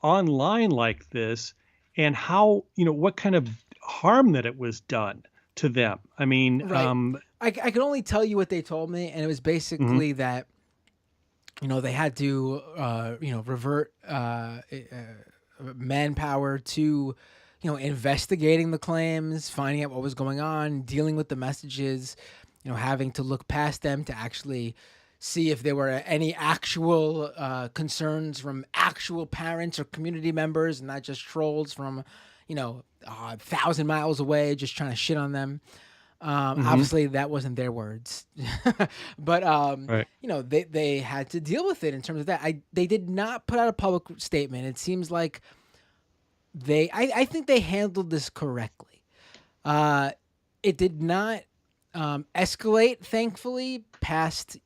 online like this, and how, what kind of harm that it was done to them. I mean, Right. I can only tell you what they told me, and it was mhm, basically that they had to revert manpower to investigating the claims, finding out what was going on, dealing with the messages, having to look past them to actually see if there were any actual concerns from actual parents or community members, and not just trolls from 1,000 miles away just trying to shit on them. mhm, Obviously, that wasn't their words, but right. they had to deal with it in terms of that. They did not put out a public statement. It seems like I think they handled this correctly. It did not escalate, thankfully, past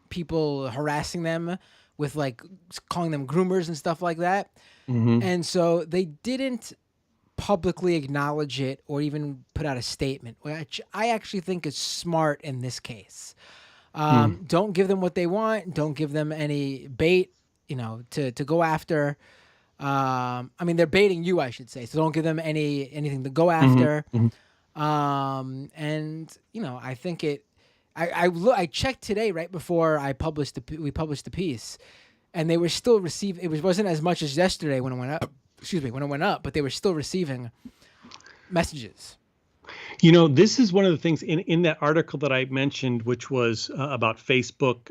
people harassing them with like calling them groomers and stuff like that. Mhm, And so they didn't publicly acknowledge it or even put out a statement, which I actually think is smart in this case. mm, Don't give them what they want. Don't give them any bait, to go after. I mean, they're baiting you, I should say. So don't give them anything to go mhm, after. mhm. And I think it. I checked today right before we published the piece, and they were still receiving. It wasn't as much as yesterday when it went up. Excuse me, when it went up, but they were still receiving messages. This is one of the things in that article that I mentioned, which was about Facebook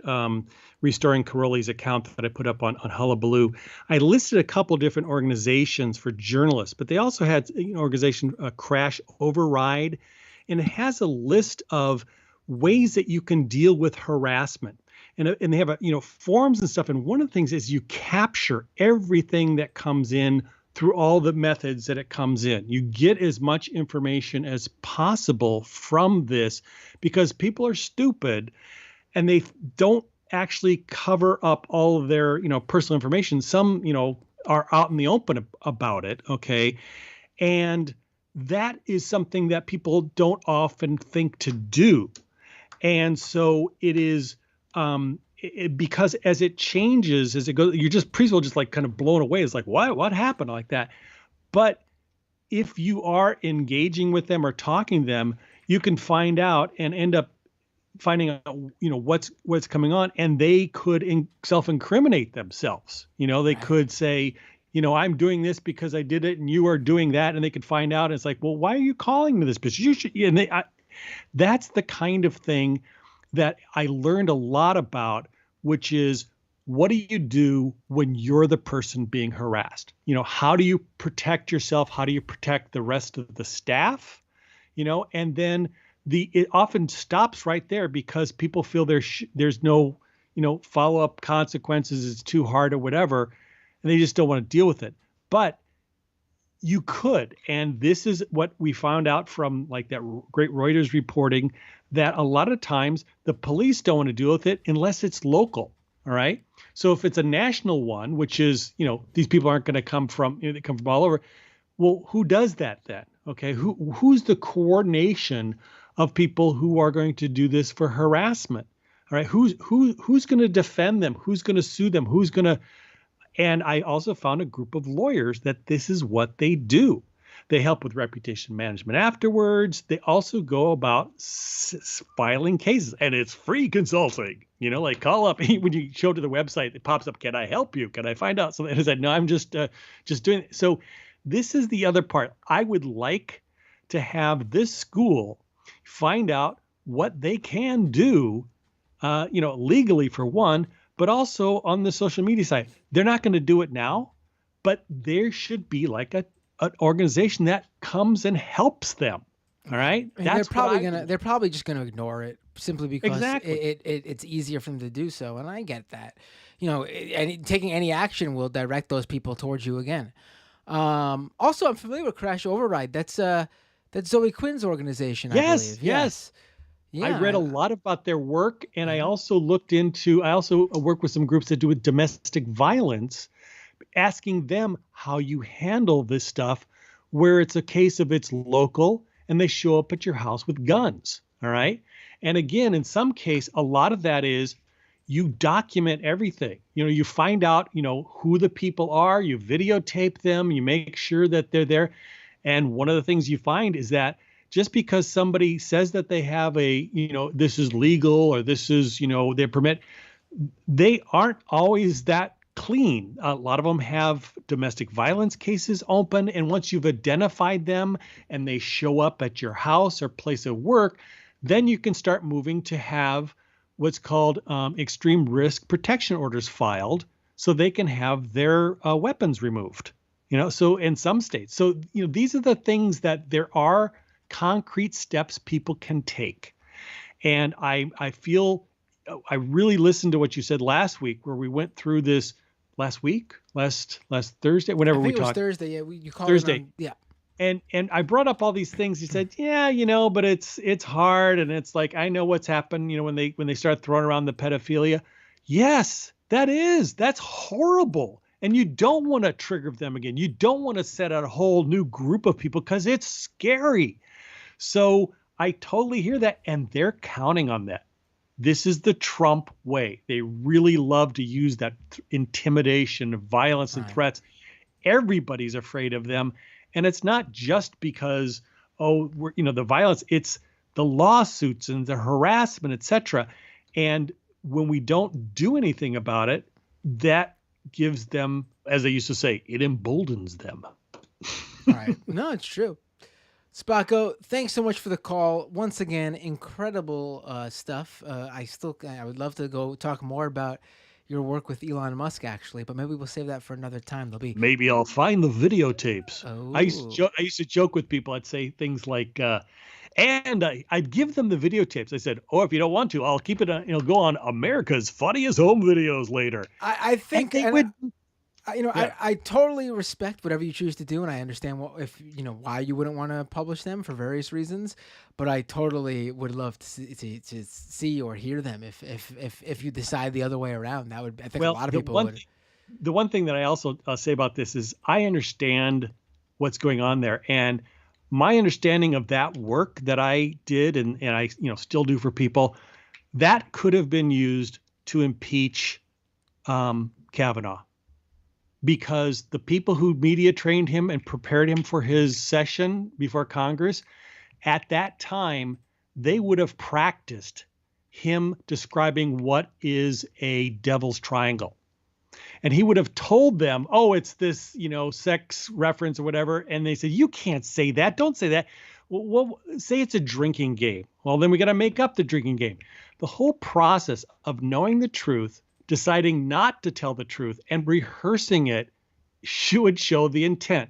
restoring Caroli's account that I put up on Hullabaloo. I listed a couple different organizations for journalists, but they also had an organization, Crash Override, and it has a list of ways that you can deal with harassment. And they have forms and stuff. And one of the things is you capture everything that comes in through all the methods that it comes in. You get as much information as possible from this, because people are stupid and they don't actually cover up all of their, personal information. Some, are out in the open about it. Okay. And that is something that people don't often think to do. And so it is, because as it changes, as it goes, you're just pretty well just like kind of blown away. It's like, what happened like that? But if you are engaging with them or talking to them, you can find out and end up finding out, what's coming on, and they could self-incriminate themselves. They Right. could say, I'm doing this because I did it, and you are doing that, and they could find out. And it's like, well, why are you calling me this? Because you should. And that's the kind of thing that I learned a lot about, which is, what do you do when you're the person being harassed? How do you protect yourself? How do you protect the rest of the staff? And then it often stops right there because people feel there's no, follow-up consequences. It's too hard or whatever, and they just don't want to deal with it. But you could, and this is what we found out from like that great Reuters reporting, that a lot of times the police don't want to deal with it unless it's local. All right. So if it's a national one, which is, these people aren't going to come from, they come from all over. Well, who does that then? Okay. Who's the coordination of people who are going to do this for harassment? All right. Who's going to defend them? Who's going to sue them? And I also found a group of lawyers that this is what they do. They help with reputation management afterwards. They also go about filing cases, and it's free consulting. Like call up when you show to the website, it pops up, "Can I help you? Can I find out something?" And I said, "No, I'm just doing it." So this is the other part. I would like to have this school find out what they can do, legally for one, but also on the social media side. They're not going to do it now, but there should be like an organization that comes and helps them. All right. I mean, they're probably just gonna ignore it simply because Exactly. it's easier for them to do so, and I get that. And taking any action will direct those people towards you again. Also, I'm familiar with Crash Override. That's Zoe Quinn's organization, I Yes. believe. Yes. I read a Yeah. lot about their work, and I Mhm. also work with some groups that do with domestic violence, asking them how you handle this stuff, where it's a case of it's local and they show up at your house with guns. All right. And again, in some case, a lot of that is you document everything. You find out, who the people are, you videotape them, you make sure that they're there. And one of the things you find is that just because somebody says that they have this is legal or this is, their permit, they aren't always that clean. A lot of them have domestic violence cases open. And once you've identified them and they show up at your house or place of work, then you can start moving to have what's called extreme risk protection orders filed so they can have their weapons removed. So in some states. So, these are the things that there are concrete steps people can take. And I feel I really listened to what you said last week, where we went through this last Thursday, whenever we talked. It was Thursday. Yeah, you called Thursday. It on, yeah. And I brought up all these things. He said, yeah, but it's hard. And it's like, I know what's happened, when they start throwing around the pedophilia. Yes, that's horrible. And you don't want to trigger them again. You don't want to set out a whole new group of people because it's scary. So I totally hear that. And they're counting on that. This is the Trump way. They really love to use that intimidation, violence, and threats. Everybody's afraid of them. And it's not just because, the violence, it's the lawsuits and the harassment, etc. And when we don't do anything about it, that gives them, as they used to say, it emboldens them. Right. No, it's true. Spacco, thanks so much for the call. Once again, incredible stuff. I would love to go talk more about your work with Elon Musk, actually, but maybe we'll save that for another time. Maybe I'll find the videotapes. Oh. I used to joke with people. I'd say things like, I'd give them the videotapes. I said, if you don't want to, I'll keep it on, go on America's Funniest Home Videos later. I think they would. I totally respect whatever you choose to do, and I understand why you wouldn't want to publish them for various reasons. But I totally would love to see or hear them if you decide the other way around. I think a lot of people would. The one thing that I also say about this is I understand what's going on there, and my understanding of that work that I did and I still do for people, that could have been used to impeach Kavanaugh. Because the people who media trained him and prepared him for his session before Congress, at that time, they would have practiced him describing what is a devil's triangle. And he would have told them, it's this, sex reference or whatever. And they said, you can't say that. Don't say that. Well, say it's a drinking game. Well, then we got to make up the drinking game. The whole process of knowing the truth, deciding not to tell the truth, and rehearsing it should show the intent.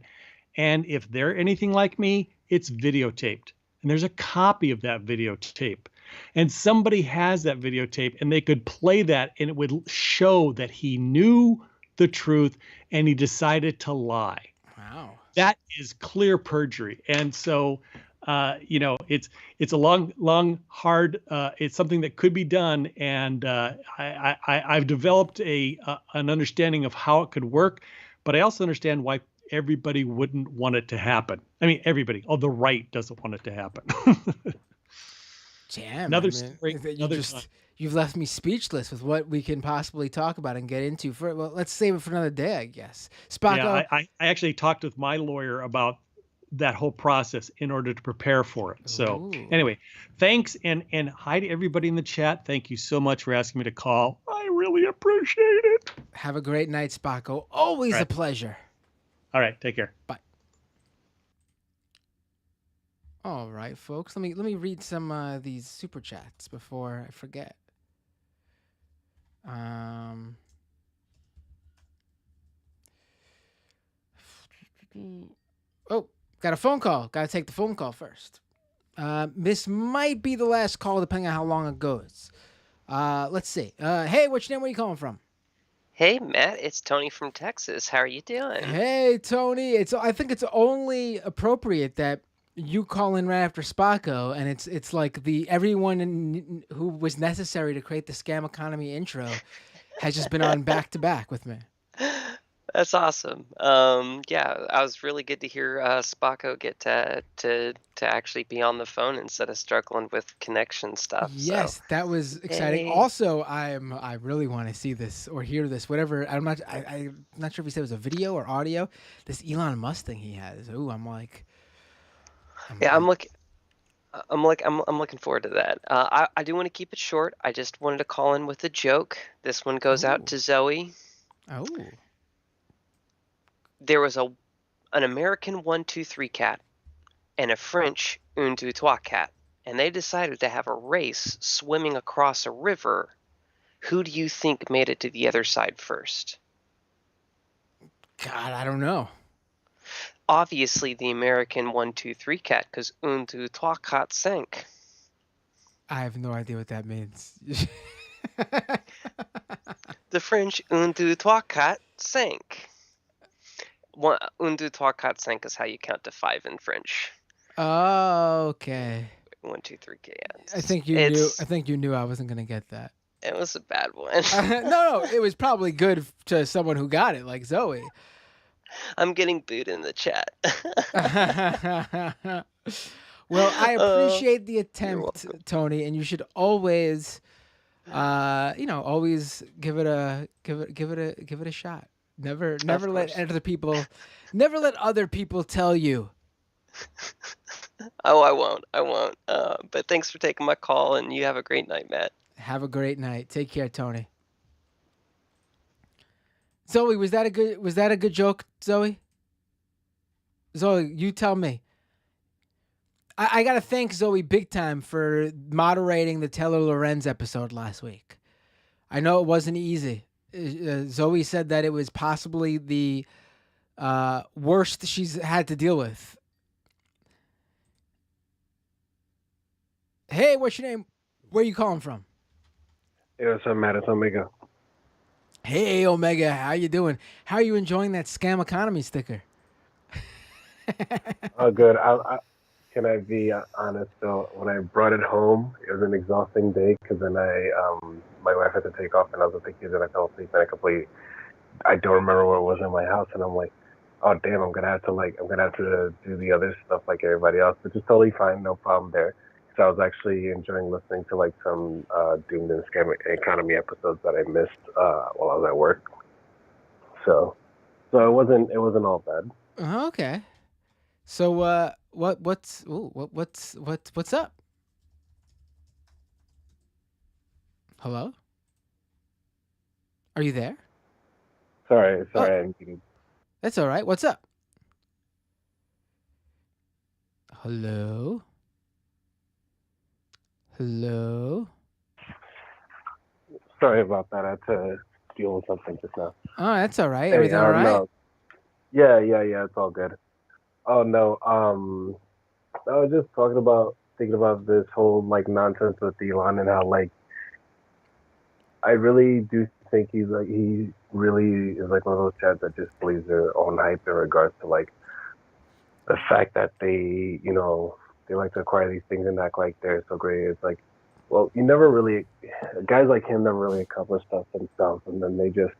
And if they're anything like me, it's videotaped. And there's a copy of that videotape. And somebody has that videotape and they could play that and it would show that he knew the truth and he decided to lie. Wow. That is clear perjury. And so, it's a long, hard, it's something that could be done. And I've developed an understanding of how it could work, but I also understand why everybody wouldn't want it to happen. I mean, everybody, the right doesn't want it to happen. Damn. You've left me speechless with what we can possibly talk about and get into. Let's save it for another day, I guess. Spacco. Yeah, I actually talked with my lawyer about that whole process in order to prepare for it. So anyway, thanks. And hi to everybody in the chat. Thank you so much for asking me to call. I really appreciate it. Have a great night, Spacco. Always a pleasure. All right. Take care. Bye. All right, folks. Let me read some of these super chats before I forget. Got a phone call. Got to take the phone call first. This might be the last call, depending on how long it goes. Let's see. Hey, what's your name? Where are you calling from? Hey, Matt. It's Tony from Texas. How are you doing? Hey, Tony. I think it's only appropriate that you call in right after Spacco, and it's like everyone who was necessary to create the scam economy intro has just been on back to back with me. That's awesome. Yeah, I was really good to hear Spacco get to actually be on the phone instead of struggling with connection stuff. So, Yes, that was exciting. yay. Also, I really want to see this or hear this, whatever. I'm not sure if he said it was a video or audio. This Elon Musk thing he has. Ooh, Yeah, I'm looking forward to that. I do want to keep it short. I just wanted to call in with a joke. This one goes out oh, to Zoe. oh, There was an American 123 cat and a French un deux trois cat, and they decided to have a race swimming across a river. Who do you think made it to the other side first? God, I don't know. Obviously, the American 123 cat, because un deux trois cat sank. I have no idea what that means. The French un deux trois cat sank. Un deux trois cat sank is how you count to 5 in French. Oh, okay. 1, 2, 3, yeah. I think you knew. I think you knew I wasn't gonna get that. It was a bad one. No, it was probably good to someone who got it, like Zoe. I'm getting booed in the chat. Well, I appreciate the You're attempt, welcome. Tony, and you should always, always give it a shot. Never let course. never let other people tell you. Oh, I won't. But thanks for taking my call, and you have a great night, Matt. Have a great night. Take care, Tony. Zoe, was that a good joke, Zoe? Zoe, you tell me. I gotta thank Zoe big time for moderating the Taylor Lorenz episode last week. I know it wasn't easy. Zoe said that it was possibly the worst she's had to deal with. Hey, what's your name? Where you calling from? Hey, what's up, Matt? It's Omega. Hey, Omega, how you doing? How are you enjoying that scam economy sticker? Oh, good. Can I be honest though? When I brought it home, it was an exhausting day because then my wife had to take off and I was with the kids and I fell asleep and I don't remember where it was in my house and I'm like, oh damn, I'm gonna have to do the other stuff like everybody else, which is totally fine, no problem there. So I was actually enjoying listening to like some Doomed and Scam Economy episodes that I missed while I was at work. So it wasn't all bad. Okay. So what's up? Hello? Are you there? Sorry, I'm getting. That's all right. What's up? Hello? Hello? Sorry about that. I had to deal with something just now. Oh, that's all right. Hey, Everything all right? no. Yeah, it's all good. Oh no, I was just thinking about this whole like nonsense with Elon and how like I really do think he really is like one of those chads that just believes their own hype in regards to like the fact that they like to acquire these things and act like they're so great. It's like, well, you never really guys like him never really accomplish stuff themselves, and then they just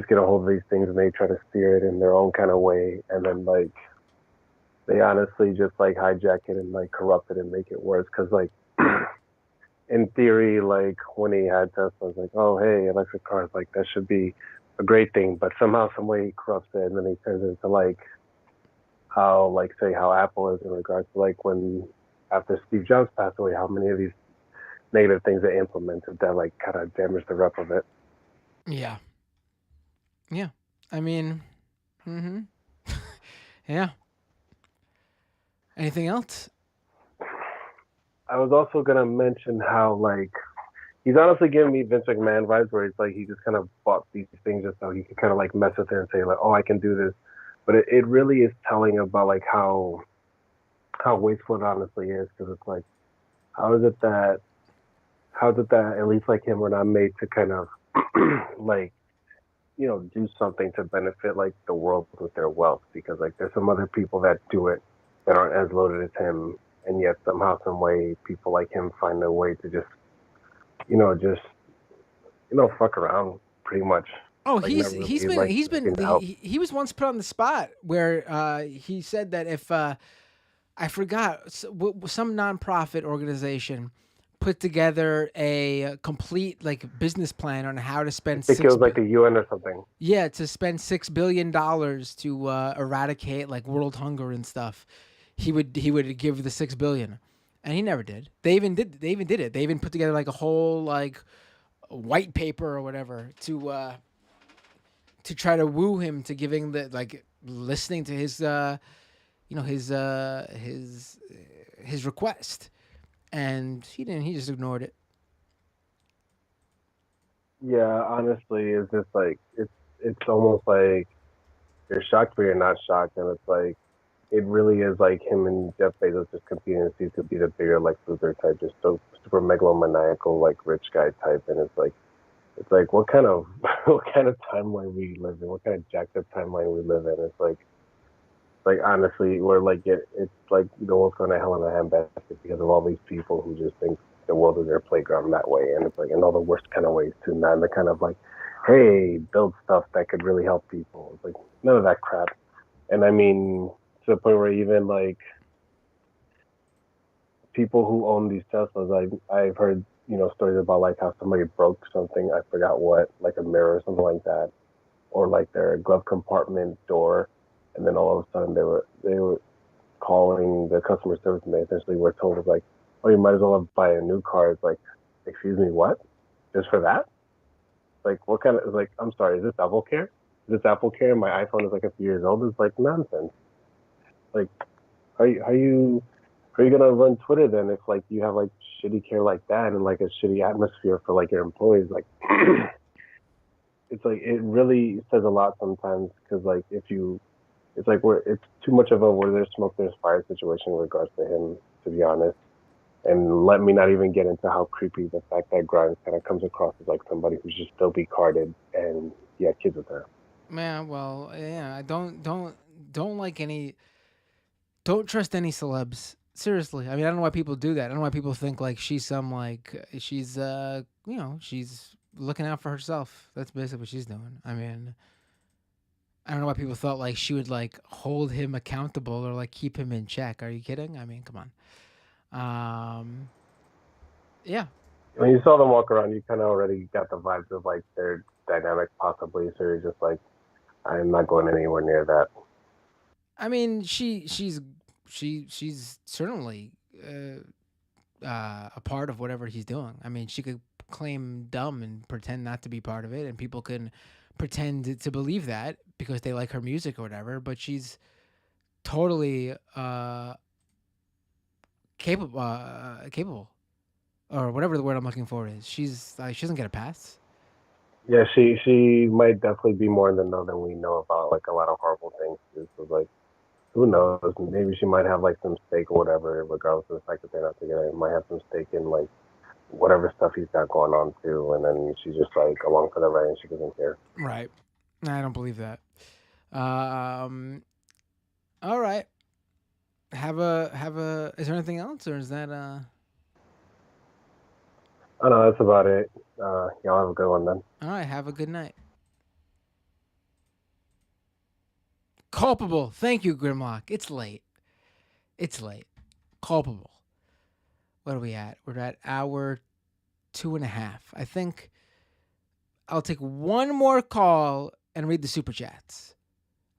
get a hold of these things and they try to steer it in their own kind of way, and then like they honestly just like hijack it and like corrupt it and make it worse. Because like in theory, like when he had Tesla, I was like, oh hey, electric cars, like that should be a great thing, but somehow, some way he corrupts it, and then he turns it into like how Apple is in regards to like when after Steve Jobs passed away, how many of these negative things they implemented that like kind of damaged the rep of it. Yeah. Yeah. I mean, yeah. Anything else? I was also gonna mention how like he's honestly giving me Vince McMahon vibes, where it's like he just kind of bought these things just so he can kind of like mess with it and say like, oh, I can do this, but it really is telling about like how wasteful it honestly is, because it's like how is it that at least like him we're not made to kind of like do something to benefit like the world with their wealth, because like there's some other people that do it that aren't as loaded as him, and yet somehow some way people like him find a way to just fuck around pretty much. Oh, Like, he's never he's really, been like, he's been looking to help. he was once put on the spot where he said that if I forgot some nonprofit organization put together a complete like business plan on how to I spend think it was like the UN or something. to spend $6 billion to eradicate like world hunger and stuff. He would give the $6 billion, and he never did. They even did it. They even put together like a whole like white paper or whatever to try to woo him to giving the like listening to his his request, and he didn't. He just ignored it. Yeah, honestly, it's just like it's almost like you're shocked but you're not shocked, and it's like it really is like him and Jeff Bezos just competing to see who could be the bigger Lex Luthor type, just so super megalomaniacal like rich guy type, and it's like what kind of what kind of timeline we live in, what kind of jacked up timeline we live in. It's like honestly, we're like it's like the world's going to hell in a handbasket because of all these people who just think the world is their playground that way, and it's like in all the worst kind of ways too. Not in the kind of like, hey, build stuff that could really help people. It's like none of that crap. And I mean, to the point where even like people who own these Teslas, I've heard stories about like how somebody broke something, I forgot what, like a mirror or something like that, or like their glove compartment door, and then all of a sudden they were calling the customer service, and they essentially were told like, oh, you might as well buy a new car. It's like, excuse me, what? Just for that? Like, what kind of? It's like, I'm sorry, is this Apple Care? Is this Apple Care? My iPhone is like a few years old. It's like nonsense. Like, how you gonna run Twitter then if like you have like shitty care like that and like a shitty atmosphere for like your employees? Like, it's like it really says a lot sometimes because like it's too much of a where there's smoke there's fire situation in regards to him, to be honest. And let me not even get into how creepy the fact that Grimes kind of comes across as like somebody who's just still be carded and he had kids with her. Man, well, yeah, I don't like any. Don't trust any celebs. Seriously, I mean, I don't know why people do that. I don't know why people think like she's some like she's she's looking out for herself. That's basically what she's doing. I mean, I don't know why people thought like she would like hold him accountable or like keep him in check. Are you kidding? I mean, come on. Yeah. When you saw them walk around, you kind of already got the vibes of like their dynamic possibly. So you're just like, I'm not going anywhere near that. I mean, she's certainly a part of whatever he's doing. I mean, she could claim dumb and pretend not to be part of it, and people can pretend to believe that because they like her music or whatever. But she's totally capable, or whatever the word I'm looking for is. She's like she doesn't get a pass. Yeah, she might definitely be more in the know than we know about like a lot of horrible things. So like, who knows? Maybe she might have like some stake or whatever, regardless of the fact that they're not together. Might have some stake in like whatever stuff he's got going on too, and then she's just like along for the ride and she doesn't care. Right. I don't believe that. All right. Have a. Is there anything else, or is that I know that's about it. Y'all have a good one then. All right. Have a good night. Culpable. Thank you, Grimlock. It's late. Culpable. What are we at? We're at hour 2.5. I think I'll take one more call and read the super chats.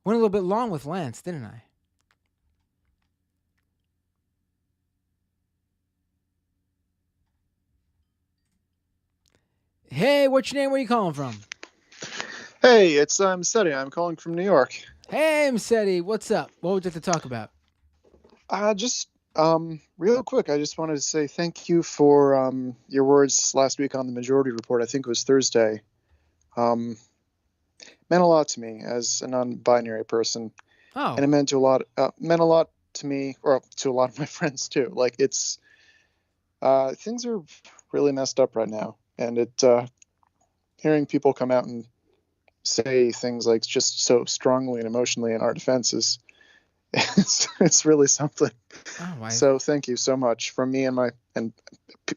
Went a little bit long with Lance, didn't I? Hey, what's your name? Where are you calling from? Hey, it's Seti. I'm calling from New York. Hey, Msetti, what's up? What would you like to talk about? Just real quick, I just wanted to say thank you for your words last week on the Majority Report. I think it was Thursday. Meant a lot to me as a non-binary person, and it meant a lot to me, or to a lot of my friends too. Like it's things are really messed up right now, and hearing people come out and say things like just so strongly and emotionally in our defense is it's really something. So thank you so much from me and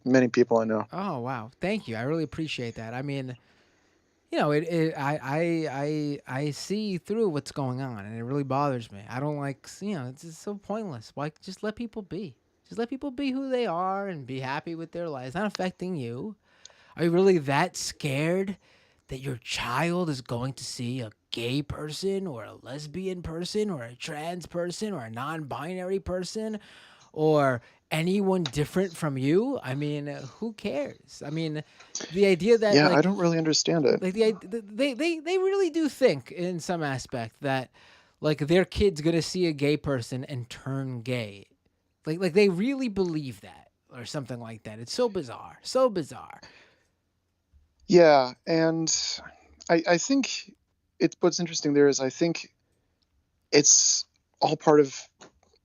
many people I know. Oh, wow. Thank you. I really appreciate that. I mean, I see through what's going on, and it really bothers me. I don't like, it's just so pointless. Like, just let people be. Just let people be who they are and be happy with their lives. It's not affecting you. Are you really that scared that your child is going to see a gay person or a lesbian person or a trans person or a non-binary person or anyone different from you? I mean, who cares? I mean, the idea that Yeah, I don't really understand it. like they really do think in some aspect that like their kid's gonna see a gay person and turn gay, like they really believe that or something like that. It's so bizarre, so bizarre. Yeah, and I think what's interesting there is I think it's all part of.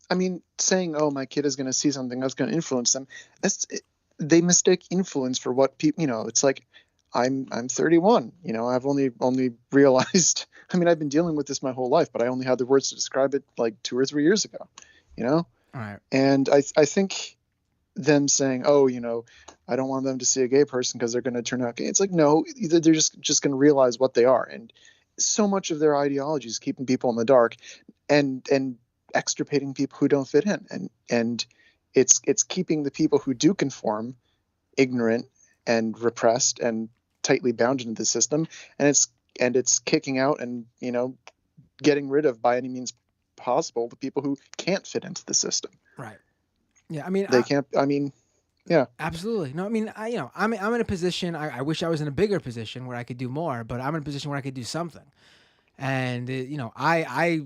I mean, saying, "Oh, my kid is going to see something that's going to influence them," they mistake influence for what people. It's like I'm 31. I've only realized. I mean, I've been dealing with this my whole life, but I only had the words to describe it like 2 or 3 years ago. All right. And I think them saying, "Oh, I don't want them to see a gay person because they're going to turn out gay." It's like, no, they're just going to realize what they are, and so much of their ideology is keeping people in the dark, and extirpating people who don't fit in, and it's keeping the people who do conform ignorant and repressed and tightly bound into the system, and it's kicking out and getting rid of by any means possible the people who can't fit into the system. Right. Yeah. I mean, They can't. I mean, yeah. Absolutely. No, I mean, I'm in a position. I wish I was in a bigger position where I could do more, but I'm in a position where I could do something. And I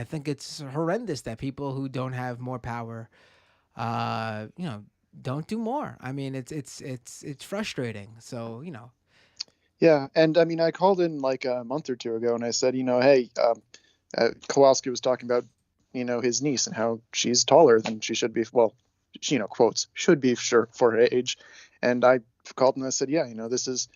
think it's horrendous that people who don't have more power, don't do more. I mean, it's frustrating. So Yeah, and I mean, I called in like a month or two ago, and I said, hey, Kowalski was talking about, his niece and how she's taller than she should be. Well, quotes, should be sure for her age. And I called and I said, yeah, this is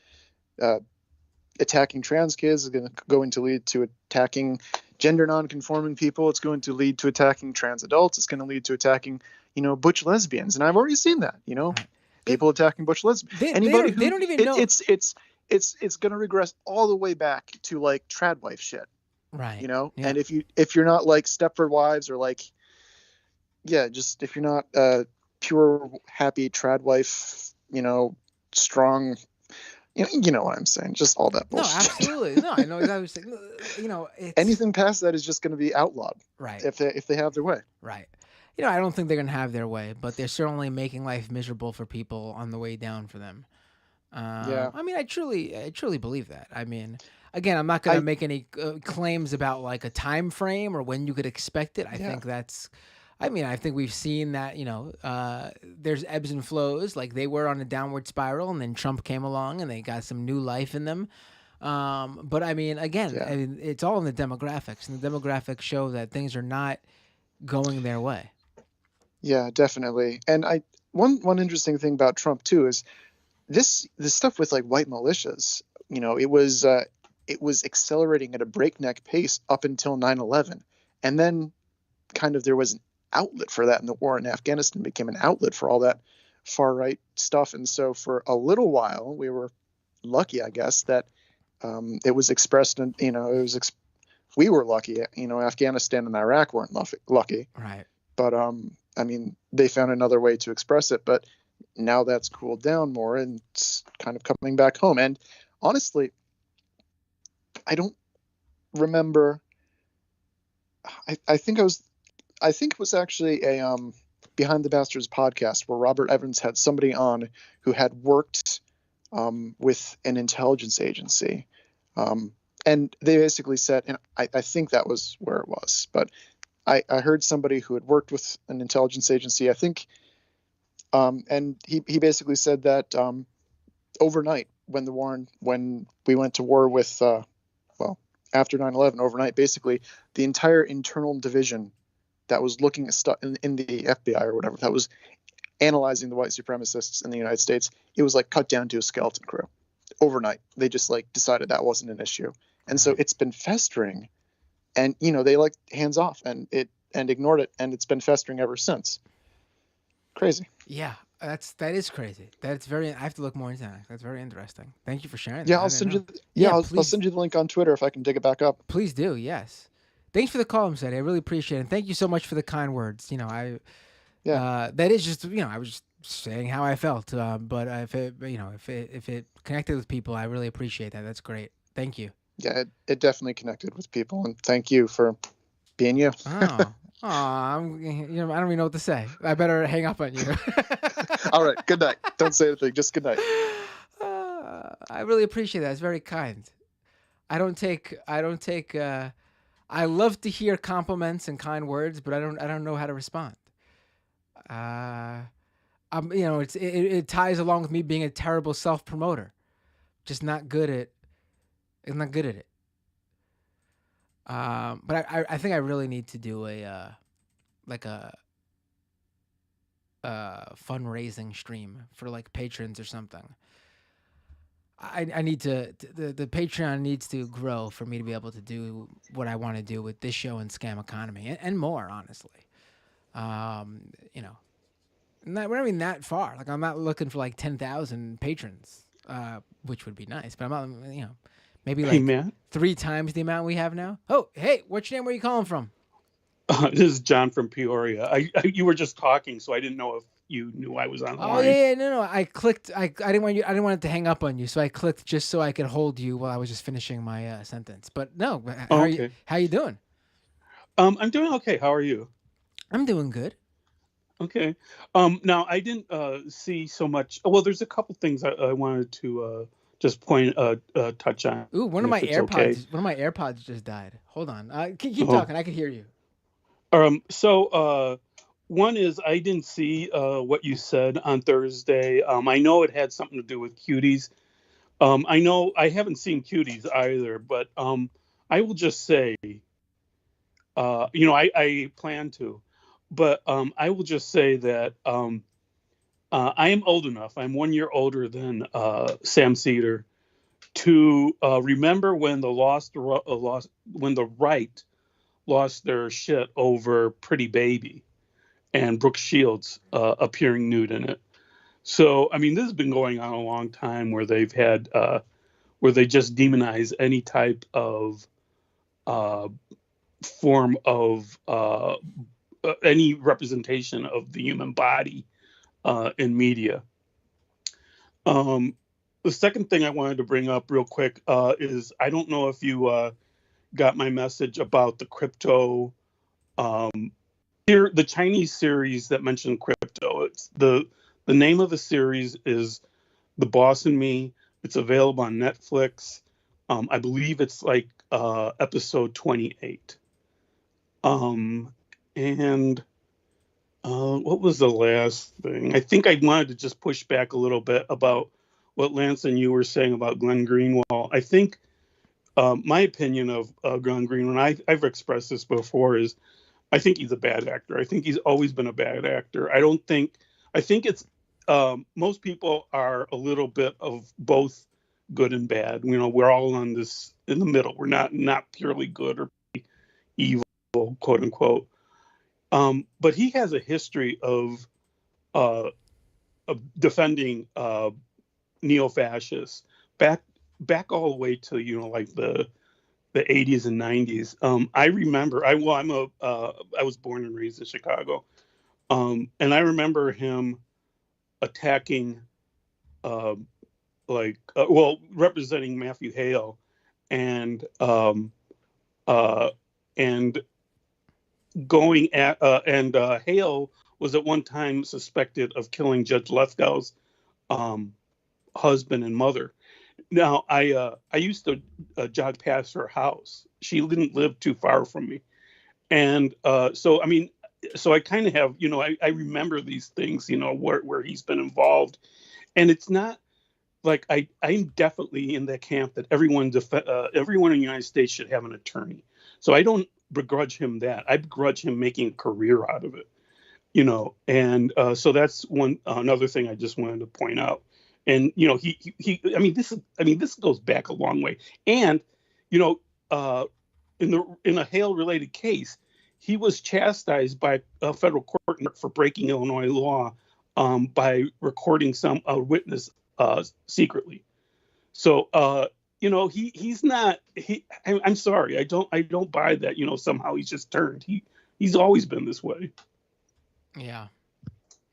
attacking trans kids is going to lead to attacking gender non-conforming people. It's going to lead to attacking trans adults. It's going to lead to attacking, butch lesbians. And I've already seen that, people attacking butch lesbians. They don't even know. It's going to regress all the way back to like trad wife shit. Right. Yeah. And if you're not like Stepford Wives or like, just if you're not pure happy trad wife, strong, you know what I'm saying, just all that bullshit. No, absolutely. No, I know exactly what you're saying. Anything past that is just going to be outlawed. Right. If they have their way. Right. I don't think they're going to have their way, but they're certainly making life miserable for people on the way down for them. Yeah. I mean, I truly believe that. I mean, again, I'm not going to make any claims about like a time frame or when you could expect it. I think I think we've seen that, there's ebbs and flows. Like they were on a downward spiral, and then Trump came along, and they got some new life in them. But I mean, again, it's all in the demographics, and the demographics show that things are not going their way. Yeah, definitely. And one interesting thing about Trump too is this stuff with like white militias. It was accelerating at a breakneck pace up until 9/11, and then kind of there was an outlet for that, and the war in Afghanistan became an outlet for all that far right stuff. And so for a little while, we were lucky, I guess, that it was expressed, and we were lucky. Afghanistan and Iraq weren't lucky, right? But I mean, they found another way to express it. But now that's cooled down more, and it's kind of coming back home. And honestly, I don't remember. I think it was actually a Behind the Bastards podcast where Robert Evans had somebody on who had worked with an intelligence agency. And they basically said, and I think that was where it was, but I heard somebody who had worked with an intelligence agency, I think, and he basically said that overnight when we went to war with, after 9/11, overnight, basically the entire internal division that was looking at stuff in the FBI or whatever, that was analyzing the white supremacists in the United States, it was like cut down to a skeleton crew overnight. They just like decided that wasn't an issue. And so it's been festering, and they like hands off and ignored it, and it's been festering ever since. Crazy. Yeah. That is crazy. That's very. I have to look more into that. That's very interesting. Thank you for sharing that. Yeah, I I'll didn't send know. you. Yeah, I'll please, send you the link on Twitter if I can dig it back up. please do. Yes. Thanks for the call, Msedi. I really appreciate it. And thank you so much for the kind words. Yeah. That is just I was just saying how I felt. But if it connected with people, I really appreciate that. That's great. Thank you. Yeah, it definitely connected with people, and thank you for being you. Oh, I don't even know what to say. I better hang up on you. All right, good night. Don't say anything. Just good night. I really appreciate that. It's very kind. I don't take. I love to hear compliments and kind words, but I don't know how to respond. It ties along with me being a terrible self promoter, just not good at. I'm not good at it. But I think I really need to do a like a fundraising stream for like patrons or something. I need the Patreon needs to grow for me to be able to do what I want to do with this show and Scam Economy and more, honestly. We're not even that far. Like I'm not looking for like 10,000 patrons, which would be nice, but I'm not, maybe Hey, like Matt. 3 times the amount we have now. Oh, hey, what's your name? Where are you calling from? This is John from Peoria. You were just talking, so I didn't know if you knew I was on the Oh line. yeah, no. I clicked. I didn't want you. I didn't want it to hang up on you, so I clicked just so I could hold you while I was just finishing my sentence. But no, Oh, okay. How you doing? I'm doing okay. How are you? I'm doing good. Okay. Now I didn't see so much. Well, there's a couple things I wanted to just touch on. Ooh, one of my if it's AirPods. okay. One of my AirPods just died. Hold on. Keep Oh. talking. I can hear you. So one is I didn't see what you said on Thursday. I know it had something to do with cuties. I know I haven't seen cuties either, but I will just say, I plan to, but I will just say that I am old enough. I'm 1 year older than Sam Cedar to remember when when the right lost their shit over Pretty Baby and Brooke Shields appearing nude in it. So, I mean, this has been going on a long time where they've had, where they just demonize any type of form of any representation of the human body in media. The second thing I wanted to bring up real quick is I don't know if you got my message about the crypto. Here, the Chinese series that mentioned crypto. It's the name of the series is The Boss and Me. It's available on Netflix. I believe it's like episode 28. And what was the last thing? I think I wanted to just push back a little bit about what Lance and you were saying about Glenn Greenwald. I think my opinion of Glenn Greenwald, I've expressed this before, is I think he's a bad actor. I think he's always been a bad actor. I think it's most people are a little bit of both good and bad. We're all on this in the middle. We're not purely good or evil, quote unquote. But he has a history of defending neo-fascists back all the way to like the 80s and 90s. I remember I was born and raised in Chicago, and I remember him attacking representing Matthew Hale and going at Hale was at one time suspected of killing Judge Lethgow's husband and mother. Now, I used to jog past her house. She didn't live too far from me, and so I kind of have I remember these things where he's been involved, and it's not like I'm definitely in that camp that everyone in the United States should have an attorney. So I don't begrudge him that. I begrudge him making a career out of it, and so that's another thing I just wanted to point out. And this goes back a long way. And in a Hale related case, he was chastised by a federal court for breaking Illinois law by recording some witness secretly. So he's not. I'm sorry. I don't buy that. Somehow he's just turned. He's always been this way. Yeah.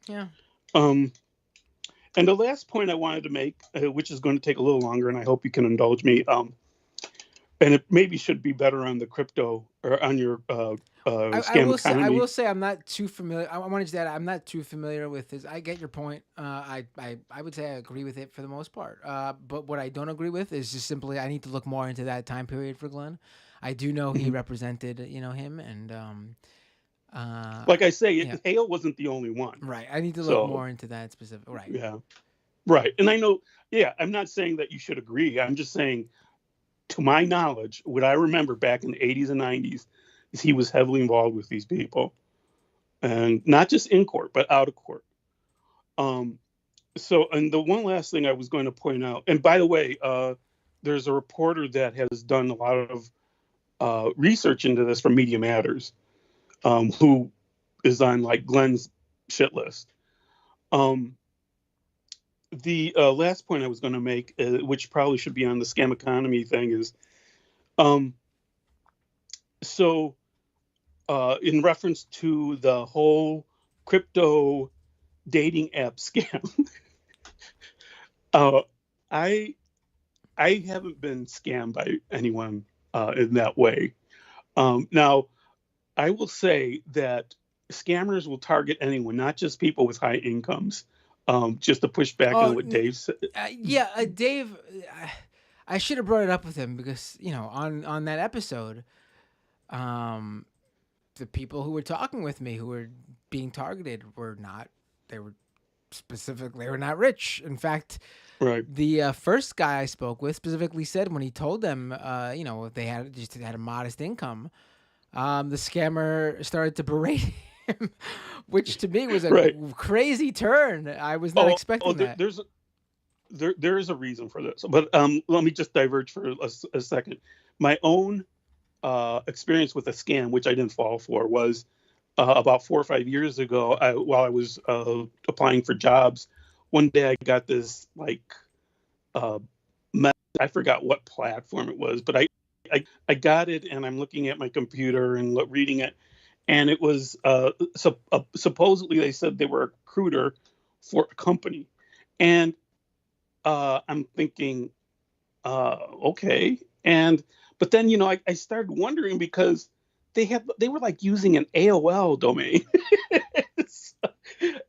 Yeah. And the last point I wanted to make, which is going to take a little longer, and I hope you can indulge me, and it maybe should be better on the crypto or on your scam economy. I will say I'm not too familiar. I wanted to add I'm not too familiar with this. I get your point. I would say I agree with it for the most part. But what I don't agree with is just simply I need to look more into that time period for Glenn. I do know he represented him and. Like I say, Hale wasn't the only one. Right. I need to look more into that specific. Right. Yeah. Right. And I know. Yeah. I'm not saying that you should agree. I'm just saying, to my knowledge, what I remember back in the 80s and 90s is he was heavily involved with these people, and not just in court but out of court. So, and the one last thing I was going to point out, and by the way, there's a reporter that has done a lot of research into this from Media Matters. Who is on like Glenn's shit list. The last point I was going to make, which probably should be on the scam economy thing, is in reference to the whole crypto dating app scam, I haven't been scammed by anyone in that way. Now, I will say that scammers will target anyone, not just people with high incomes. Just to push back on what Dave said. Dave, I should have brought it up with him because on that episode, the people who were talking with me who were being targeted were not rich. In fact, right. The first guy I spoke with specifically said when he told them, they had a modest income. The scammer started to berate him, which to me was a crazy turn. I was not expecting that. There is a reason for this, but let me just diverge for a second. My own experience with a scam, which I didn't fall for, was about 4 or 5 years ago. While I was applying for jobs, one day I got this I forgot what platform it was, but I got it, and I'm looking at my computer and reading it, and it was supposedly they said they were a recruiter for a company, and I'm thinking, okay, but then I started wondering because they were like using an AOL domain,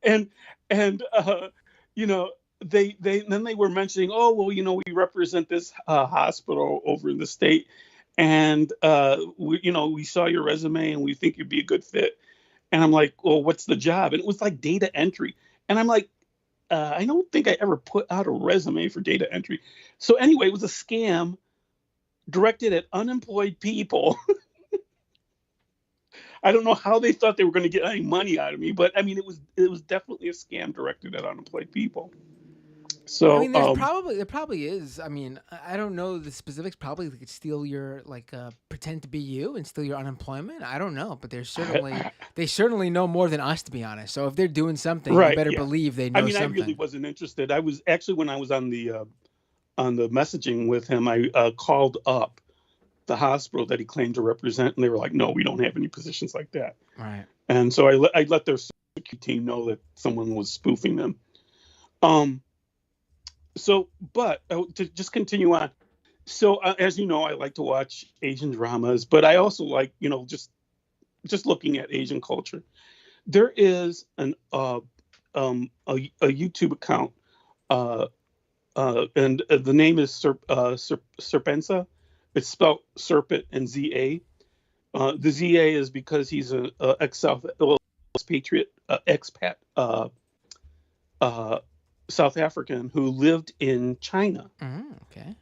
and they were mentioning, oh, well, we represent this hospital over in the state, and we saw your resume and we think you'd be a good fit. And I'm like, well, what's the job? And it was like data entry. And I'm like, I don't think I ever put out a resume for data entry. So anyway, it was a scam directed at unemployed people. I don't know how they thought they were going to get any money out of me, but I mean, it was definitely a scam directed at unemployed people. So I mean, there probably is. I mean, I don't know the specifics. Probably they could steal your pretend to be you and steal your unemployment. I don't know, but they certainly know more than us, to be honest. So if they're doing something, you better believe they know something. I really wasn't interested. I was actually, when I was on the messaging with him, I called up the hospital that he claimed to represent, and they were like, "No, we don't have any positions like that." Right. And so I let their security team know that someone was spoofing them. So, but to just continue on. So, as you know, I like to watch Asian dramas, but I also like, just looking at Asian culture. There is a YouTube account, and the name is Serpensa. It's spelled Serpent and Z-A. The Z-A is because he's an ex-South patriot, expat, South African who lived in China. Okay.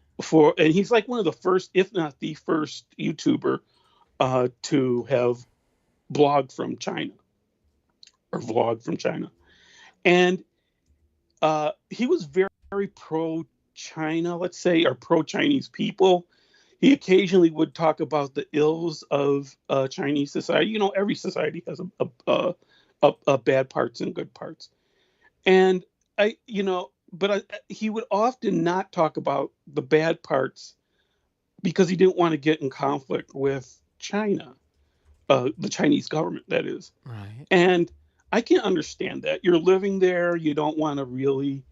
And he's like one of the first, if not the first, YouTuber to have vlogged from China. And he was very, very pro-China, let's say, or pro-Chinese people. He occasionally would talk about the ills of Chinese society. Every society has a bad parts and good parts. And he would often not talk about the bad parts because he didn't want to get in conflict with China, the Chinese government, that is. Right. And I can understand that. You're living there. You don't want to really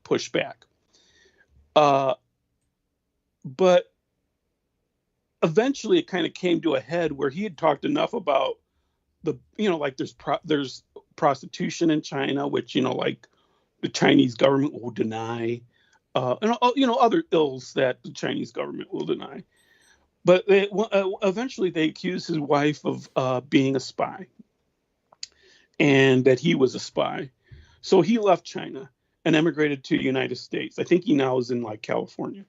push back. But eventually it kind of came to a head where he had talked enough about like there's prostitution in China, which, like the Chinese government will deny, and other ills that the Chinese government will deny. But eventually they accused his wife of being a spy, and that he was a spy. So he left China and emigrated to the United States. I think he now is in like California.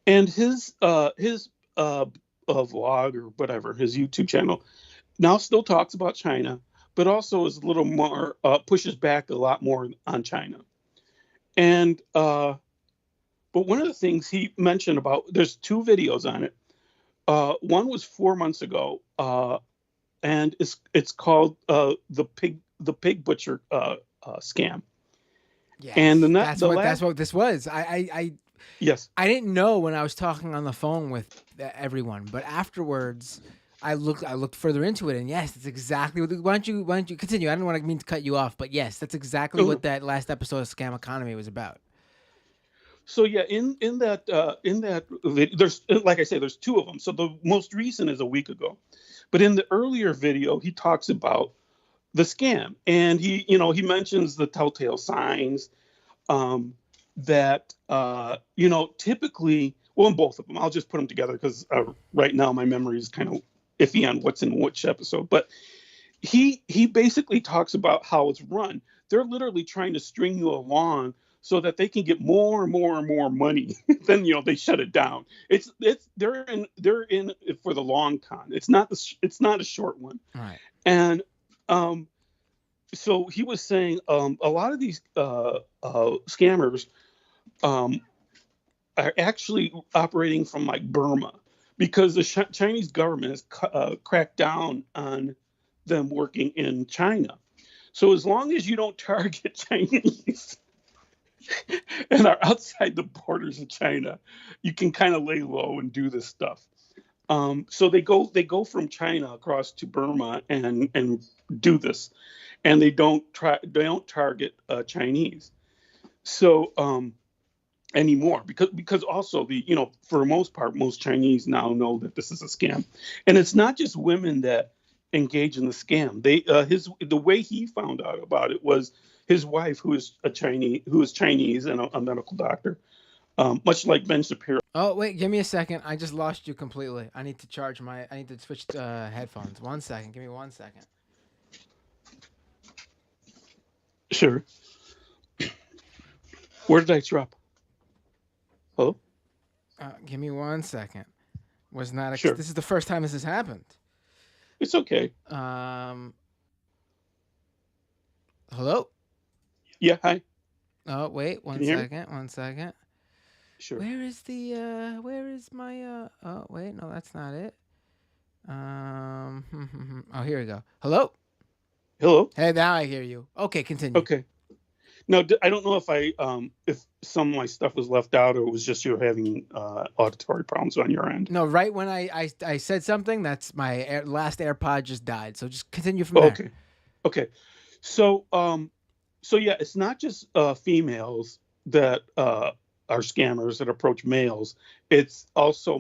And his vlog or whatever, his YouTube channel, now still talks about China, but also is a little more, pushes back a lot more on China. And, but one of the things he mentioned about, there's 2 videos on it. One was 4 months ago, and it's called the pig butcher scam. Yes, And that's what this was. Yes. I didn't know when I was talking on the phone with everyone, but afterwards I looked further into it, and yes, that's exactly what. Why don't you continue? I don't mean to cut you off, but yes, that's exactly what that last episode of Scam Economy was about. So yeah, in that video, there's, like I say, there's 2 of them. So the most recent is a week ago, but in the earlier video, he talks about the scam, and he mentions the telltale signs that typically, well, in both of them, I'll just put them together because right now my memory is kind of iffy on what's in which episode. But he basically talks about how it's run. They're literally trying to string you along so that they can get more and more and more money. Then they shut it down. They're in for the long con. It's not a short one. Right. And so he was saying a lot of these scammers are actually operating from like Burma, because the Chinese government has cracked down on them working in China. So as long as you don't target Chinese and are outside the borders of China, you can kind of lay low and do this stuff. So they go from China across to Burma and do this, and they don't target Chinese. So anymore, because also for the most part, most Chinese now know that this is a scam, and it's not just women that engage in the scam. The way he found out about it was his wife, who is Chinese and a medical doctor, much like Ben Shapiro. Oh wait, give me a second. I just lost you completely. I need to switch headphones. 1 second. Give me 1 second. Sure. Where did I drop? Hello? Give me 1 second. Was not. Sure. This is the first time this has happened. It's okay. Hello? Yeah, hi. Oh, wait, 1 second. 1 second. Sure. Where is my oh, wait, no, that's not it. Oh, here we go. Hello? Hello? Hey, now I hear you. Okay, continue. Okay. Now, I don't know if some of my stuff was left out, or it was just you having auditory problems on your end. No, right when I said something, that's my last AirPod just died. So just continue from there. Okay. So yeah, it's not just females that are scammers that approach males. It's also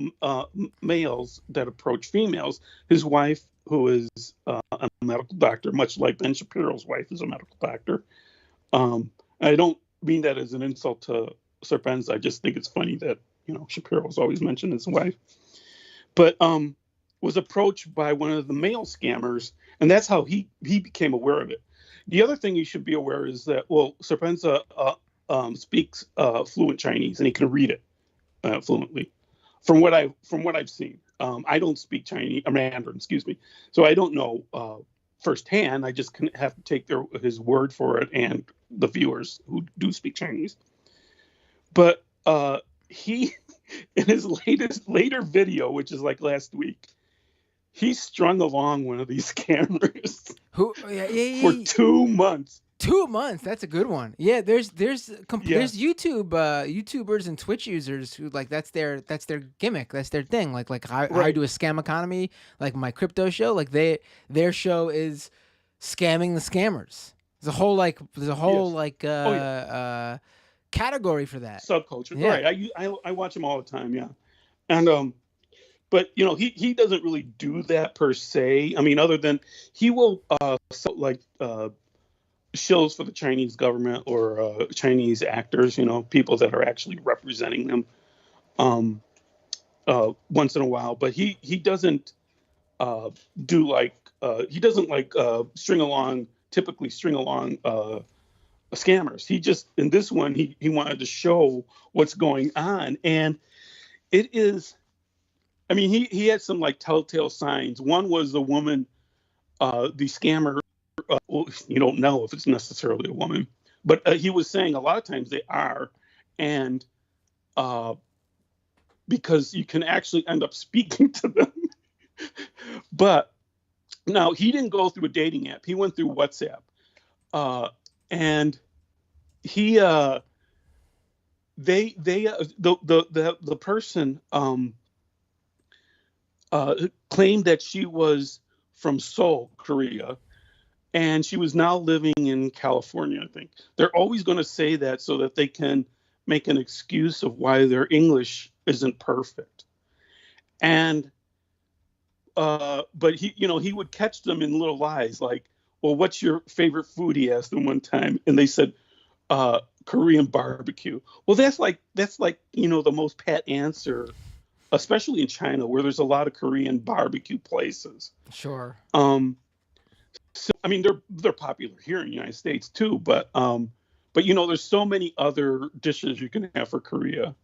males that approach females. His wife, who is a medical doctor, much like Ben Shapiro's wife is a medical doctor. I don't mean that as an insult to Serfs. I just think it's funny that Shapiro's always mentioned his wife, but was approached by one of the male scammers, and that's how he became aware of it. The other thing you should be aware is that, well, Serfs speaks fluent Chinese, and he can read it fluently. From what I've seen, I don't speak Chinese, Mandarin, excuse me, so I don't know firsthand. I just have to take his word for it, and the viewers who do speak Chinese. But he, in his later video, which is like last week, he strung along one of these scammers for 2 months. 2 months. That's a good one. Yeah, there's Yeah. there's YouTubers and Twitch users who like that's their gimmick. That's their thing. Like I Right. do a scam economy, like my crypto show. Like their show is scamming the scammers. There's a whole Yes. Oh yeah. category for that. Subculture. Yeah. Right. I watch him all the time. Yeah. And but he doesn't really do that per se. I mean, other than he will shows for the Chinese government or Chinese actors, people that are actually representing them um, once in a while. But he doesn't do like he doesn't like typically string along scammers. He just in this one he wanted to show what's going on, and it is. I mean, he had some like telltale signs. One was the woman, the scammer. Well, you don't know if it's necessarily a woman, but he was saying a lot of times they are, and because you can actually end up speaking to them. But now he didn't go through a dating app; he went through WhatsApp, and he the person claimed that she was from Seoul, Korea, and she was now living in California, I think. They're always going to say that so that they can make an excuse of why their English isn't perfect. And but he would catch them in little lies, like, well, what's your favorite food? He asked them one time, and they said Korean barbecue. Well, that's like the most pat answer, especially in China, where there's a lot of Korean barbecue places. Sure. So I mean, they're popular here in the United States too, but there's so many other dishes you can have from Korea,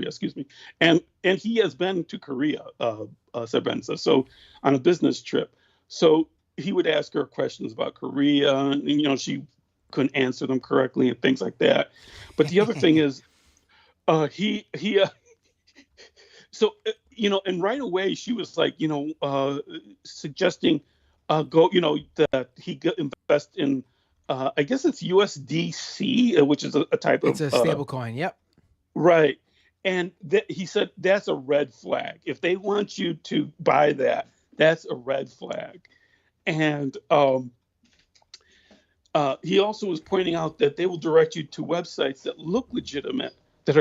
excuse me. And he has been to Korea, Sebenza, so on a business trip. So he would ask her questions about Korea, and she couldn't answer them correctly and things like that. But the other thing is, he so and right away she was like, suggesting that he invest in I guess it's USDC, which is a type of It's a stable coin. Yep. Right. And he said that's a red flag. If they want you to buy that, that's a red flag. And he also was pointing out that they will direct you to websites that look legitimate, that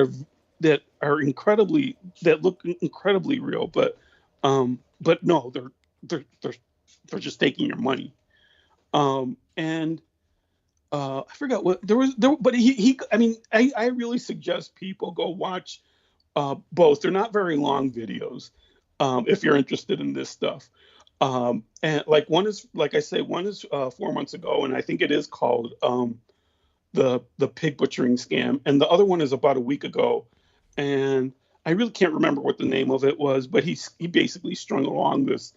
look incredibly real, but no, they're just taking your money. And I forgot what but I really suggest people go watch both. They're not very long videos if you're interested in this stuff. And like one is, like I say, one is 4 months ago, and I think it is called the pig butchering scam, and the other one is about a week ago, and I really can't remember what the name of it was, but he basically strung along this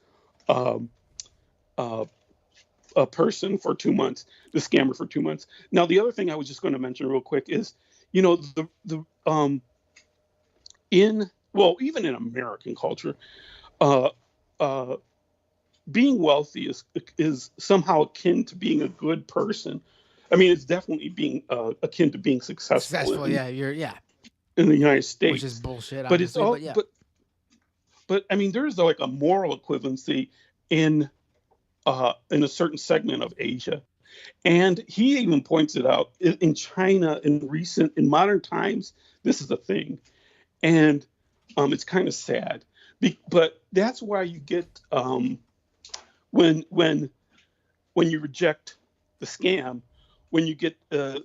a person for 2 months, the scammer for 2 months. Now, the other thing I was just going to mention real quick is, even in American culture, being wealthy is somehow akin to being a good person. I mean, it's definitely being akin to being successful. In the United States, which is bullshit. But it's all. But I mean, there's like a moral equivalency in a certain segment of Asia, and he even points it out in China in modern times. This is a thing, and it's kind of sad. But that's why you get when you reject the scam, when you get the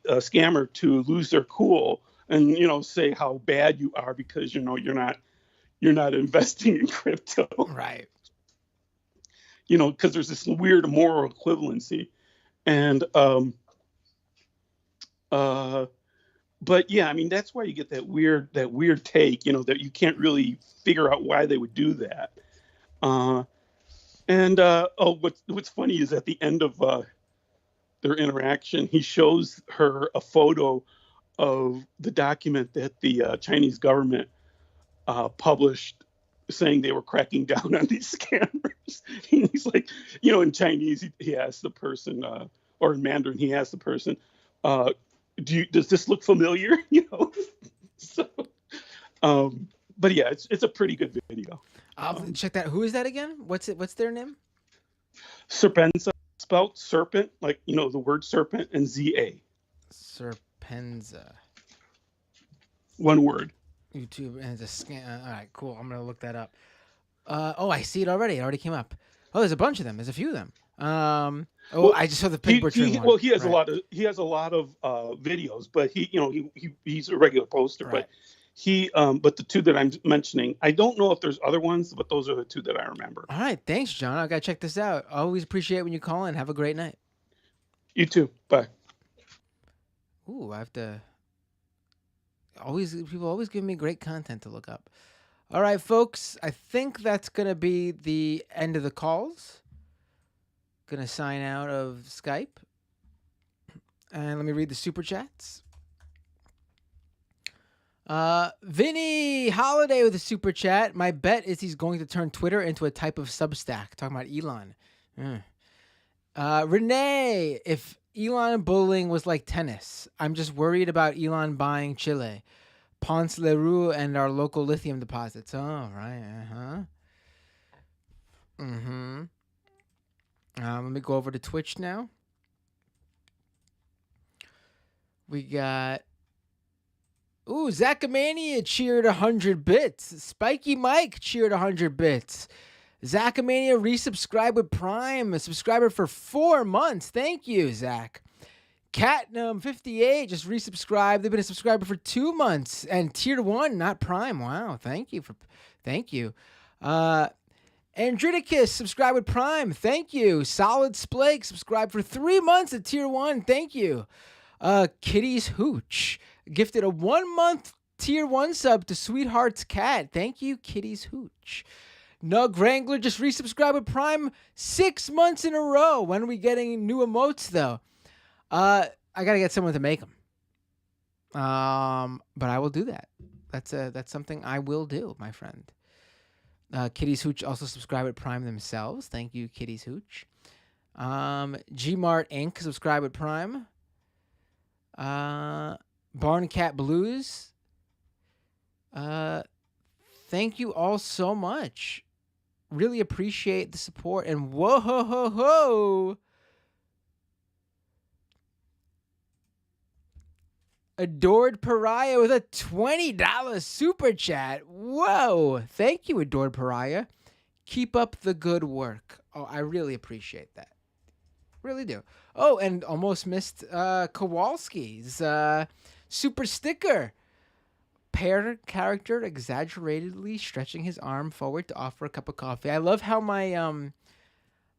scammer to lose their cool and say how bad you are because you're not investing in crypto, right? Because there's this weird moral equivalency, and but yeah, I mean that's why you get that weird take, that you can't really figure out why they would do that. What's funny is at the end of their interaction, he shows her a photo of the document that the Chinese government published, saying they were cracking down on these scammers. He's like, in Chinese, he asked the person, or in Mandarin, he asked the person, does this look familiar? So, but yeah, it's a pretty good video. I'll check that. Who is that again? What's their name? Serpenza, spelled serpent, like, the word serpent, and ZA. Serpenza. One word. YouTube and it's a scan. All right, cool. I'm gonna look that up. I see it already. It already came up. Oh, there's a bunch of them. There's a few of them. I just saw the big butchering one. Well, he has a lot of videos, but he's a regular poster. Right. But the two that I'm mentioning, I don't know if there's other ones, but those are the two that I remember. All right, thanks, John. I gotta check this out. Always appreciate when you call in. Have a great night. You too. Bye. Ooh, I have to. People always give me great content to look up. All right, folks. I think that's gonna be the end of the calls. Gonna sign out of Skype, and let me read the super chats. Vinny Holiday with a super chat. My bet is he's going to turn Twitter into a type of Substack. Talking about Elon. Renee, if Elon bullying was like tennis, I'm just worried about Elon buying Chile, Ponce Leroux, and our local lithium deposits. Oh, right. Let me go over to Twitch now. We got... Ooh, Zachamania cheered 100 bits. Spiky Mike cheered 100 bits. Zachamania resubscribed with Prime, a subscriber for 4 months. Thank you, Zach. Catnum58 just resubscribed. They've been a subscriber for 2 months. And tier 1, not Prime. Wow, thank you. Andriticus subscribed with Prime. Thank you. Solid Splake subscribed for 3 months at tier 1. Thank you. Kitty's Hooch gifted a 1-month tier 1 sub to Sweetheart's Cat. Thank you, Kitty's Hooch. Nug Wrangler just resubscribed with Prime 6 months in a row. When are we getting new emotes, though? I gotta get someone to make them. But I will do that. That's something I will do, my friend. Kitty's Hooch also subscribed with Prime themselves. Thank you, Kitty's Hooch. Gmart Inc. subscribed with Prime. Barn Cat Blues. Thank you all so much. Really appreciate the support. And whoa ho ho ho. Adored Pariah with a $20 super chat. Whoa. Thank you, Adored Pariah. Keep up the good work. Oh, I really appreciate that. Really do. Oh, and almost missed Kowalski's super sticker. Pear character exaggeratedly stretching his arm forward to offer a cup of coffee. I love how my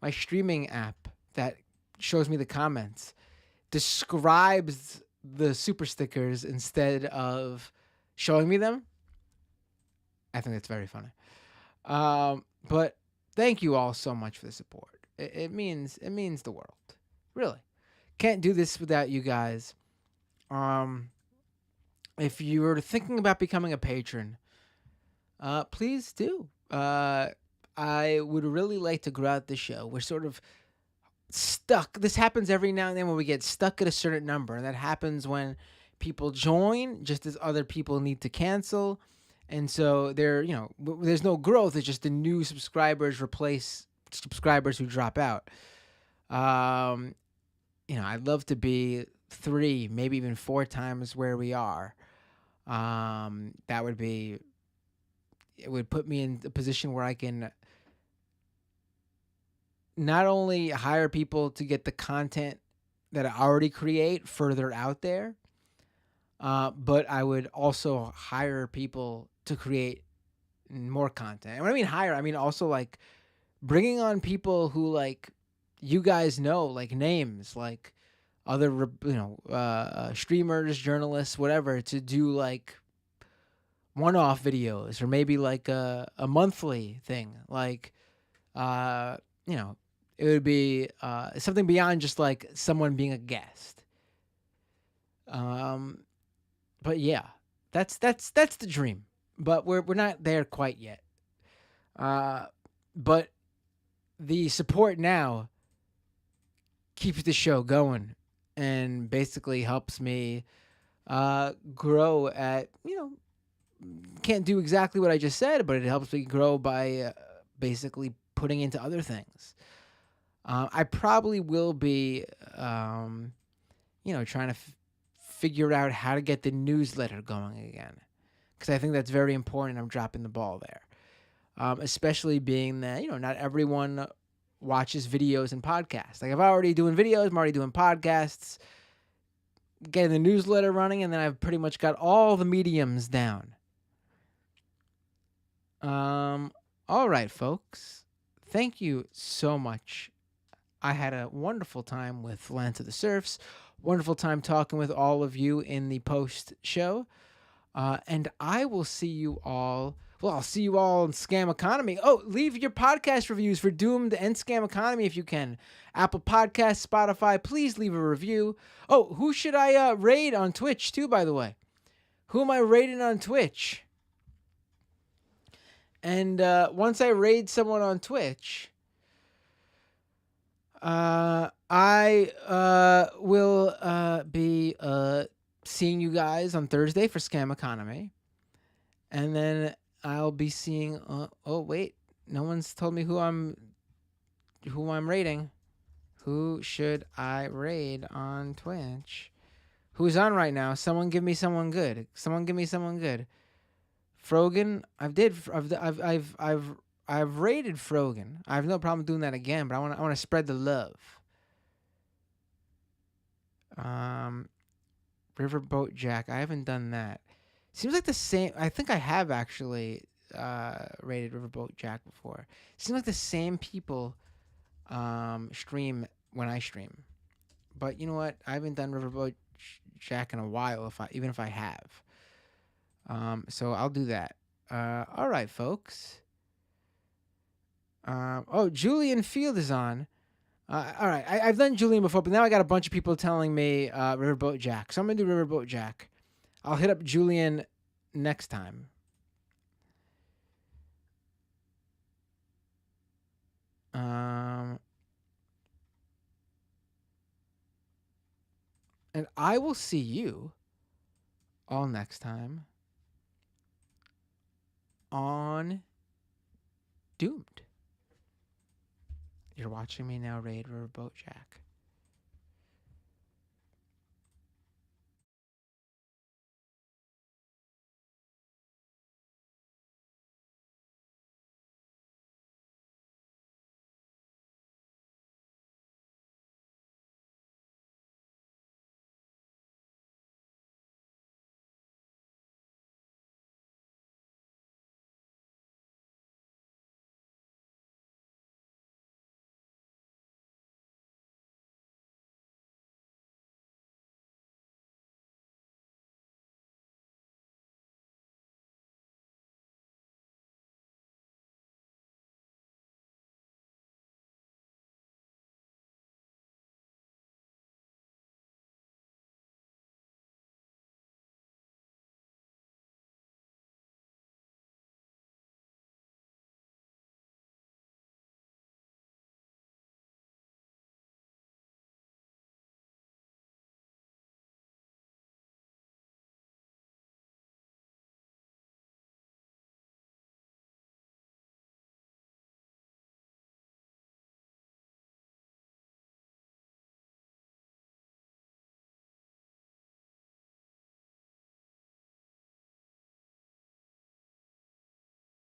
my streaming app that shows me the comments describes the super stickers instead of showing me them. I think that's very funny. But thank you all so much for the support. It means the world. Really. Can't do this without you guys. If you were thinking about becoming a patron, please do. I would really like to grow out the show. We're sort of stuck. This happens every now and then when we get stuck at a certain number. And that happens when people join just as other people need to cancel. And so there's no growth. It's just the new subscribers replace subscribers who drop out. I'd love to be 3, maybe even 4 times where we are. It would put me in a position where I can not only hire people to get the content that I already create further out there, but I would also hire people to create more content. And when I mean hire, I mean also like bringing on people who like you guys know, like names, like other streamers, journalists, whatever, to do like one-off videos or maybe like a monthly thing. Like it would be something beyond just like someone being a guest. But yeah, that's the dream. But we're not there quite yet. But the support now keeps the show going and basically helps me grow at, can't do exactly what I just said, but it helps me grow by basically putting into other things. I probably will be, trying to figure out how to get the newsletter going again, because I think that's very important. I'm dropping the ball there, especially being that, not everyone watches videos and podcasts. Like, I'm already doing videos, I'm already doing podcasts, getting the newsletter running, and then I've pretty much got all the mediums down. All right, folks. Thank you so much. I had a wonderful time with Land of the Serfs. Wonderful time talking with all of you in the post show. And I will see you all. Well, I'll see you all in Scam Economy. Oh, leave your podcast reviews for Doomed and Scam Economy if you can. Apple Podcasts, Spotify, please leave a review. Oh, who should I raid on Twitch too, by the way? Who am I raiding on Twitch? And once I raid someone on Twitch, I will be seeing you guys on Thursday for Scam Economy. And then I'll be seeing oh wait, no one's told me who I'm raiding. Who should I raid on Twitch? Who's on right now? Someone give me someone good. Someone give me someone good. Frogan, I've raided Frogan. I have no problem doing that again, but I want to spread the love. Riverboat Jack, I haven't done that. Seems like the same. I think I have actually raided Riverboat Jack before. Seems like the same people stream when I stream. But you know what? I haven't done Riverboat Jack in a while. Even if I have. So I'll do that. All right, folks. Julian Field is on. All right, I've done Julian before, but now I got a bunch of people telling me Riverboat Jack. So I'm going to do Riverboat Jack. I'll hit up Julian next time. And I will see you all next time on Doomed. You're watching me now raid Riverboat Jack.